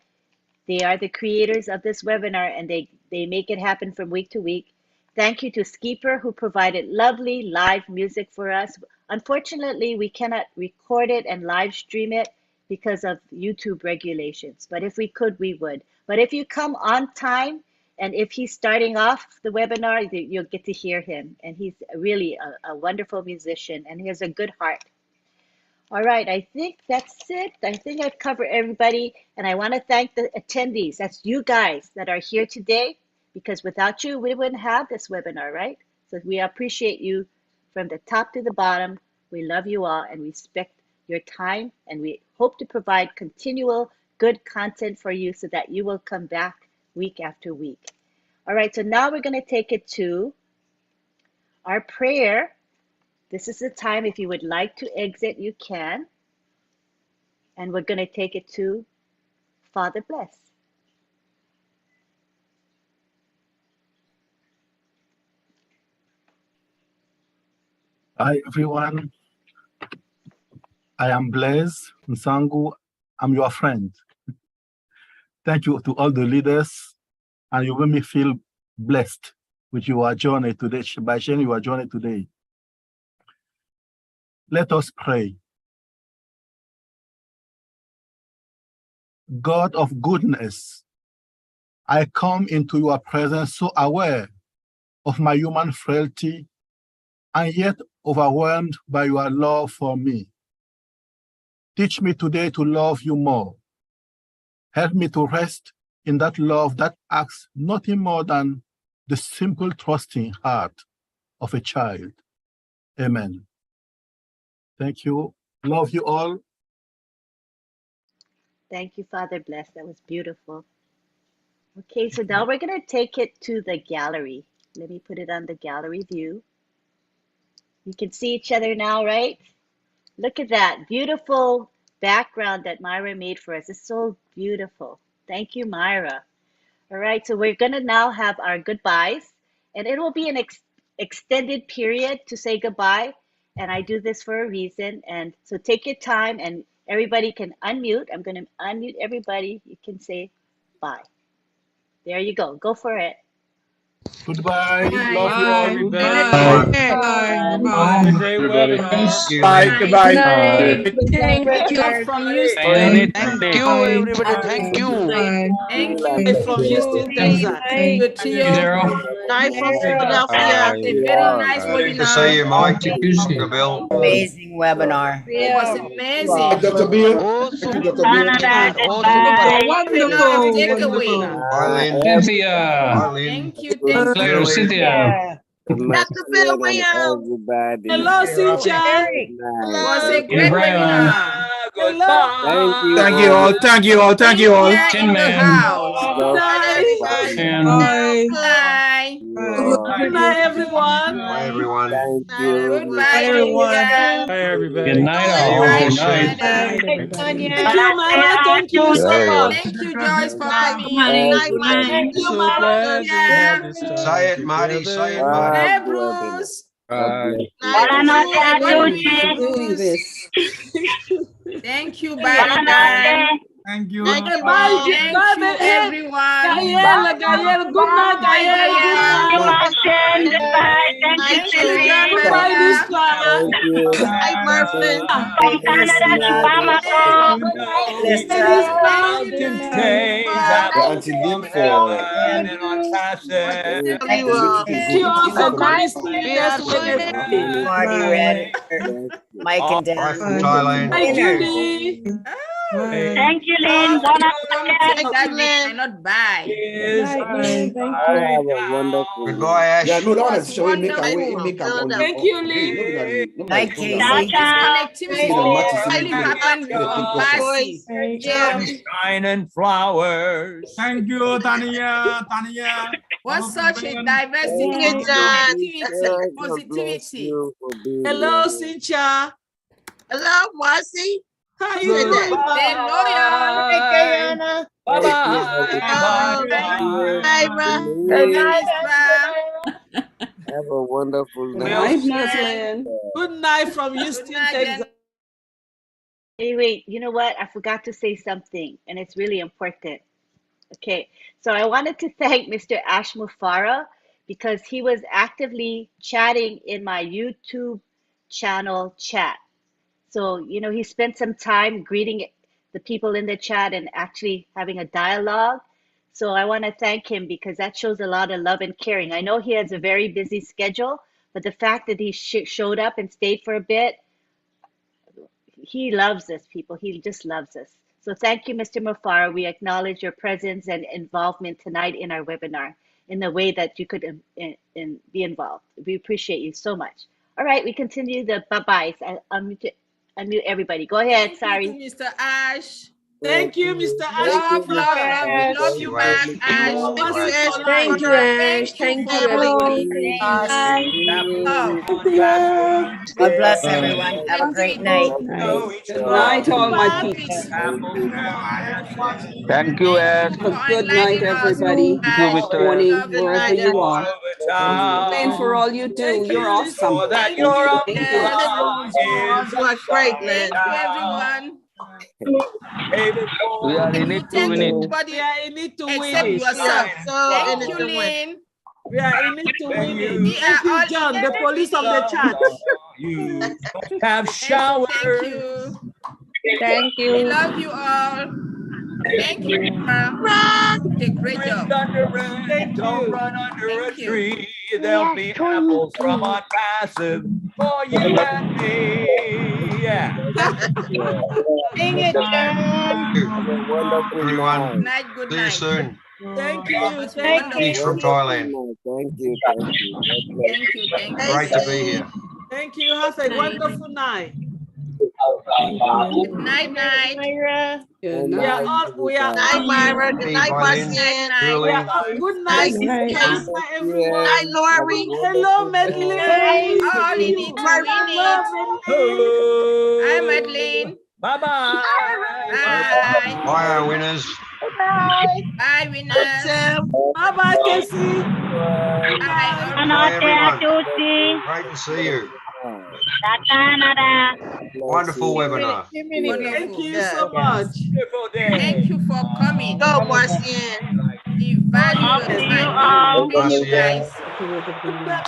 They are the creators of this webinar, and they make it happen from week to week. Thank you to Skeeper, who provided lovely live music for us. Unfortunately, we cannot record it and live stream it because of YouTube regulations. But if we could, we would. But if you come on time, and if he's starting off the webinar, you'll get to hear him. And he's really a wonderful musician, and he has a good heart. All right, I think that's it. I think I've covered everybody. And I want to thank the attendees. That's you guys that are here today, because without you, we wouldn't have this webinar, right? So we appreciate you from the top to the bottom. We love you all and respect your time. And we hope to provide continual good content for you so that you will come back week after week. All right, so now we're going to take it to our prayer. This is the time, if you would like to exit, you can. And we're going to take it to Father Bless. Hi, everyone. I am Blaise Nsangu. I'm your friend. Thank you to all the leaders, and you made me feel blessed with your journey today, by sharing your journey today. Let us pray. God of goodness, I come into your presence so aware of my human frailty and yet overwhelmed by your love for me. Teach me today to love you more. Help me to rest in that love that asks nothing more than the simple trusting heart of a child. Amen. Thank you. Love you all. Thank you, Father Bless. That was beautiful. Okay, so now we're going to take it to the gallery. Let me put it on the gallery view. You can see each other now, right? Look at that beautiful background that Myra made for us. It's so beautiful. Thank you, Myra. All right, so we're going to now have our goodbyes, and it will be an extended period to say goodbye. And I do this for a reason. And so take your time, and everybody can unmute. I'm going to unmute everybody. You can say bye. There you go. Go for it. Goodbye. Bye. Love you all. Everybody. Bye. Have a great Everybody. webinar. Bye. Goodbye. Thank you from Houston. Thank you, everybody. Thank you. Thank you from Houston, Texas. Good to you. Night from Philadelphia. Very nice Good to see webinar. you, Mike. Dr. Bill. Amazing webinar. It was amazing. Dr. Beer. Awesome. Thank you, Dr. Beer. Awesome. Wonderful. Takeaway. Bye, Lynn. Cynthia. Bye, Lynn. Thank you. Thank Later, you. Cynthia. Dr. Phil Williams. Hello, Cynthia. It was a great Brian. webinar. Hello. Thank you all. Thank you all. Thank you all. Cynthia in the house. Bye. Bye. Good night, everyone. Bye, everyone. Goodbye, everyone. Cynthia. Bye, everybody. Good night, all. Good night. Thank you, Mara. Thank you so much. Thank you, Joyce, for coming. Thank you, So Mara. glad we had this time Say it, Marty. Say it, together. Marty. Hey, Bruce. Bye. Doing this. Thank you. Bye, bye. Thank you. Thank you, Bye, all. Gael, everyone. Gael, good night, Gael, good night. Goodbye. Thank you, Cindy. Goodbye, Lisa. Hi, Murphy. From Canada to Bamako. Can say that Auntie Lynn for and Unpassive. Thank you all for coming. See you We are next so Wednesday. Marty read Mike and Dan. Bye from Thailand. Bye, Julie. Thank you, Lynn. Bon appetit. Thank you, Lynn. Not bye. Have a wonderful goodbye, Ash. Yeah, no, that one is showing make Wonderful. make on Thank you, Lynn. Bye, Casey. Connectivity Really happened with Bombasi. Shining flowers. Thank you, Tania. Tania. What's such a diversity Thank you, of positivity? Hello, Cynthia. Hello, Marcy. How you doing? They know ya. Bye-bye. Good night, Have a wonderful Good night. night, Muslin. Good night from Houston, Texas. Hey, wait, you know what? I forgot to say something, and it's really important. Okay, so I wanted to thank Mr. Ash Mufara because he was actively chatting in my YouTube channel chat. So, you know, he spent some time greeting the people in the chat and actually having a dialogue. So I want to thank him because that shows a lot of love and caring. I know he has a very busy schedule, but the fact that he showed up and stayed for a bit, he loves us, people. He just loves us. So thank you, Mr. Mufara. We acknowledge your presence and involvement tonight in our webinar in the way that you could be involved. We appreciate you so much. All right, we continue the bye-byes. Unmute everybody. Go ahead. Sorry. Mr. Ash. Thank you, Mr. Ash. We love you back, Ash. Thank you, Ash. Thank you, everyone. God bless everyone. Have a great night. Good night, all my peeps. Thank you, Ash. Have a good night, everybody. Thank you, Mr. Morning, Ash. wherever you are. And for all you do, you're awesome. That you're up Thank You are great, Lynn. Thank you, everyone. We are in it to win it. We are in it to win Except it. yourself. So in Thank it you, to win. Lynn. We are in it to win it. We Thank are you, all John, the police of the church. You have showers. Thank you. Thank We you. love you all. Thank you. Did a great job. Don't run under a tree. There'll be apples from Unpassive for you and me. Yeah. Sing it, John. Wonderful everyone. Good night. Good See you night. soon. Thank you. Thank Peace you. from Thailand. Thank you. Thank you. Thank you. Thank you. Great to be here. Thank you. Have a wonderful night. Good night, night. Good night. We are Good night, Myra. Good night, Marcy. Good night. Good night, everyone. Hi, Lori. Hello, Madeline. All in it to win it. Hi, Madeline. Bye-bye. Bye. Bye, our winners. Bye, winners. Bye-bye, Casey. Bye. Bye, everyone. Great to see you. Wonderful webinar. Thank you so much. Thank you for coming. Go, Marcian. We value your time. Thank you, guys.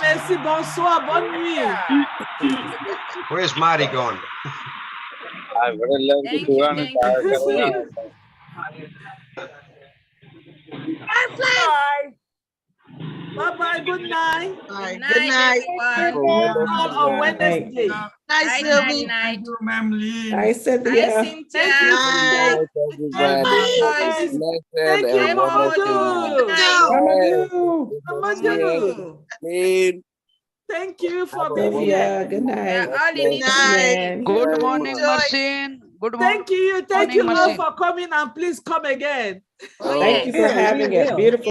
Merci, bonsoir, bonne nuit. Where's Marty gone? I would love Thank to you. run Thank you. Bye. Bye-bye, good night. Good night. All on Wednesday. Night, Sylvie. Night. Hi, Cynthia. Hi, Cynthia. Thank you, Mamadou. Thank you for being here. Good night. Good night. Good morning, Marcin. Good morning. Thank you. Thank you all for coming, and please come again. Thank you for having us. Beautiful.